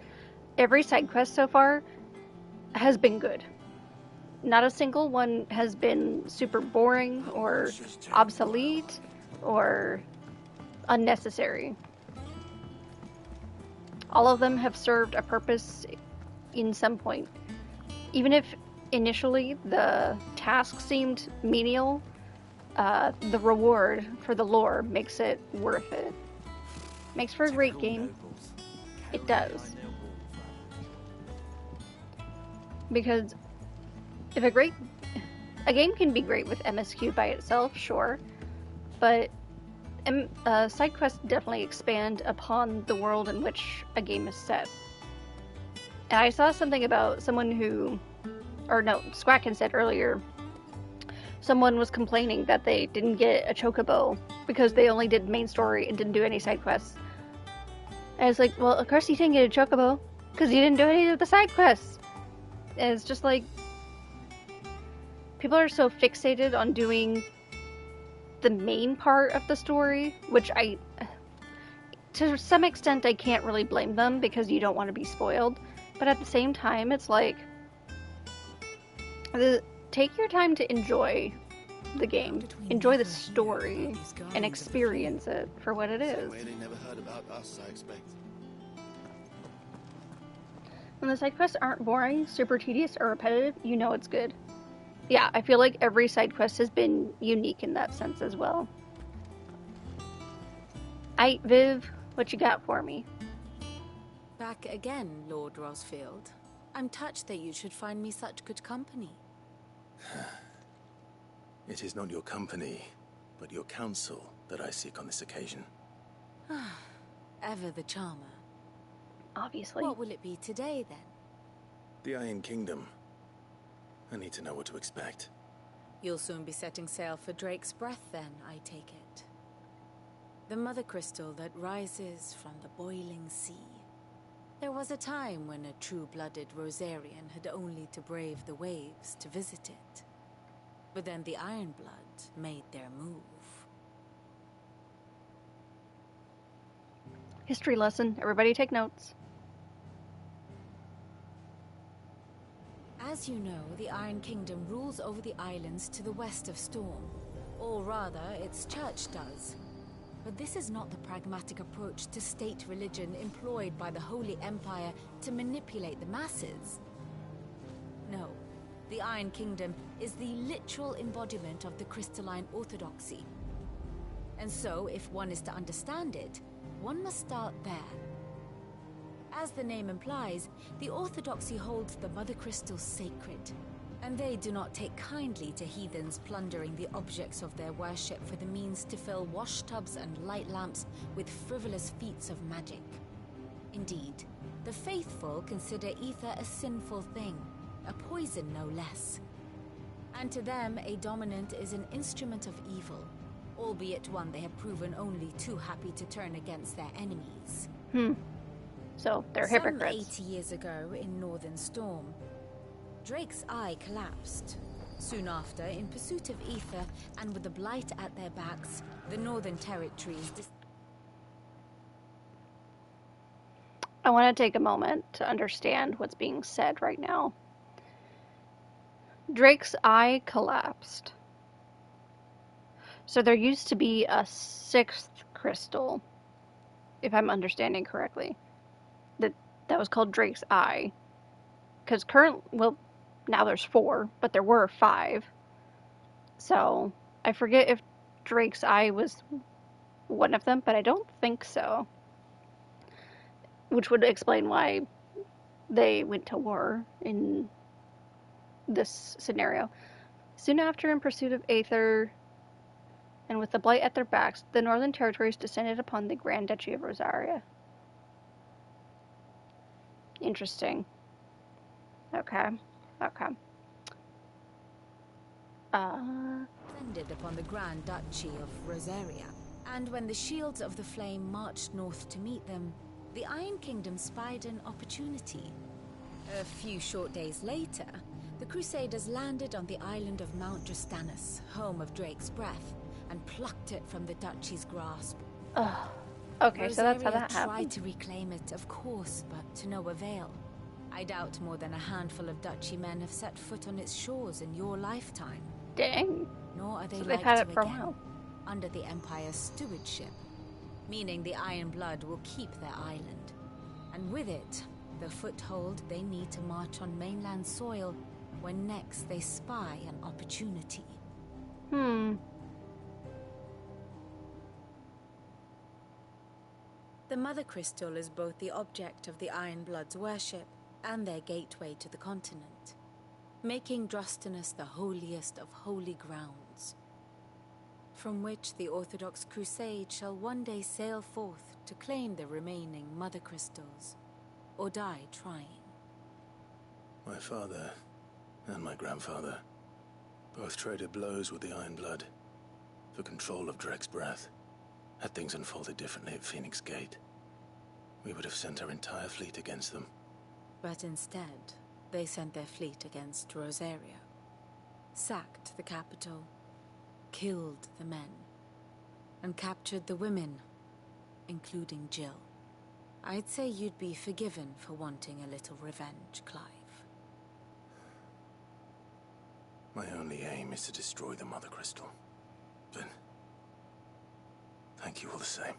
every side quest so far has been good. Not a single one has been super boring or obsolete or unnecessary. All of them have served a purpose in some point. Even if initially the task seemed menial, the reward for the lore makes it worth it. Makes for a great game. It does. Because if a game can be great with MSQ by itself, sure, but side quests definitely expand upon the world in which a game is set. And I saw something about someone Squacken said earlier, someone was complaining that they didn't get a chocobo because they only did main story and didn't do any side quests. And it's like, well, of course you didn't get a chocobo because you didn't do any of the side quests. And it's just like, people are so fixated on doing the main part of the story, which to some extent I can't really blame them because you don't want to be spoiled. But at the same time, it's like, take your time to enjoy the game, enjoy the story, and experience it for what it is. They never heard about us, I expect. When the side quests aren't boring, super tedious, or repetitive, you know it's good. Yeah, I feel like every side quest has been unique in that sense as well. Aight, Viv, what you got for me? Back again, Lord Rosfield. I'm touched that you should find me such good company. It is not your company, but your counsel that I seek on this occasion. Ever the charmer. Obviously. What will it be today, then? The Iron Kingdom. I need to know what to expect. You'll soon be setting sail for Drake's Breath, then, I take it. The mother crystal that rises from the boiling sea. There was a time when a true-blooded Rosarian had only to brave the waves to visit it. But then the Ironblood made their move. History lesson. Everybody take notes. As you know, the Iron Kingdom rules over the islands to the west of Storm. Or rather, its church does. But this is not the pragmatic approach to state religion employed by the Holy Empire to manipulate the masses. No, the Iron Kingdom is the literal embodiment of the crystalline orthodoxy. And so, if one is to understand it, one must start there. As the name implies, the orthodoxy holds the Mother Crystal sacred, and they do not take kindly to heathens plundering the objects of their worship for the means to fill washtubs and light lamps with frivolous feats of magic. Indeed, the faithful consider ether a sinful thing, a poison no less. And to them, a dominant is an instrument of evil, albeit one they have proven only too happy to turn against their enemies. So, they're hypocrites. Some 80 years ago, in Northern Storm, Drake's Eye collapsed. Soon after, in pursuit of ether, and with the Blight at their backs, the Northern Territories... I want to take a moment to understand what's being said right now. Drake's Eye collapsed. So there used to be a 6th crystal, if I'm understanding correctly, that was called Drake's Eye. Because now there's 4, but there were 5. So I forget if Drake's Eye was one of them, but I don't think so. Which would explain why they went to war in this scenario. Soon after, in pursuit of Aether, and with the Blight at their backs, the Northern Territories descended upon the Grand Duchy of Rosaria. Interesting. Okay. Descended upon the Grand Duchy of Rosaria. And when the Shields of the Flame marched north to meet them, the Iron Kingdom spied an opportunity. A few short days later, the Crusaders landed on the island of Mount Drastanus, home of Drake's Breath, and plucked it from the Duchy's grasp. Okay, so that's how that happened. Tried to reclaim it, of course, but to no avail. I doubt more than a handful of Duchy men have set foot on its shores in your lifetime. Dang. Nor are they So like they've had to it for a again, while. under the Empire's stewardship, meaning the Iron Blood will keep their island. And with it, the foothold they need to march on mainland soil when next they spy an opportunity. The Mother Crystal is both the object of the Iron Blood's worship and their gateway to the continent, making Drastanus the holiest of holy grounds, from which the Orthodox Crusade shall one day sail forth to claim the remaining Mother Crystals, or die trying. My father and my grandfather both traded blows with the Iron Blood for control of Drake's Breath. Had things unfolded differently at Phoenix Gate, we would have sent our entire fleet against them. But instead, they sent their fleet against Rosaria, sacked the capital, killed the men, and captured the women, including Jill. I'd say you'd be forgiven for wanting a little revenge, Clive. My only aim is to destroy the Mother Crystal. But thank you all the same.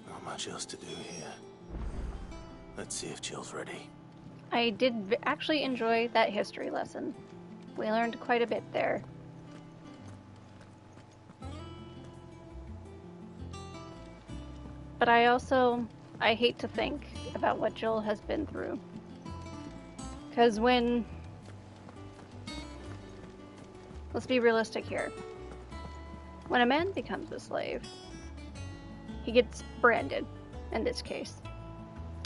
Not much else to do here. Let's see if Jill's ready. I did actually enjoy that history lesson. We learned quite a bit there. But I hate to think about what Jill has been through. Because let's be realistic here. When a man becomes a slave, He gets branded, in this case,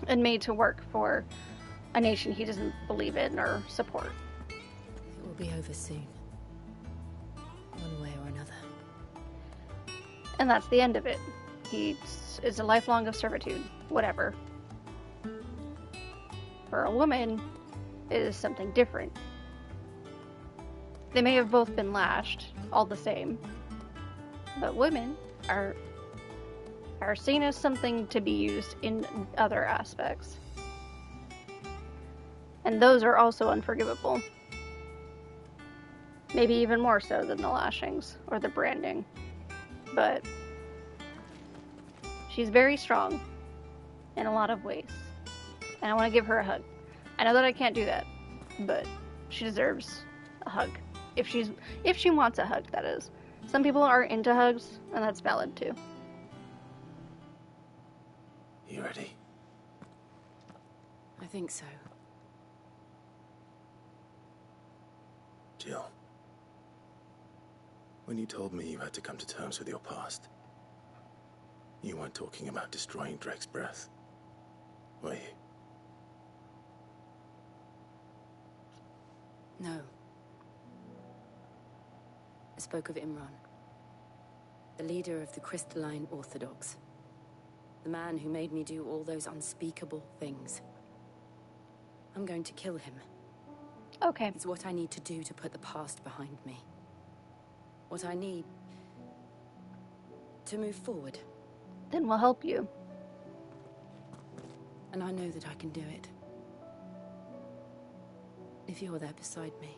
and made to work for a nation he doesn't believe in or support. It will be over soon. One way or another. And that's the end of it. It's a lifelong of servitude, whatever. For a woman, it is something different. They may have both been lashed, all the same, but women are seen as something to be used in other aspects. And those are also unforgivable. Maybe even more so than the lashings or the branding. But she's very strong in a lot of ways. And I want to give her a hug. I know that I can't do that, but she deserves a hug. If she wants a hug, that is. Some people are into hugs, and that's valid too. You ready? I think so. Jill, when you told me you had to come to terms with your past, you weren't talking about destroying Drake's breath, were you? No. I spoke of Imran, the leader of the Crystalline Orthodox. The man who made me do all those unspeakable things. I'm going to kill him. Okay. It's what I need to do to put the past behind me. What I need to move forward. Then we'll help you. And I know that I can do it. If you're there beside me.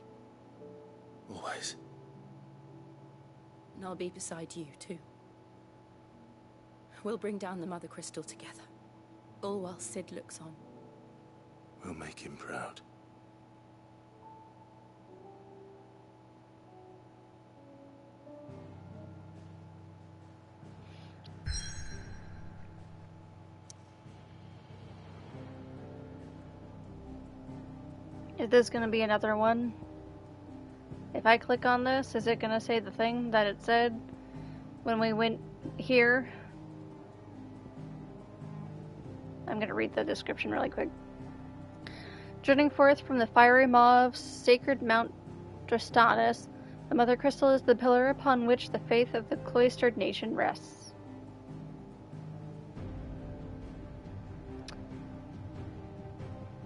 Always. And I'll be beside you, too. We'll bring down the Mother Crystal together. All while Sid looks on. We'll make him proud. Is this going to be another one? If I click on this, is it going to say the thing that it said when we went here? I'm going to read the description really quick. Jutting forth from the fiery maw of sacred Mount Drastanus, the Mother Crystal is the pillar upon which the faith of the cloistered nation rests.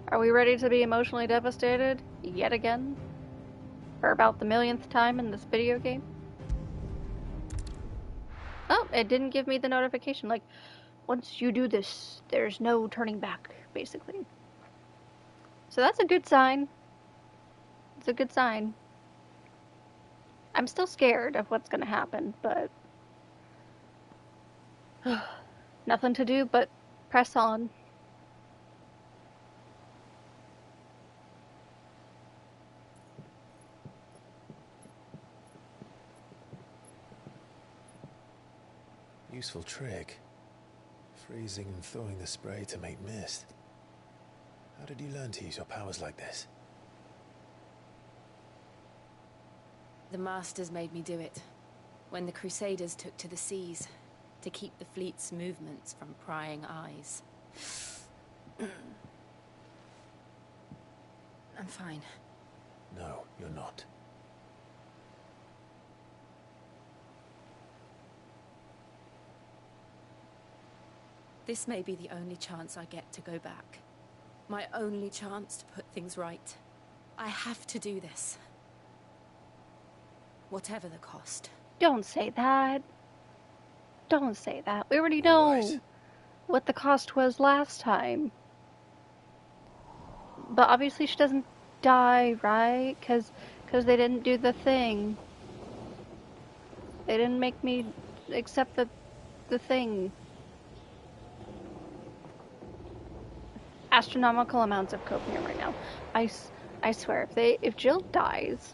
Are we ready to be emotionally devastated yet again? For about the millionth time in this video game? Oh, it didn't give me the notification. Like, once you do this, there's no turning back, basically. So that's a good sign. It's a good sign. I'm still scared of what's going to happen, but nothing to do but press on. Useful trick. Freezing and thawing the spray to make mist. How did you learn to use your powers like this? The Masters made me do it. When the Crusaders took to the seas, to keep the fleet's movements from prying eyes. I'm fine. No, you're not. This may be the only chance I get to go back. My only chance to put things right. I have to do this. Whatever the cost. Don't say that. Don't say that. We already know what the cost was last time. But obviously she doesn't die, right? Because they didn't do the thing. They didn't make me accept the thing. Astronomical amounts of copium right now. I swear, if Jill dies,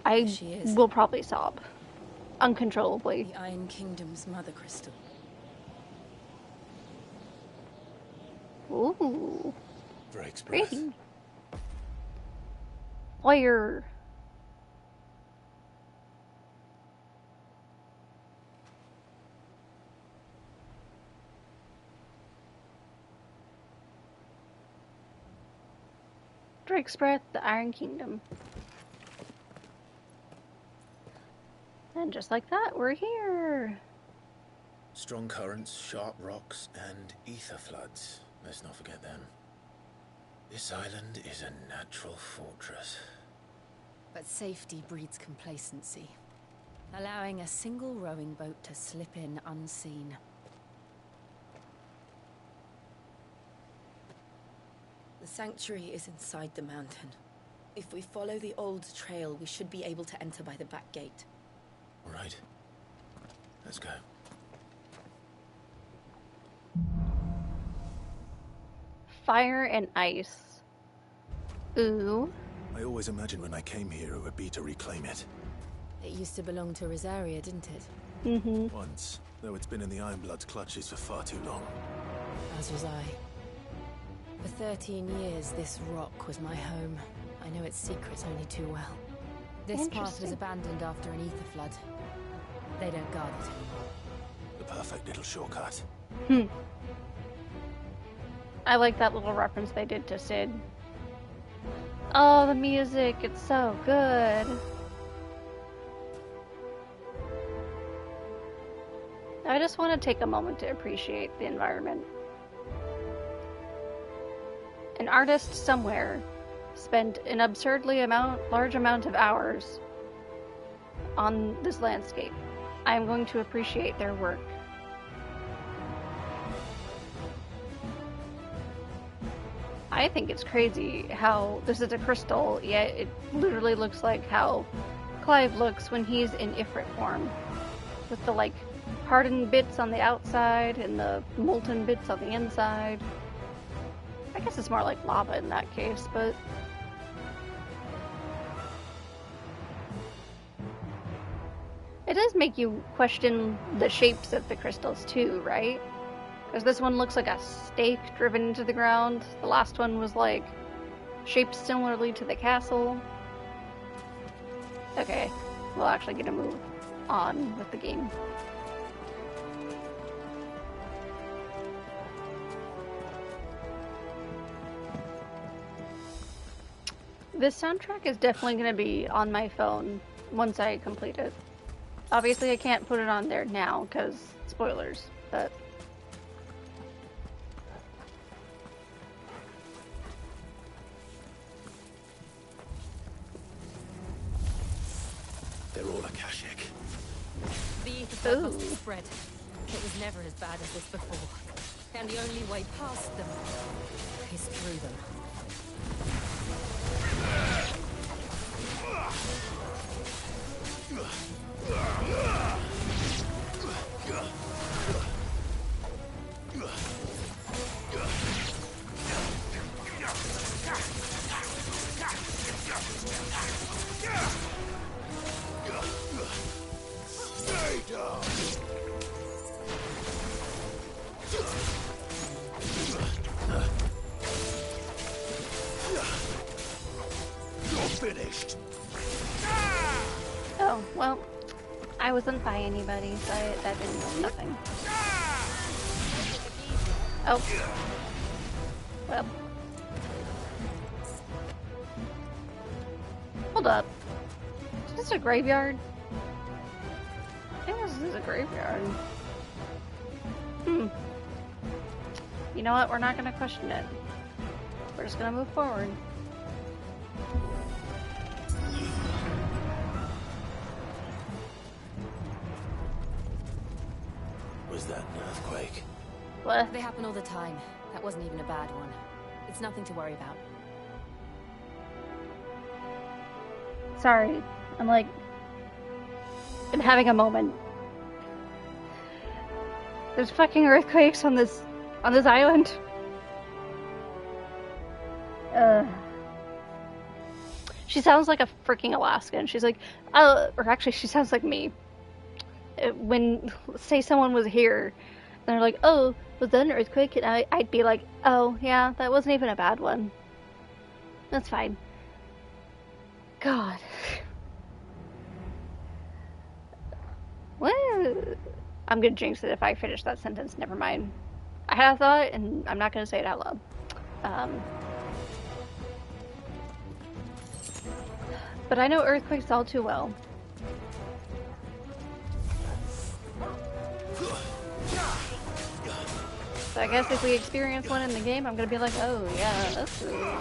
I will probably sob. Uncontrollably. The Iron Kingdom's Mother Crystal. Ooh. Drake's breath. Pretty. Fire. Drake's Breath, the Iron Kingdom. And just like that, we're here. Strong currents, sharp rocks, and ether floods. Let's not forget them. This island is a natural fortress. But safety breeds complacency, allowing a single rowing boat to slip in unseen. The sanctuary is inside the mountain. If we follow the old trail, we should be able to enter by the back gate. All right. Let's go. Fire and ice. Ooh. I always imagined when I came here it would be to reclaim it. It used to belong to Rosaria, didn't it? Mm-hmm. Once, though it's been in the Ironblood's clutches for far too long. As was I. For 13 years, this rock was my home. I know its secrets only too well. This path was abandoned after an ether flood. They don't guard it anymore. The perfect little shortcut. I like that little reference they did to Sid. Oh, the music, it's so good. I just want to take a moment to appreciate the environment. An artist somewhere spent an absurdly large amount of hours on this landscape. I am going to appreciate their work. I think it's crazy how this is a crystal, yet it literally looks like how Clive looks when he's in Ifrit form. With the, like, hardened bits on the outside and the molten bits on the inside. I guess it's more like lava in that case, but... It does make you question the shapes of the crystals too, right? Because this one looks like a stake driven into the ground. The last one was like shaped similarly to the castle. Okay, we'll actually get to move on with the game. This soundtrack is definitely going to be on my phone once I complete it. Obviously I can't put it on there now because spoilers, but... They're all Akashic. The ether must have spread. It was never as bad as this before. And the only way past them is through them. Stay down. You're finished. Oh, well, I wasn't by anybody, so that didn't mean nothing. Oh. Well. Hold up. Is this a graveyard? I think this is a graveyard. You know what? We're not going to question it. We're just going to move forward. Was that an earthquake? What? They happen all the time. That wasn't even a bad one. It's nothing to worry about. Sorry. I'm having a moment. There's fucking earthquakes on this island. She sounds like a freaking Alaskan. She's like, or actually she sounds like me. When, say someone was here, and they're like, oh, was that an earthquake? And I'd be like, oh, yeah, that wasn't even a bad one. That's fine. God. Well, I'm gonna jinx it if I finish that sentence. Never mind. I had a thought, and I'm not gonna say it out loud. But I know earthquakes all too well. So I guess if we experience one in the game, I'm gonna be like, oh yeah, that's ooh.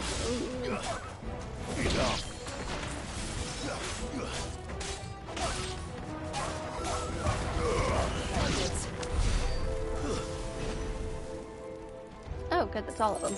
Oh, good, that's all of them.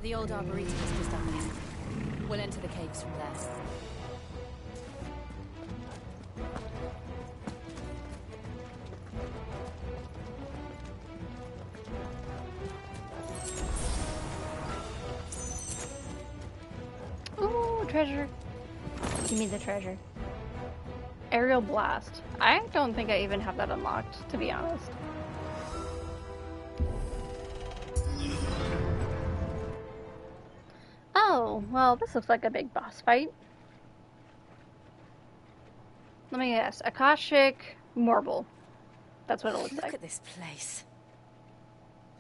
The old arboretum is just up ahead. We'll enter the caves from there. Ooh, treasure. Give me the treasure. Aerial blast. I don't think I even have that unlocked, to be honest. Oh, well, this looks like a big boss fight. Let me guess. Akashic Morble. That's what it looks like. Look at this place.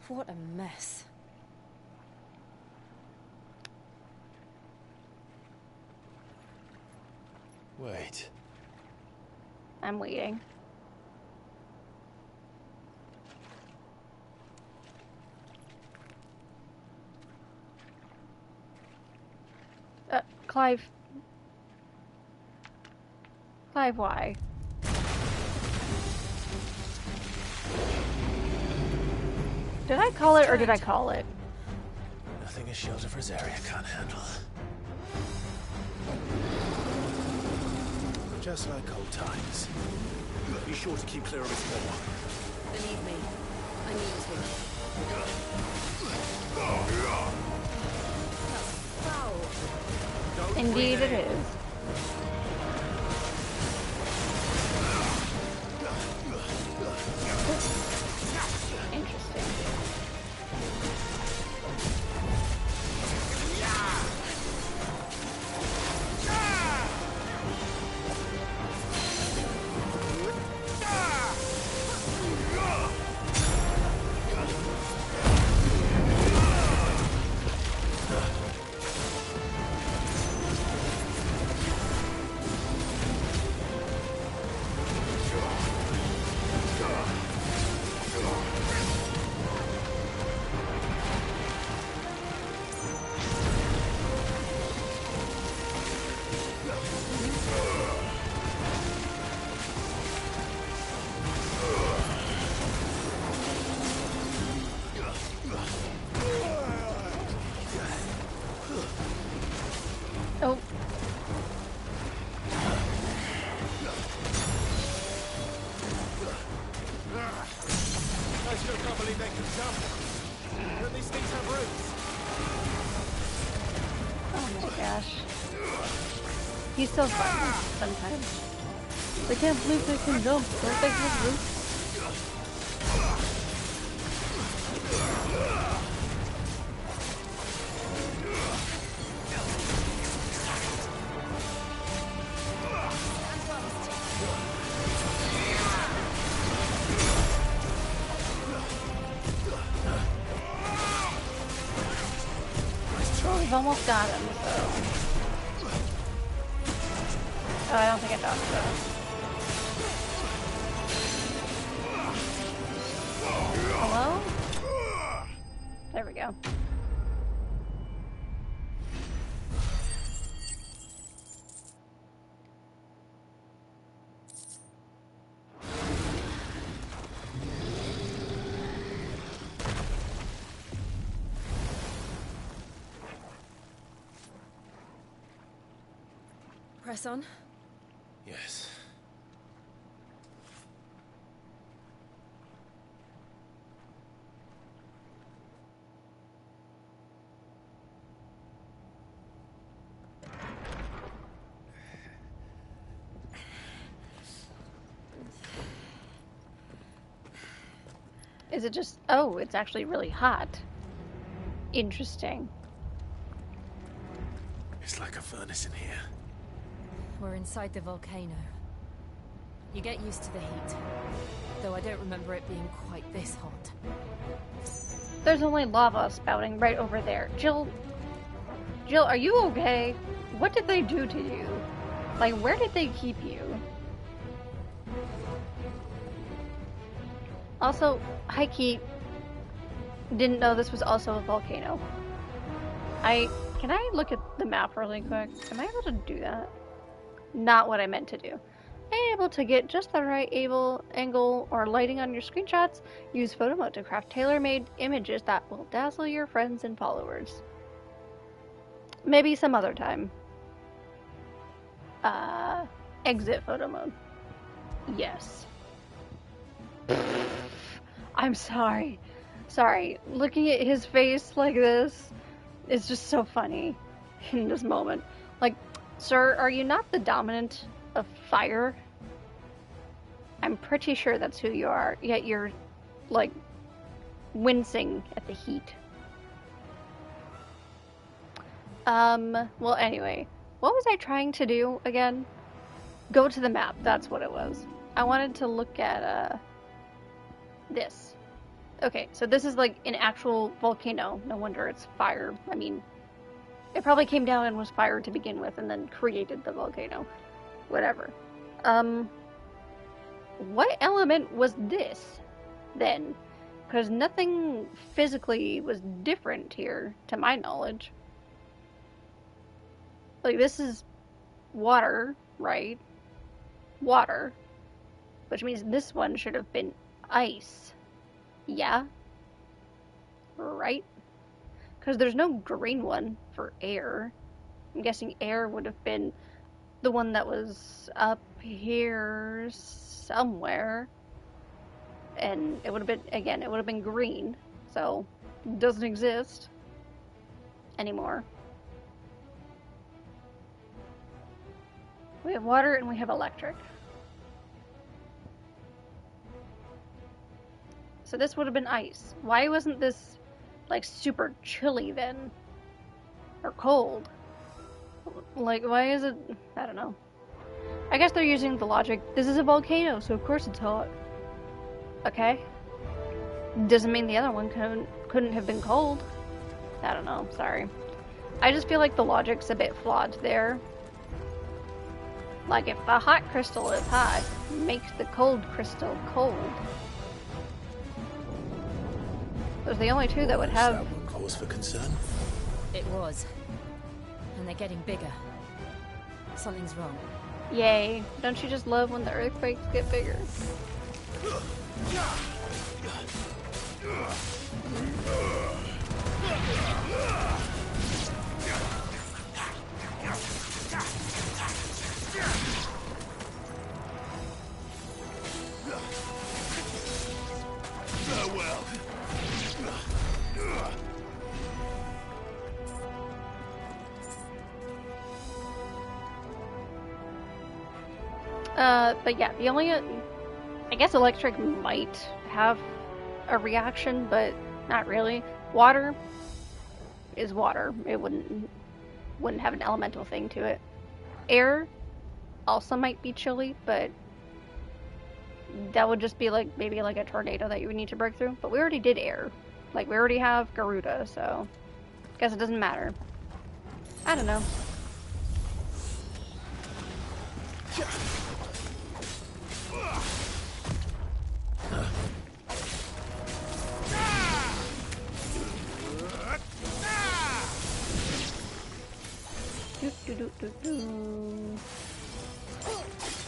What a mess. Wait. I'm waiting. Clive. Clive, why? Did I call it or did I call it? Nothing a shield of Rosaria can't handle. Just like old times. Be sure to keep clear of his wall. Believe me, I need to. That's foul. Indeed it is. Interesting. Oh. I still can't believe they can jump. Don't these things have roots? Oh my gosh. He's so fun sometimes. I can't believe they can jump. Don't they have roots? Stand we've almost got him, so... Oh, I don't think I dodged that. Hello? There we go. Press on. Yes. Is it just... Oh, it's actually really hot. Interesting. It's like a furnace in here. We're inside the volcano. You get used to the heat. Though I don't remember it being quite this hot. There's only lava spouting right over there. Jill, are you okay? What did they do to you? Like, where did they keep you? Also, Heike didn't know this was also a volcano. Can I look at the map really quick? Am I able to do that? Not what I meant to do. Able to get just the right angle or lighting on your screenshots, use photo mode to craft tailor-made images that will dazzle your friends and followers. Maybe some other time. Exit photo mode. Yes. I'm sorry. Sorry. Looking at his face like this is just so funny in this moment. Like, sir, are you not the dominant of fire? I'm pretty sure that's who you are, yet you're, like, wincing at the heat. Well, anyway, what was I trying to do again? Go to the map, that's what it was. I wanted to look at, this. Okay, so this is, like, an actual volcano. No wonder it's fire. I mean, it probably came down and was fire to begin with and then created the volcano. Whatever. What element was this, then? Because nothing physically was different here, to my knowledge. Like, this is water, right? Water. Which means this one should have been ice. Yeah? Right? Because there's no green one for air. I'm guessing air would have been the one that was up here somewhere. And it would have been, again, it would have been green. So, it doesn't exist anymore. We have water and we have electric. So this would have been ice. Why wasn't this, like, super chilly then? Or cold? Like, why is it... I don't know. I guess they're using the logic, this is a volcano, so of course it's hot. Okay. Doesn't mean the other one couldn't have been cold. I don't know, sorry. I just feel like the logic's a bit flawed there. Like, if the hot crystal is hot, makes the cold crystal cold. Those are the only two that would have... Is that one cause for concern? It was. And they're getting bigger. Something's wrong. Yay. Don't you just love when the earthquakes get bigger? Farewell. But yeah, the only, I guess electric might have a reaction, but not really. Water is water. It wouldn't have an elemental thing to it. Air also might be chilly, but that would just be like, maybe like a tornado that you would need to break through. But we already did air. Like, we already have Garuda, so I guess it doesn't matter. I don't know.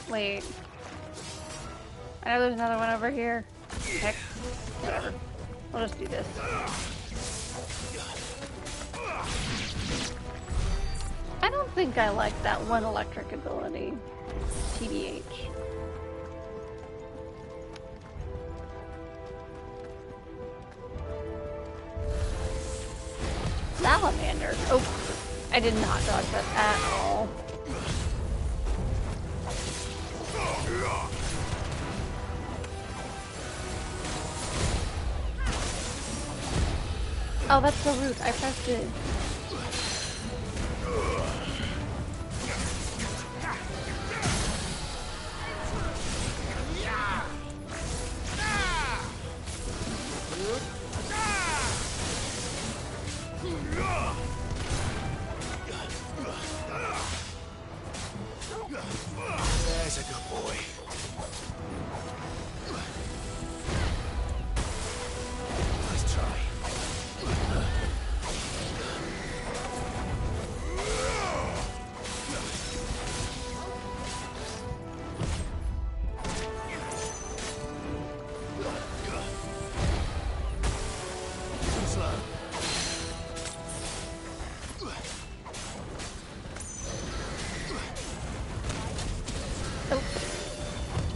Wait. I know there's another one over here. Heck, whatever. We'll just do this. I don't think I like that one electric ability. TBH. Salamander. Oh, I did not dodge that at all. Oh, that's so rude. I pressed it. There's a good boy. Nice try.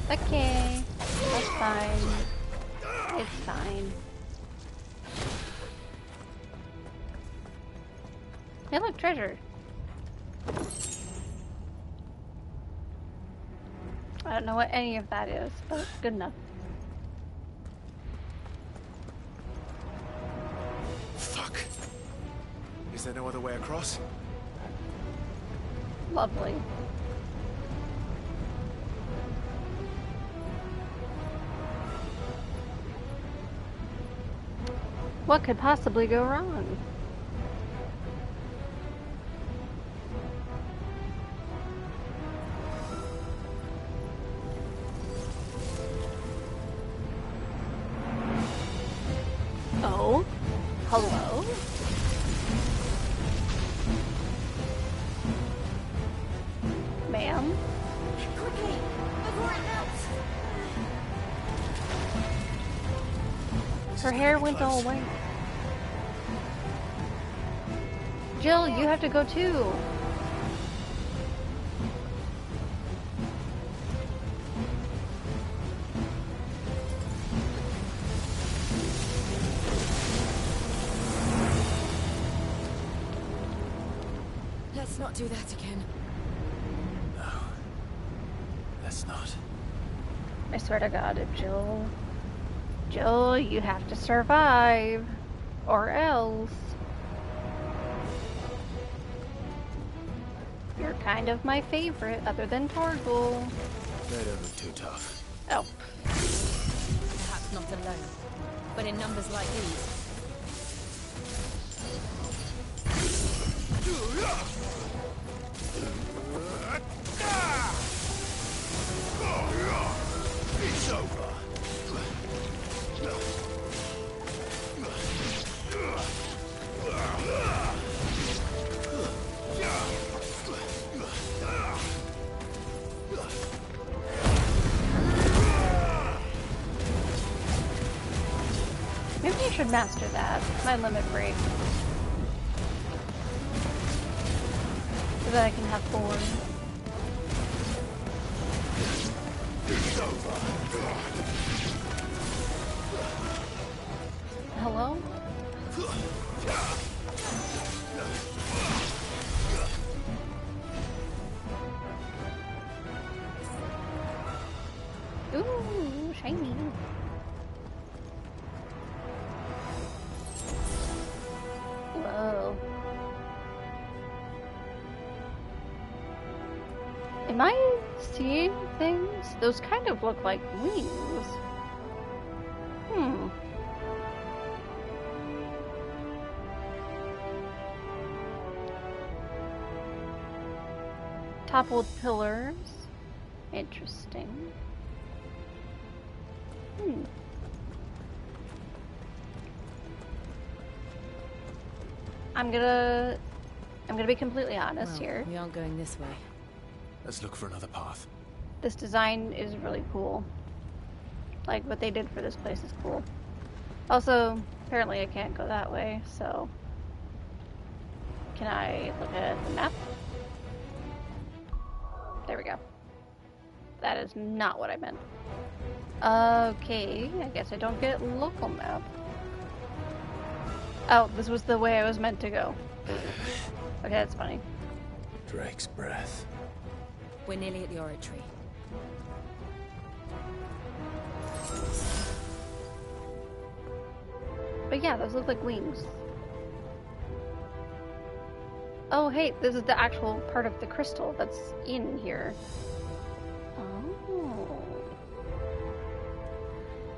Okay, that's fine. It's fine. Hey, look, treasure. I don't know what any of that is, but good enough. Fuck. Is there no other way across? Lovely. What could possibly go wrong? Oh, hello? Ma'am? Quickly, before it melts. Her hair went all white. Jill, you have to go too. Let's not do that again. No. Let's not. I swear to God, Jill, you have to survive, or else. You're kind of my favorite, other than Torgal. They don't look too tough. Oh. Perhaps not alone, but in numbers like these. It's over. Maybe I should master that. My limit break. So that I can have four. Hello? Ooh, shiny. Whoa. Am I seeing things? Those kind of look like wings. Hmm. Toppled pillars. Interesting. I'm gonna be completely honest here. We aren't going this way. Let's look for another path. This design is really cool. Like, what they did for this place is cool. Also, apparently I can't go that way, so... Can I look at the map? There we go. That is not what I meant. Okay, I guess I don't get local map. Oh, this was the way I was meant to go. Okay, that's funny. Drake's breath. We're nearly at the oratory. But yeah, those look like wings. Oh, hey, this is the actual part of the crystal that's in here. Oh.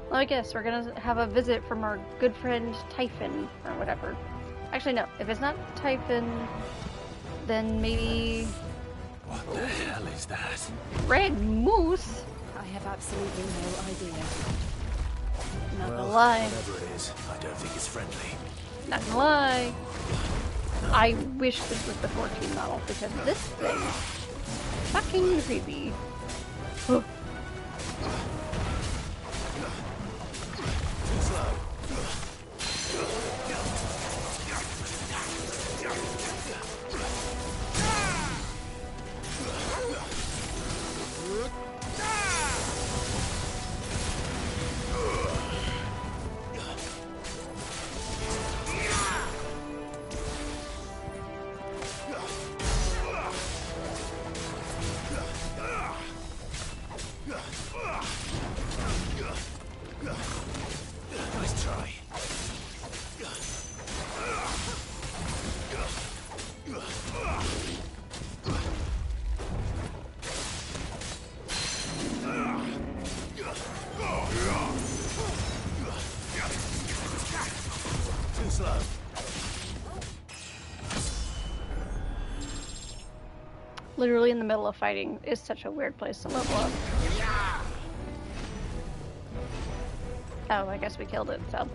Well, I guess we're gonna have a visit from our good friend Typhon, or whatever. Actually, no. If it's not Typhon, then maybe... What the hell is that? Red moose? I have absolutely no idea. Not gonna lie. Whatever it is, I don't think it's friendly. Not gonna lie. I wish this was the 14 model, because this thing is fucking creepy. Oh. Too slow. Nice try. Too slow. Literally in the middle of fighting is such a weird place to level up. Oh, I guess we killed it, so...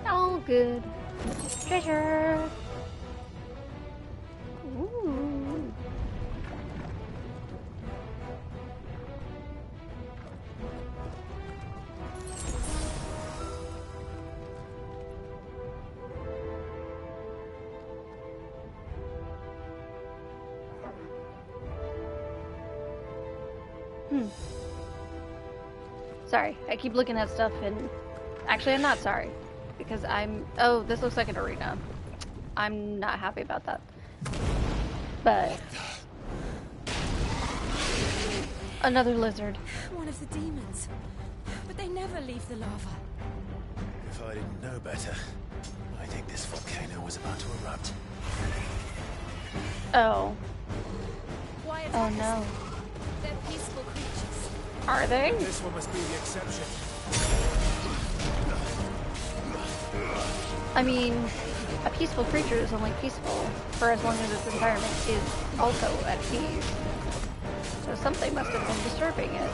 All good. Treasure! Ooh. Sorry, I keep looking at stuff and... Actually, I'm not sorry. Because I'm... Oh, this looks like an arena. I'm not happy about that. But... Another lizard. One of the demons. But they never leave the lava. If I didn't know better, I think this volcano was about to erupt. Oh. Why Oh attack us? no. They're peaceful creatures. Are they? This one must be the exception. I mean, a peaceful creature is only peaceful for as long as its environment is also at peace. So something must have been disturbing it.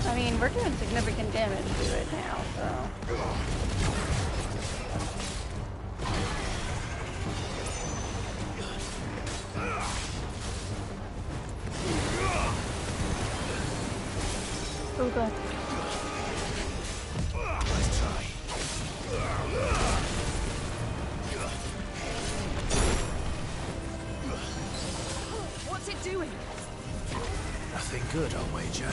I mean, we're doing significant damage to it now, so... Oh god. Nice try. good, I'll wager.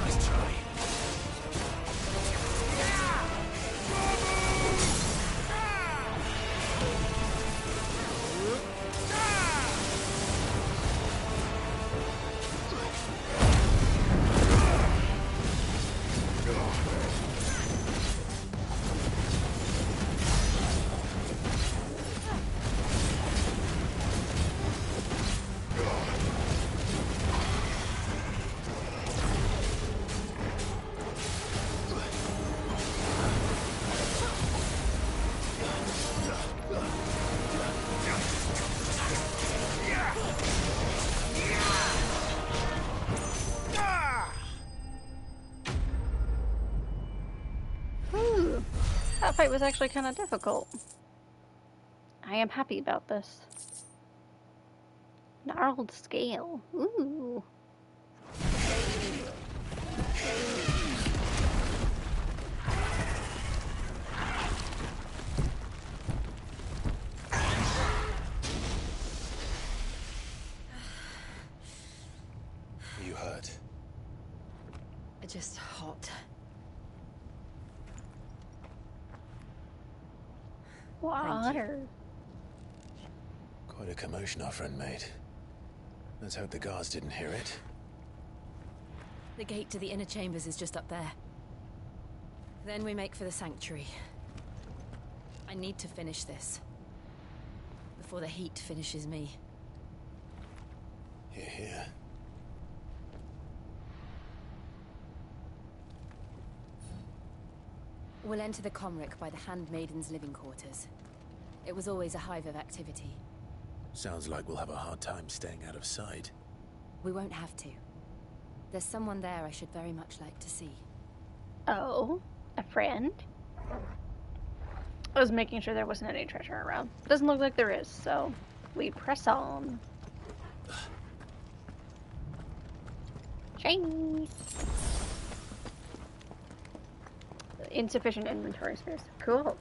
Nice try. Ooh, that fight was actually kind of difficult. I am happy about this. Gnarled scale. Ooh. You hurt. Just hot. Water. Quite a commotion our friend made. Let's hope the guards didn't hear it. The gate to the inner chambers is just up there. Then we make for the sanctuary. I need to finish this. Before the heat finishes me. Hear, hear. We'll enter the Comric by the Handmaiden's living quarters. It was always a hive of activity. Sounds like we'll have a hard time staying out of sight. We won't have to. There's someone there I should very much like to see. Oh, a friend? I was making sure there wasn't any treasure around. Doesn't look like there is, so we press on. Shiny! Insufficient inventory space. Cool.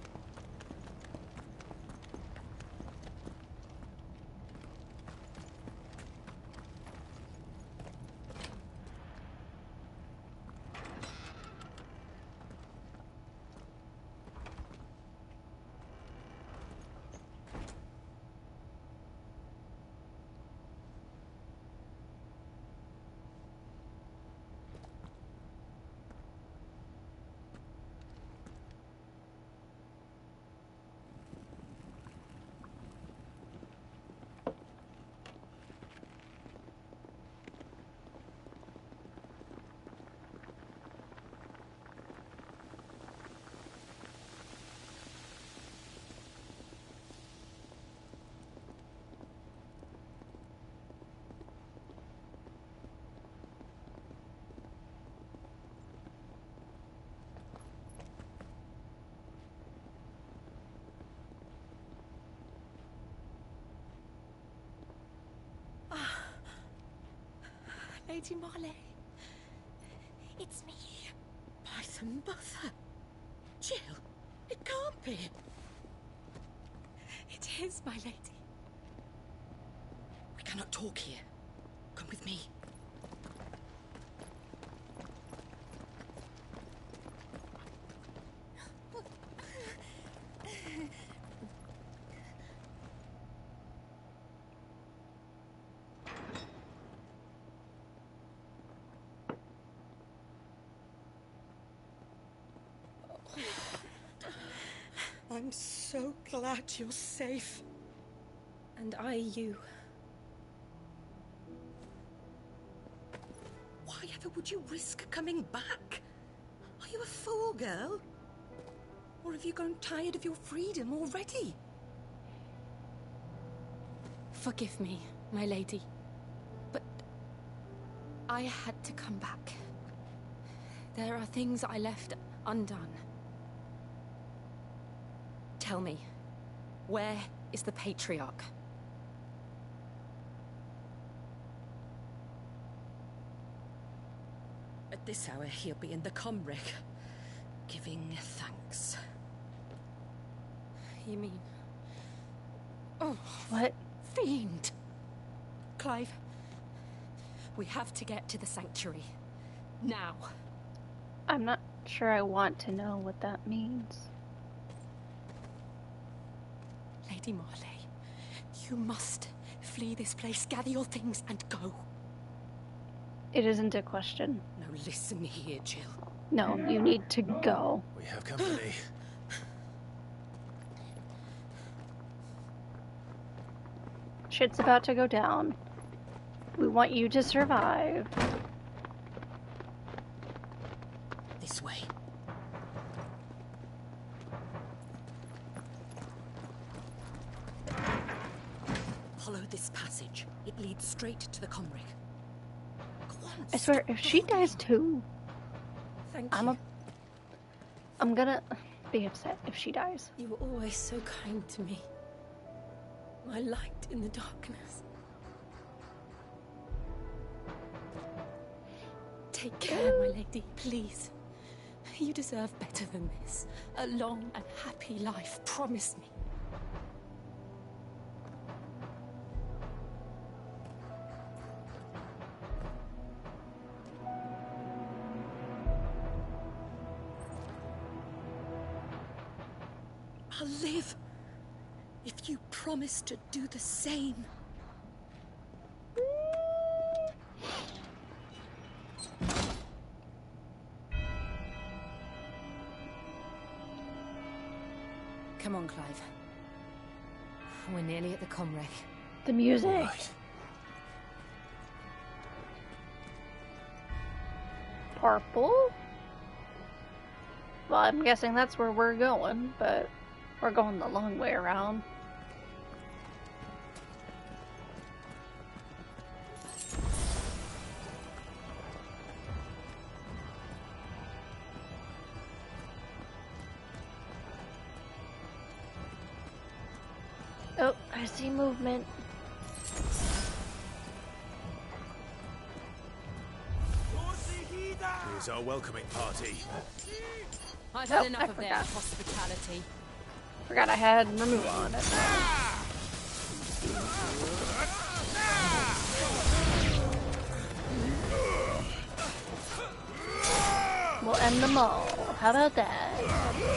Lady Marley. It's me. By the mother. Jill, it can't be. It is, my lady. We cannot talk here. Come with me. I'm so glad you're safe. And I you. Why ever would you risk coming back? Are you a fool, girl? Or have you grown tired of your freedom already? Forgive me, my lady. But I had to come back. There are things I left undone. Tell me, where is the Patriarch? this hour he'll be in the Comric, giving thanks. You mean... Oh, what? Fiend! Clive, we have to get to the sanctuary. Now. I'm not sure I want to know what that means. Lady Marley, you must flee this place, gather your things, and go. It isn't a question. Now listen here, Jill. No, you need to go. We have company. Shit's about to go down. We want you to survive. This way. Follow this passage. It leads straight to the Comric. Go on. I swear, if she dies too, Thank you. I'm gonna be upset if she dies. You were always so kind to me. My light in the darkness. Take care, my lady, please. You deserve better than this. A long and happy life, promise me. I'll live if you promise to do the same. Come on, Clive. We're nearly at the Comric. The music. Right. Purple? Well, I'm guessing that's where we're going, but we're going the long way around. Oh, I see movement. Here's our welcoming party. I've had enough of their hospitality. Forgot I had remove on it. We'll end them all. How about that?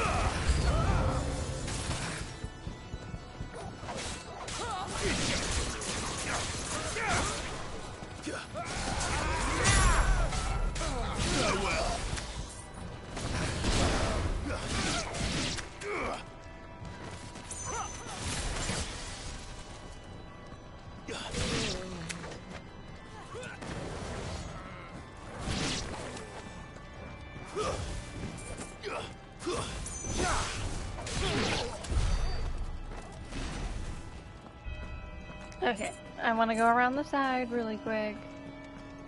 Okay, I want to go around the side really quick,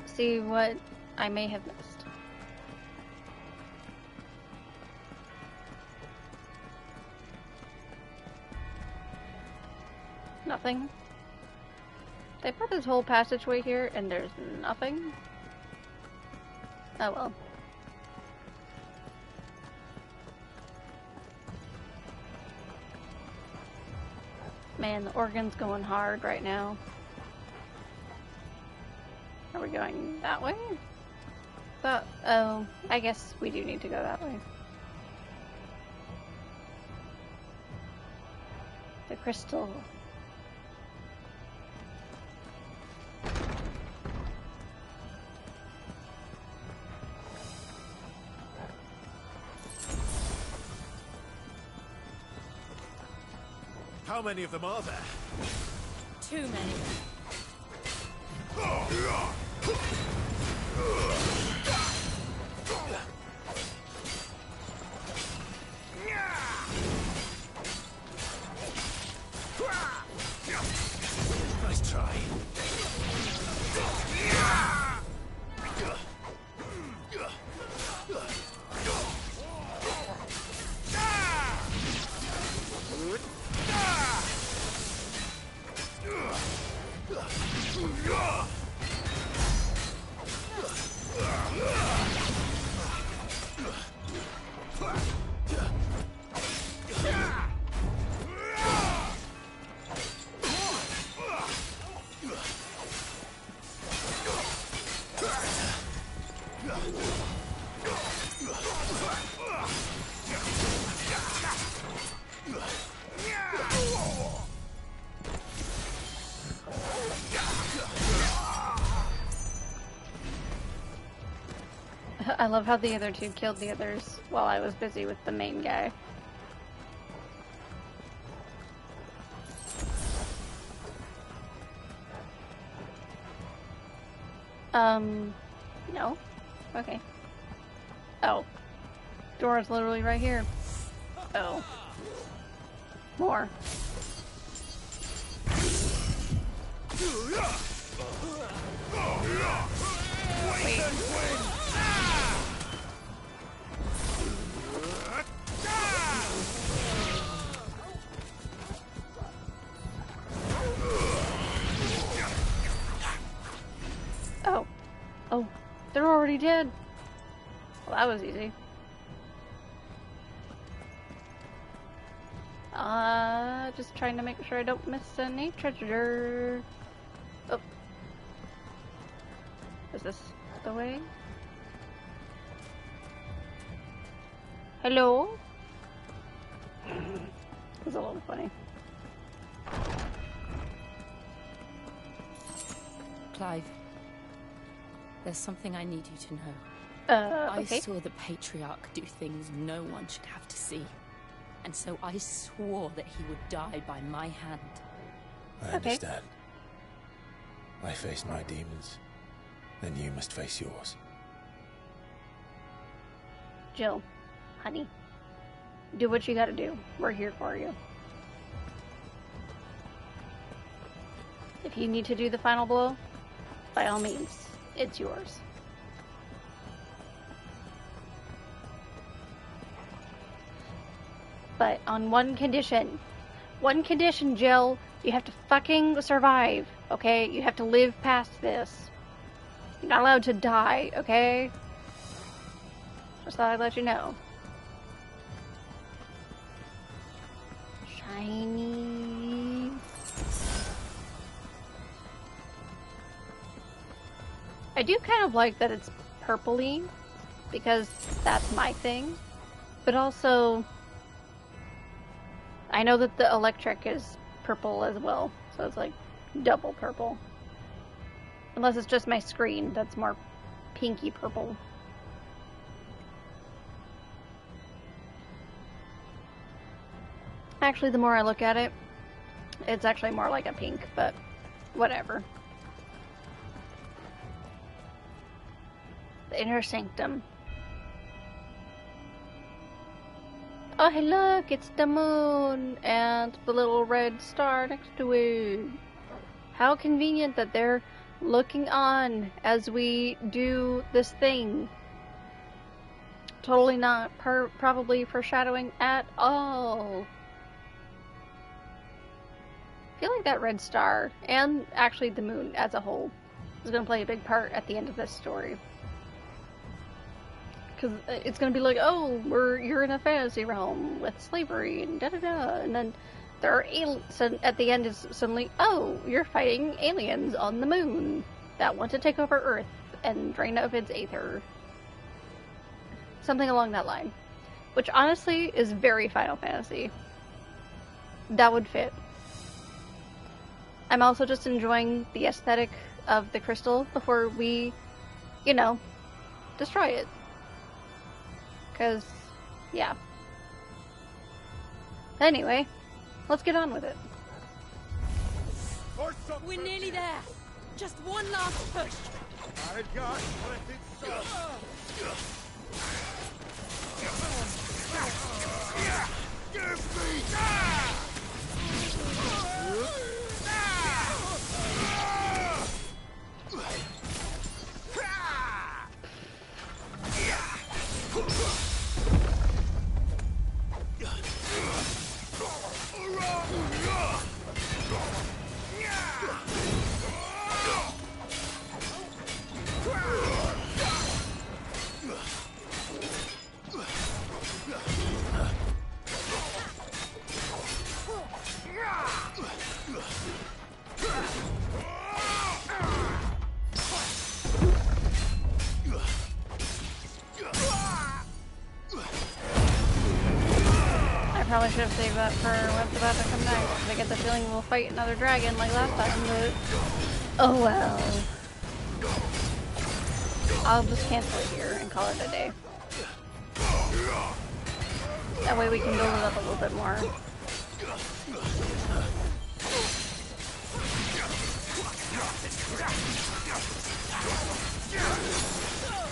see what I may have missed. Nothing. They put this whole passageway here and there's nothing? Oh well. Man, the organ's going hard right now. Are we going that way? But, oh, I guess we do need to go that way. The crystal. How many of them are there? Too many. Nice try. I love how the other two killed the others while I was busy with the main guy. No? Okay. Oh. Door's literally right here. Oh. More. Wait. Oh. Oh. They're already dead. Well, that was easy. Just trying to make sure I don't miss any treasure. Oh. Is this the way? Hello? It's a little funny. Clive, there's something I need you to know. Okay. I saw the Patriarch do things no one should have to see. And so I swore that he would die by my hand. I understand. I faced my demons. Then you must face yours. Jill, honey, do what you gotta do. We're here for you. If you need to do the final blow, by all means, it's yours. But on one condition. One condition, Jill. You have to fucking survive, okay? You have to live past this. You're not allowed to die, okay? Just thought I'd let you know. Shiny. I do kind of like that it's purpley, because that's my thing. But also, I know that the electric is purple as well, so it's like double purple. Unless it's just my screen that's more pinky purple. Actually, the more I look at it, it's actually more like a pink, but whatever. The Inner Sanctum. Oh, hey, look, it's the moon and the little red star next to it. How convenient that they're looking on as we do this thing. Totally not probably foreshadowing at all. I feel like that red star, and actually the moon as a whole, is going to play a big part at the end of this story. Because it's going to be like, oh, you're in a fantasy realm with slavery and da-da-da, and then there are aliens, and at the end is suddenly, oh, you're fighting aliens on the moon that want to take over Earth and drain of its aether. Something along that line. Which honestly is very Final Fantasy. That would fit. I'm also just enjoying the aesthetic of the crystal before we, you know, destroy it. Because, yeah. Anyway, let's get on with it. We're nearly there. Just one last push. Probably should have saved that for what's about to come next. I get the feeling we'll fight another dragon like last time, but oh well. I'll just cancel it here and and call it a day. That way we can build it up a little bit more.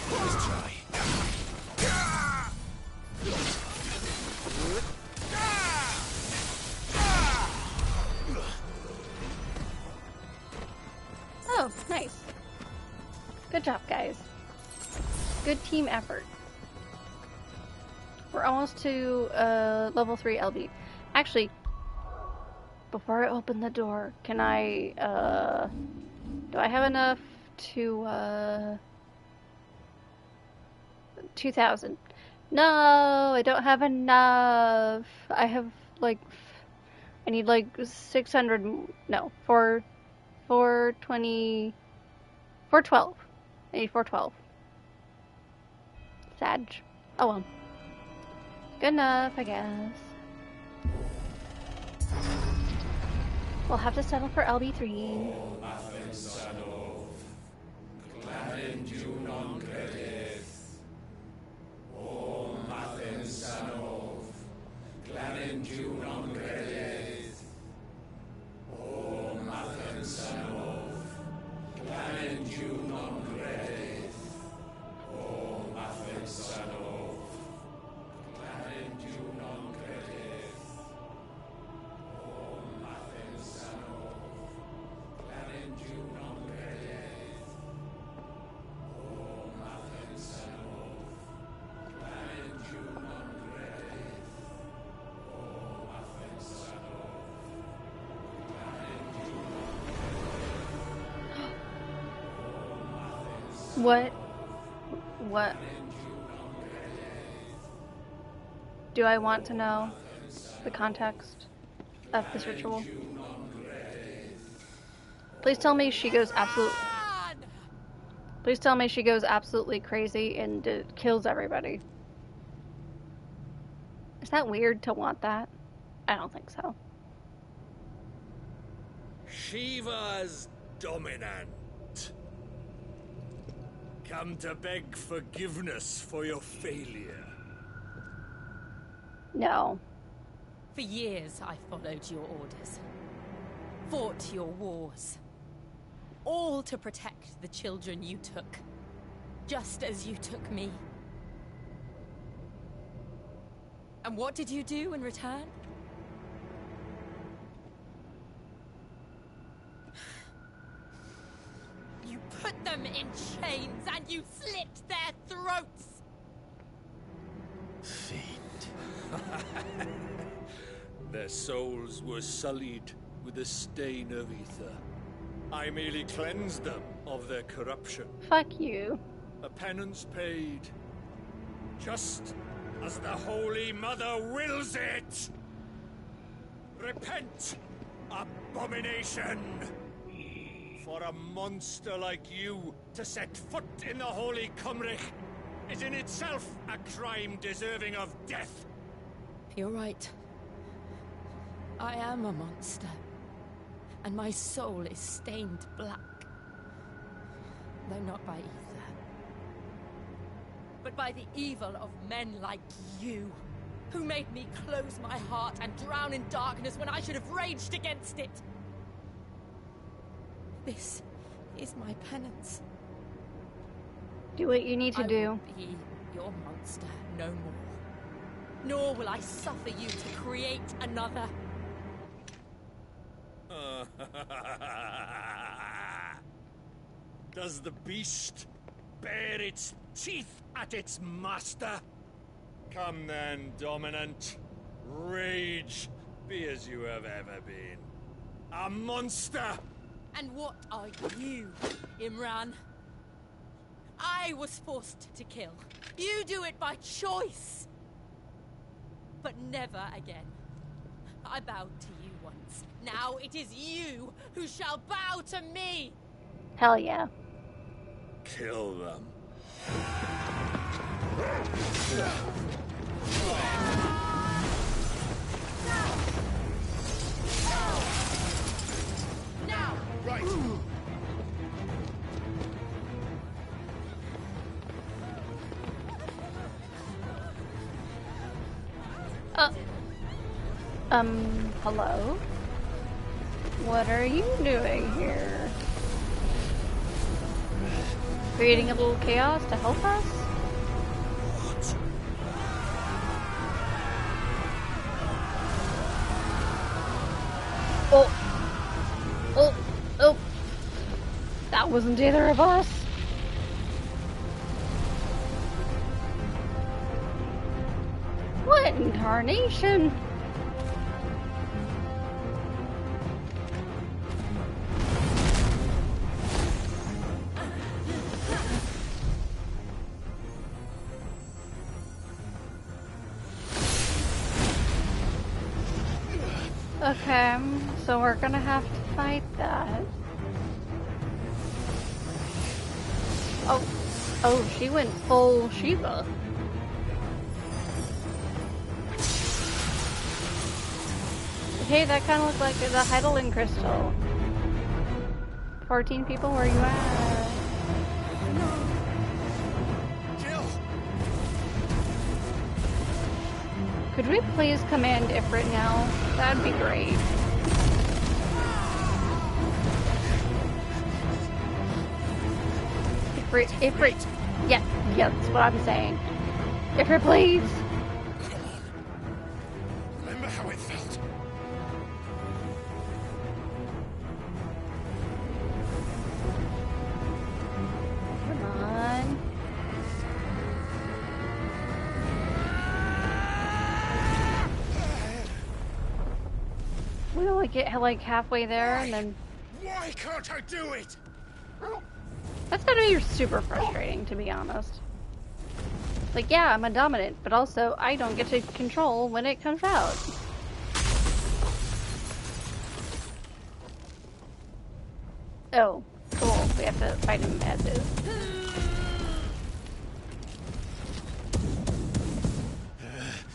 Let's try. Oh, nice. Good job, guys. Good team effort. We're almost to level 3 LB. Actually, before I open the door, can I, do I have enough to, 2,000? No, I don't have enough. I have, like, I need, like, 600, no, 420, 412. I need 412. Sag. Oh well. Good enough, I guess. We'll have to settle for LB3. What do I want to know the context of this ritual? Please tell me she goes absolutely crazy and kills everybody. Is that weird to want that? I don't think so. Shiva's dominant. Come to beg forgiveness for your failure. No. For years I followed your orders. Fought your wars. All to protect the children you took. Just as you took me. And what did you do in return? You put them in chains and you slit their throats! Fiend. Their souls were sullied with the stain of ether. I merely cleansed them of their corruption. Fuck you. A penance paid. Just as the Holy Mother wills it! Repent, abomination! For a monster like you to set foot in the Holy Cymric is in itself a crime deserving of death. You're right. I am a monster. And my soul is stained black. Though not by ether. But by the evil of men like you, who made me close my heart and drown in darkness when I should have raged against it. This is my penance. Do what you need to do. I will be your monster no more. Nor will I suffer you to create another. Does the beast bare its teeth at its master? Come then, Dominant. Rage, be as you have ever been. A monster! And what are you, Imran? I was forced to kill. You do it by choice. But never again. I bowed to you once. Now it is you who shall bow to me! Hell yeah. Kill them. Now! Right. Hello? What are you doing here? Creating a little chaos to help us? Oh! Oh! Oh! That wasn't either of us! What in tarnation? Okay, so we're gonna have to fight that. Oh, oh, she went full Shiva. Hey, that kind of looked like the Heidelin crystal. 14 people, where you at? Could we please command Ifrit now? That'd be great. Ifrit. Yeah, that's what I'm saying. Ifrit, please. Come on. Remember how it felt? Come on. We only get like halfway there and then... Why can't I do it? That's gotta be super frustrating, to be honest. Like, yeah, I'm a dominant, but also I don't get to control when it comes out. Oh, cool. We have to fight him as is.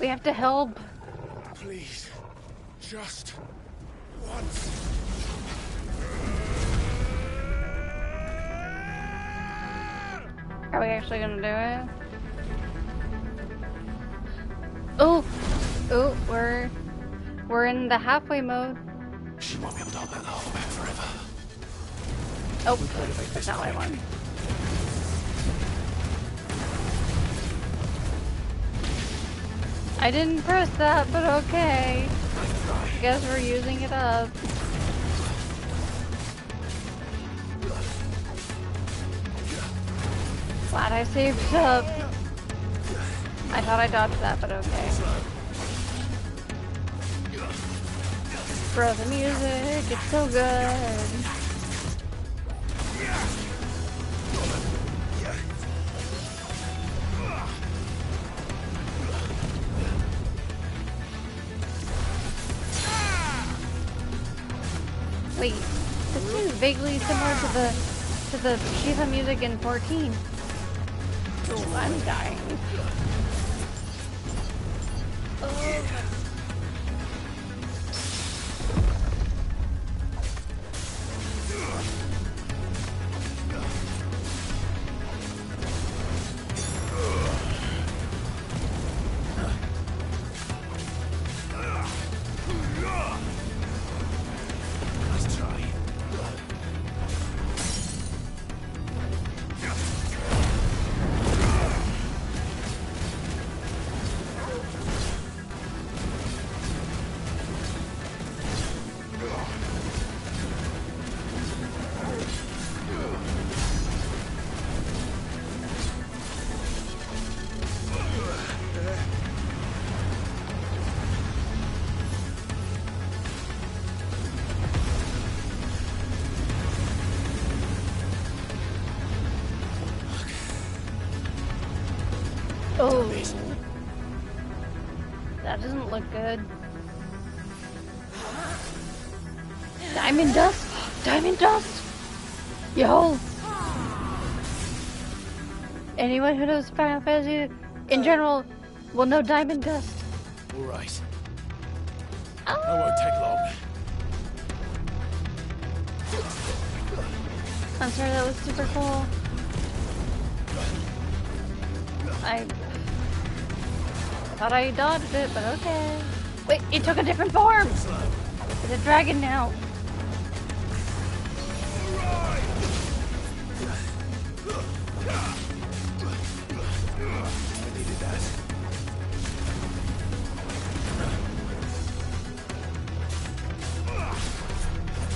We have to help. Please. Just once. Are we actually gonna do it? Oh, oh, we're in the halfway mode. She won't be able to hold that whole back forever. Oh, that's not what I want. I didn't press that, but okay. I guess we're using it up. Glad I saved it up. I thought I dodged that, but okay. Bro, the music, it's so good. Wait, this seems vaguely similar to the Shiva music in 14. Oh, I'm dying. Oh. Let's try. Oh, that doesn't look good. Diamond dust! Diamond dust! Yo! Anyone who knows Final Fantasy in general will know diamond dust. All right. Oh. That won't take long. I'm sorry, that was super cool. Thought I dodged it, but okay. Wait, it took a different form! It's a dragon now.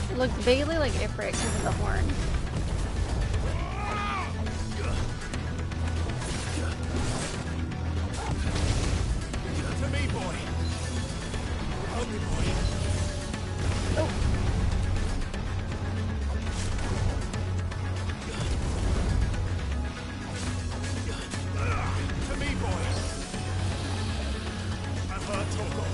It looks vaguely like Ifrit because of the horn. To me, boy. Help me, boy. Oh. To me, boy. I've heard Torgal.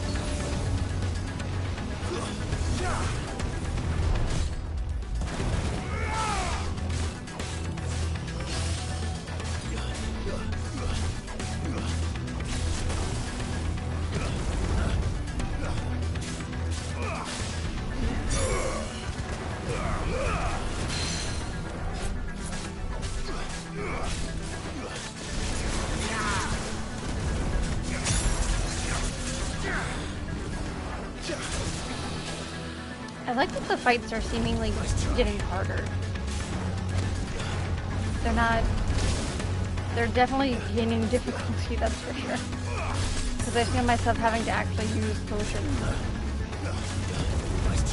I like that the fights are seemingly getting harder. They're not... They're definitely gaining difficulty, that's for sure. Because I feel myself having to actually use potions.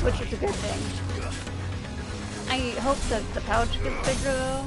Which is a good thing. I hope that the pouch gets bigger though.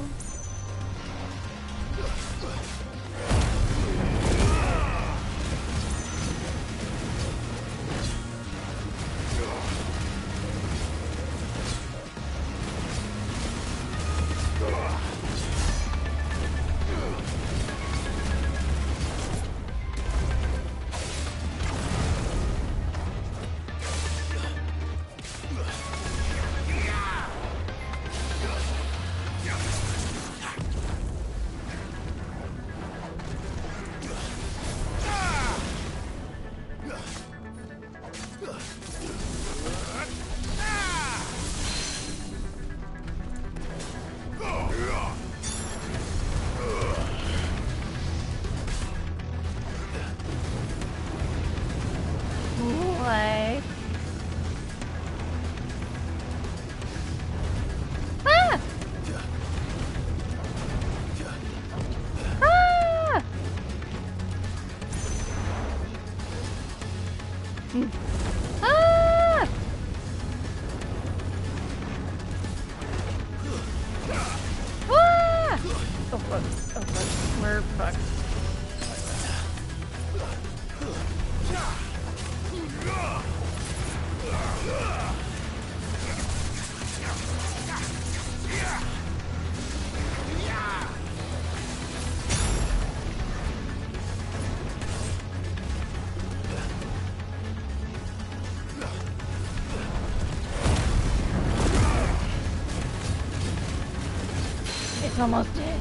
It's almost dead.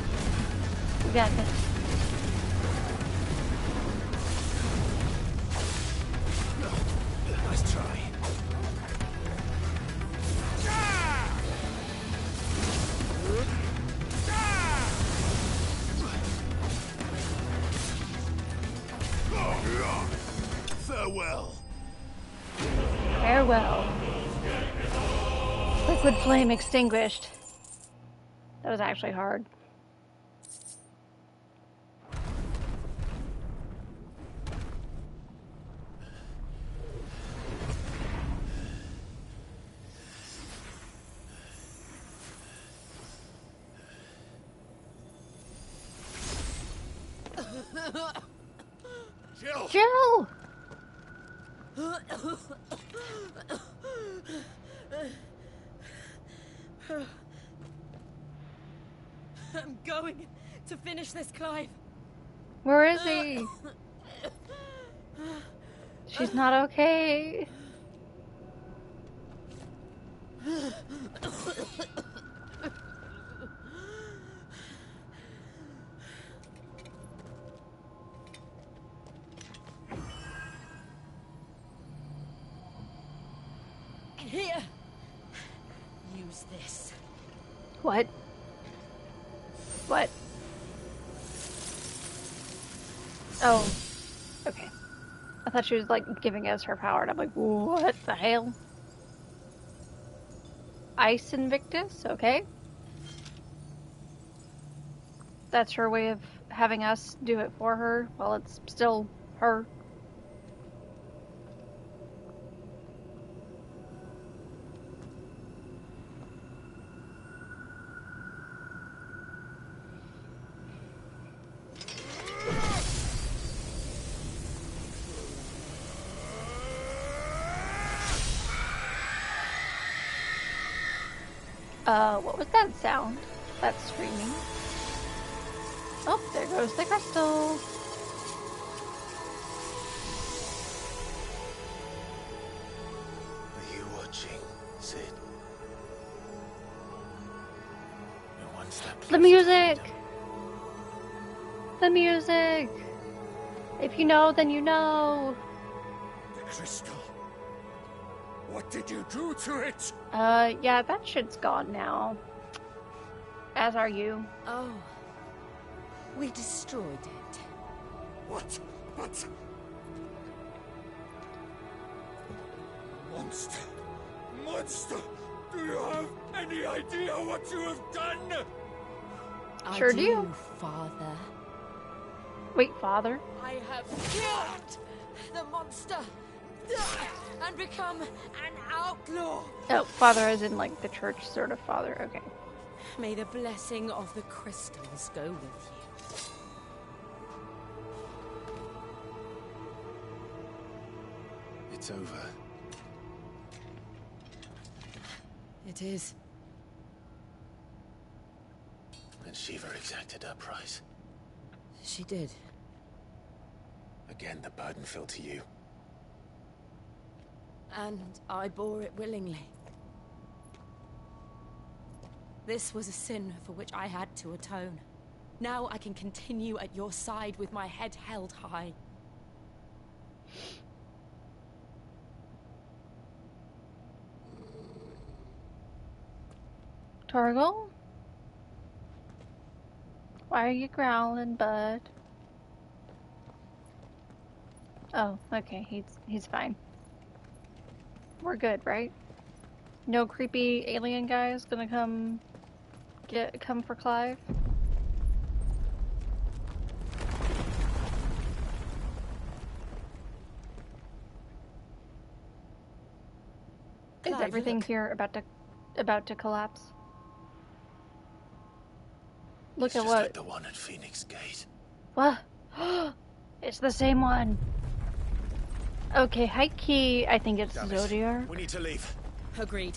We got this. Nice try. Farewell. Farewell. Liquid flame extinguished. That was actually hard. Jill! Jill! I'm going to finish this, Clive. Where is he? She's not okay. Here. Use this. What? What? Oh. Okay. thought she was like giving us her power, and I'm like, what the hell? Ice Invictus, okay. That's her way of having us do it for her while it's still her. What was that sound? That's screaming. Oh, there goes the crystal. Are you watching, Cid? You're one step closer. The music! The music! If you know, then you know. The crystal. What did you do to it? Yeah, that shit's gone now. As are you. Oh. We destroyed it. What? But... Monster! Monster! Do you have any idea what you have done? Sure do. Father. Wait, father? I have killed the monster and become an outlaw. Oh, father as in like the church sort of father, okay. May the blessing of the crystals go with you. It's over. It is. And Shiva exacted her price. She did. Again, the burden fell to you. And I bore it willingly. This was a sin for which I had to atone. Now I can continue at your side with my head held high. Torgal? Why are you growling, bud? Oh, okay, he's fine. We're good, right? No creepy alien guys gonna come for Clive? Is Clive, everything look. here about to collapse? Look It's at just what? like the one at Phoenix Gate. What? It's the same one. Okay, high key, I think it's Damn it. Zodiac. We need to leave. Agreed.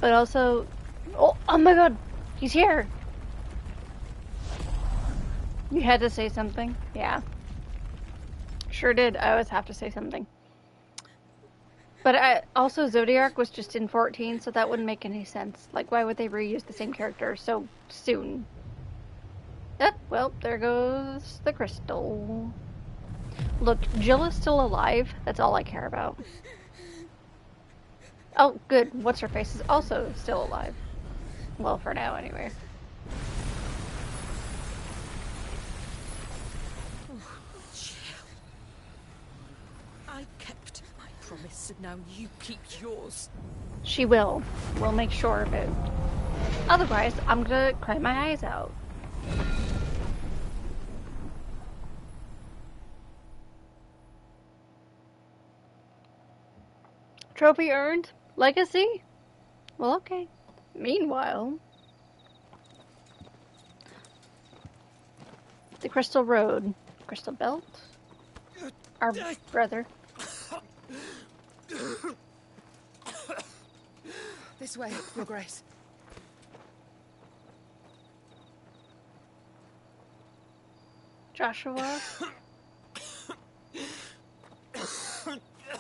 But also... Oh my god! He's here! You had to say something? Yeah. Sure did. I always have to say something. But also Zodiac was just in 14, so that wouldn't make any sense. Like, why would they reuse the same character so soon? Oh, well, there goes the crystal. Look, Jill is still alive. That's all I care about. Oh, good. What's-her-face is also still alive. Well, for now, anyway. I kept my promise, and now you keep yours. She will. We'll make sure of it. Otherwise, I'm gonna cry my eyes out. Trophy earned? Legacy? Well, okay. Meanwhile... The Crystal Road. Crystal Belt? Our brother. This way, Your Grace. Joshua?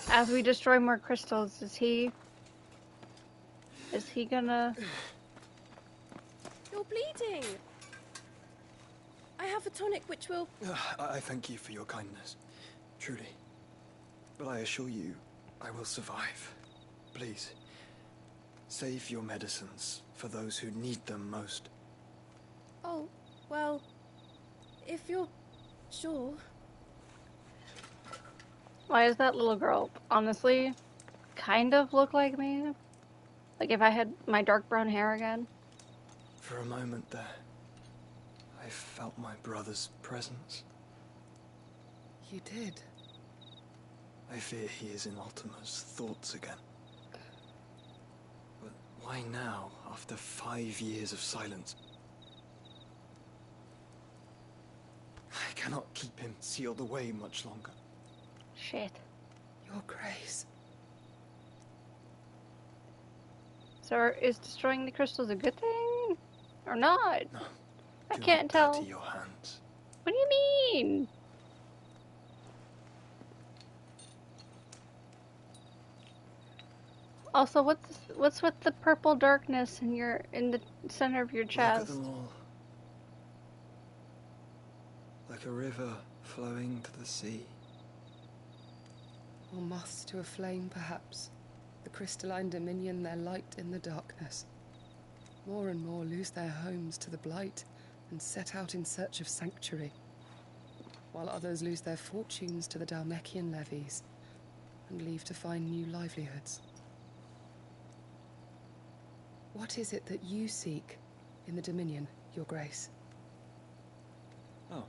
As we destroy more crystals, is he gonna... You're bleeding. I have a tonic which will... I thank you for your kindness, truly. But I assure you, I will survive. Please, save your medicines for those who need them most. Oh, well, if you're sure... Why does that little girl honestly kind of look like me? Like if I had my dark brown hair again? For a moment there, I felt my brother's presence. You did? I fear he is in Ultima's thoughts again. But why now, after 5 years of silence? I cannot keep him sealed away much longer. Shit. Your Grace. So is destroying the crystals a good thing? Or not? No. I can't tell. Dirty your hands. What do you mean? Also, what's with the purple darkness in the center of your chest? Look at them all. Like a river flowing to the sea. Or moths to a flame, perhaps. The crystalline dominion, their light in the darkness. More and more lose their homes to the blight and set out in search of sanctuary, while others lose their fortunes to the Dhalmekian levies and leave to find new livelihoods. What is it that you seek in the Dominion, Your Grace? Oh,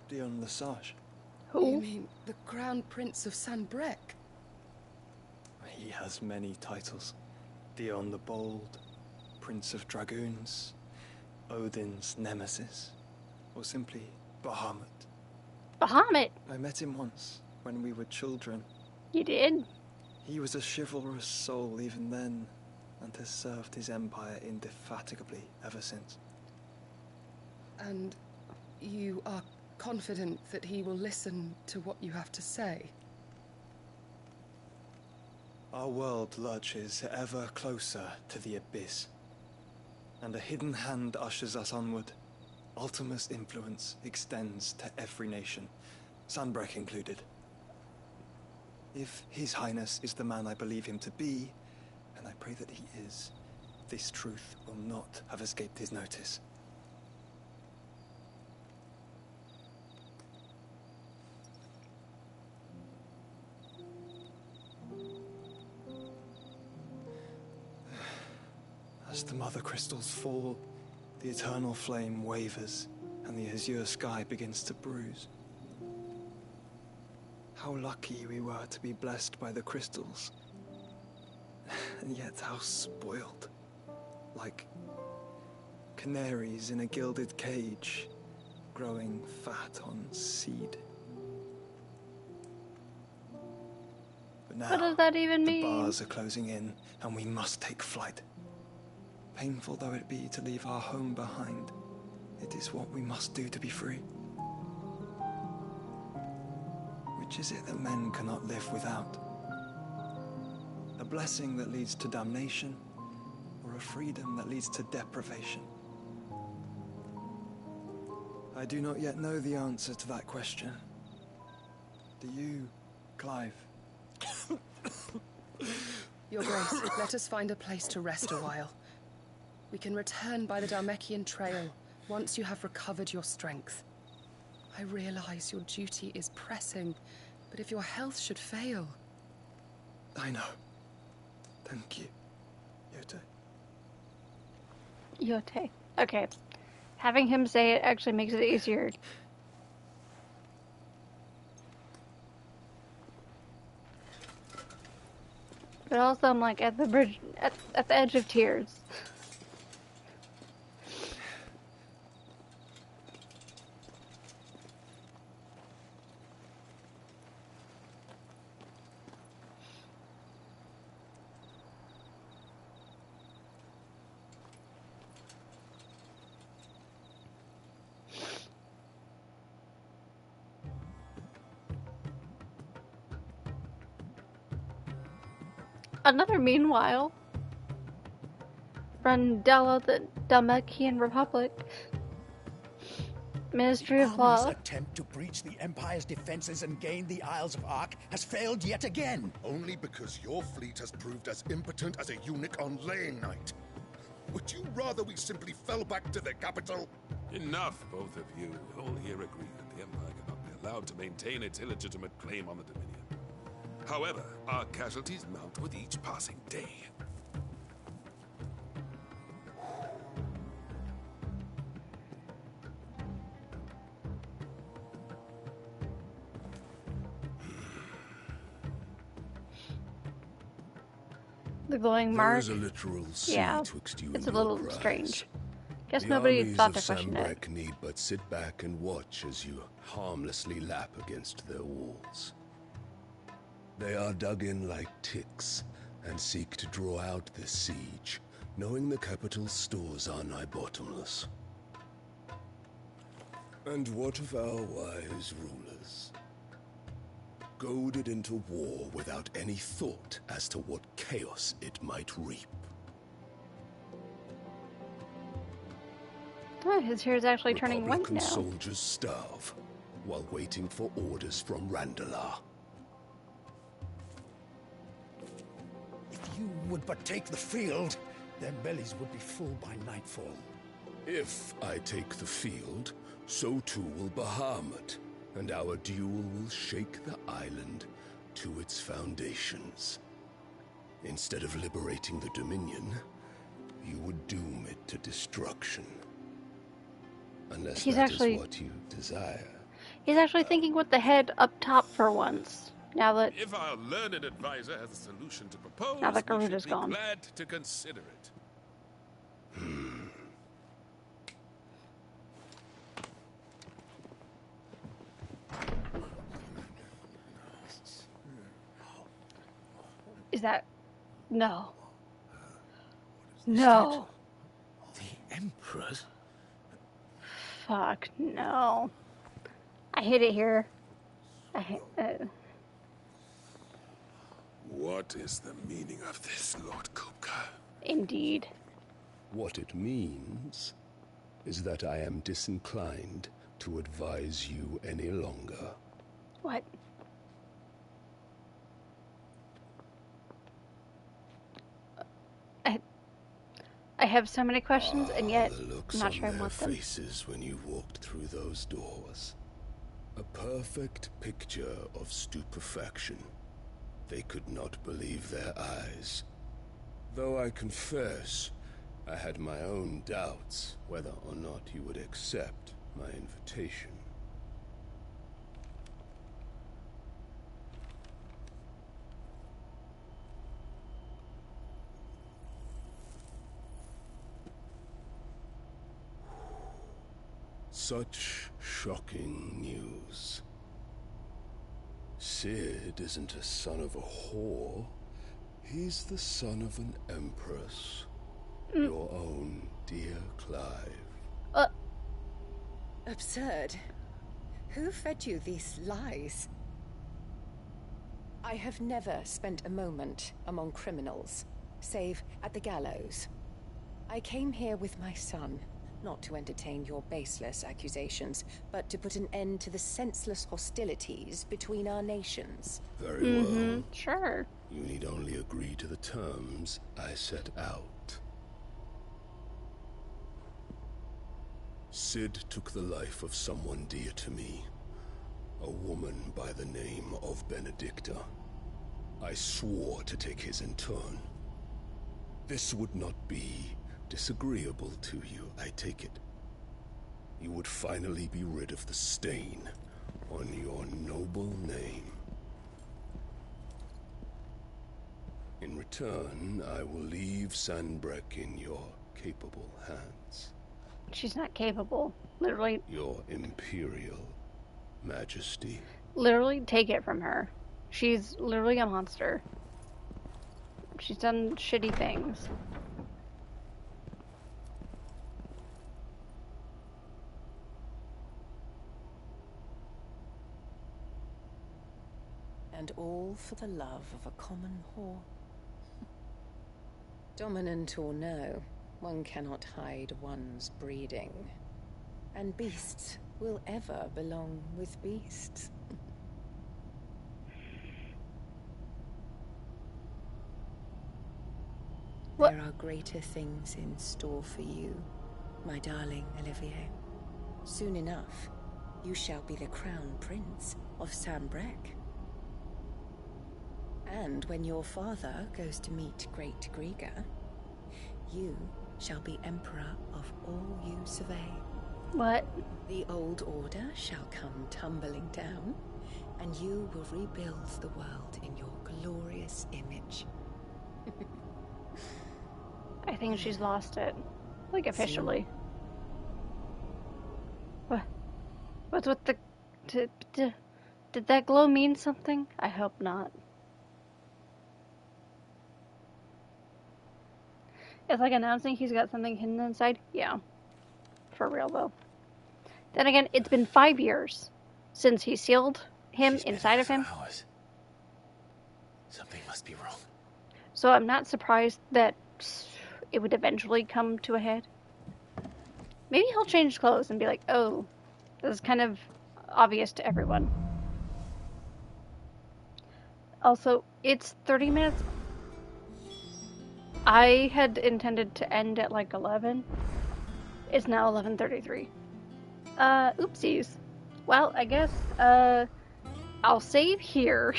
Dion Lesage. Who? You mean the Crown Prince of Sanbreque? He has many titles. Dion the Bold, Prince of Dragoons, Odin's Nemesis, or simply Bahamut. Bahamut? I met him once, when we were children. You did? He was a chivalrous soul even then, and has served his empire indefatigably ever since. And you are confident that he will listen to what you have to say? Our world lurches ever closer to the abyss, and a hidden hand ushers us onward. Ultima's influence extends to every nation, Sanbreque included. If His Highness is the man I believe him to be, and I pray that he is, this truth will not have escaped his notice. As the mother crystals fall, the eternal flame wavers, and the azure sky begins to bruise. How lucky we were to be blessed by the crystals. And yet how spoiled. Like canaries in a gilded cage, growing fat on seed. But now, what does that even mean? The bars are closing in, and we must take flight. Painful though it be to leave our home behind, it is what we must do to be free. Which is it that men cannot live without? A blessing that leads to damnation, or a freedom that leads to deprivation? I do not yet know the answer to that question. Do you, Clive? Your Grace, let us find a place to rest a while. We can return by the Dhalmekian trail once you have recovered your strength. I realize your duty is pressing, but if your health should fail... I know. Thank you, Yote. Yote. Okay. Having him say it actually makes it easier. But also I'm like at the bridge, at the edge of tears. Another meanwhile, Rundella, the Dhalmekian Republic, Ministry of Law. Army's attempt to breach the Empire's defenses and gain the Isles of Ark has failed yet again. Only because your fleet has proved as impotent as a eunuch on laying night. Would you rather we simply fell back to the capital? Enough, both of you. We all here agree that the Empire cannot be allowed to maintain its illegitimate claim on the Dominion. However, our casualties mount with each passing day. The glowing mark. There is a literal sea Yeah, twixt you it's and a little your prize. strange. Guess The nobody armies thought of to question it. Sanbreque need but sit back and watch as you harmlessly lap against their walls. They are dug in like ticks and seek to draw out this siege, knowing the capital's stores are nigh bottomless. And what of our wise rulers? Goaded into war without any thought as to what chaos it might reap. Oh, his hair is actually turning white Republican now. soldiers starve while waiting for orders from Randalar. If you would but take the field, their bellies would be full by nightfall. If I take the field, so too will Bahamut, and our duel will shake the island to its foundations. Instead of liberating the Dominion, you would doom it to destruction. Unless He's that actually- is what you desire. He's actually thinking with the head up top for once. Now that If our learned advisor has a solution to propose, Now that we Garuda's should be gone. glad to consider it. is that no. No. The Emperor's? Fuck no. I hate it here. What is the meaning of this, Lord Kupka? Indeed. What it means is that I am disinclined to advise you any longer. What? I have so many questions, and yet The looks I'm not on sure I their want them. faces when you walked through those doors. A perfect picture of stupefaction. They could not believe their eyes. Though I confess, I had my own doubts whether or not you would accept my invitation. Such shocking news. Cid isn't a son of a whore. He's the son of an empress. Your own dear Clive. Absurd. Who fed you these lies? I have never spent a moment among criminals, save at the gallows. I came here with my son, not to entertain your baseless accusations, but to put an end to the senseless hostilities between our nations. Very well. Sure. You need only agree to the terms I set out. Cid took the life of someone dear to me, a woman by the name of Benedicta. I swore to take his in turn. This would not be disagreeable to you, I take it. You would finally be rid of the stain on your noble name. In return, I will leave Sanbreque in your capable hands. She's not capable. Literally, Your Imperial Majesty. literally take it from her. She's literally a monster. She's done shitty things. And all for the love of a common whore. Dominant or no, one cannot hide one's breeding. And beasts will ever belong with beasts. There are greater things in store for you, my darling Olivier. Soon enough, you shall be the crown prince of Sanbreque. And when your father goes to meet Great Grieger, you shall be Emperor of all you survey. What? The old order shall come tumbling down, and you will rebuild the world in your glorious image. I think she's lost it. Like, officially. What? What's with the... Did that glow mean something? I hope not. It's like announcing he's got something hidden inside. Yeah. For real, though. Then again, it's been 5 years since he sealed him inside of him. Hours. Something must be wrong. So I'm not surprised that it would eventually come to a head. Maybe he'll change clothes and be like, oh, this is kind of obvious to everyone. Also, it's 30 minutes. I had intended to end at like 11. It's now 11:33. Oopsies. Well, I guess, I'll save here.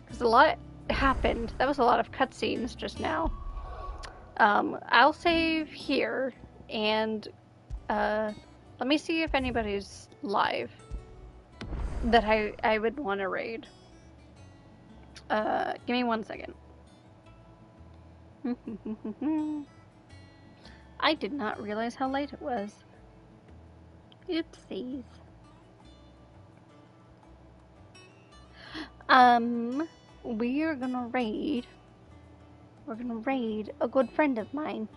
Because a lot happened. That was a lot of cutscenes just now. I'll save here, and, let me see if anybody's live that I would want to raid. Give me 1 second. I did not realize how late it was. Oopsies. We're gonna raid a good friend of mine.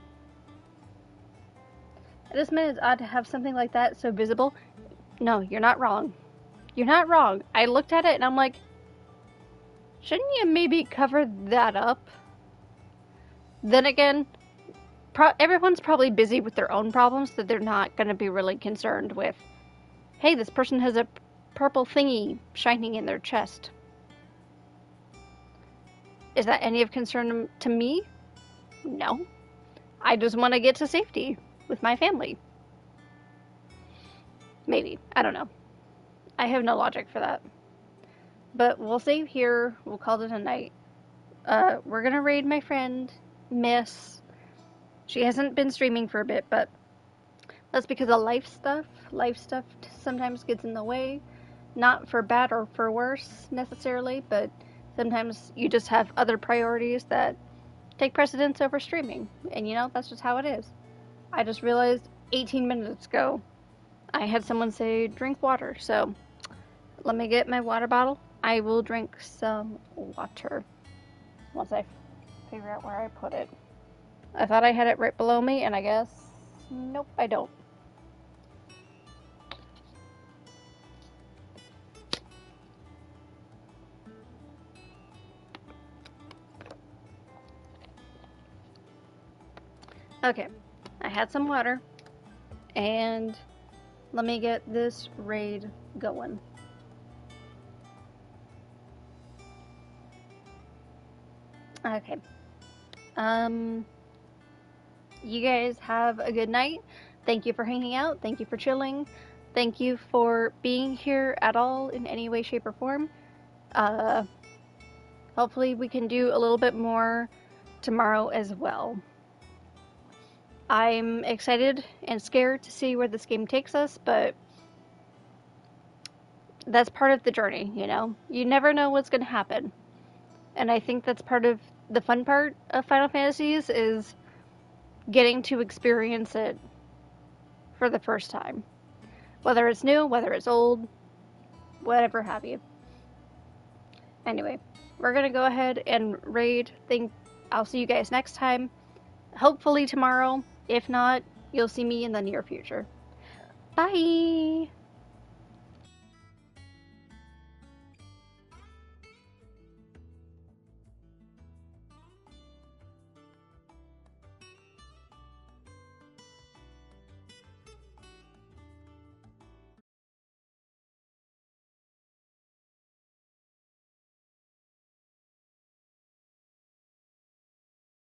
I just meant it's odd to have something like that so visible. No, you're not wrong. You're not wrong. I looked at it and I'm like, shouldn't you maybe cover that up? Then again, everyone's probably busy with their own problems, that they're not going to be really concerned with, hey, this person has a purple thingy shining in their chest. Is that any of concern to me? No. I just want to get to safety with my family. Maybe. I don't know. I have no logic for that. But we'll save here. We'll call it a night. We're going to raid my friend, Miss. She hasn't been streaming for a bit, but that's because of life stuff. Life stuff sometimes gets in the way. Not for bad or for worse, necessarily, but sometimes you just have other priorities that take precedence over streaming. And you know, that's just how it is. I just realized 18 minutes ago, I had someone say, drink water. So, let me get my water bottle. I will drink some water once I figure out where I put it. I thought I had it right below me, and I guess, nope, I don't. Okay, I had some water, and let me get this raid going. Okay. You guys have a good night. Thank you for hanging out. Thank you for chilling. Thank you for being here at all in any way, shape, or form. Hopefully we can do a little bit more tomorrow as well. I'm excited and scared to see where this game takes us, but that's part of the journey, you know? You never know what's going to happen. And I think that's part of the fun part of Final Fantasies is getting to experience it for the first time. Whether it's new, whether it's old, whatever have you. Anyway, we're going to go ahead and raid. I'll see you guys next time. Hopefully tomorrow. If not, you'll see me in the near future. Bye!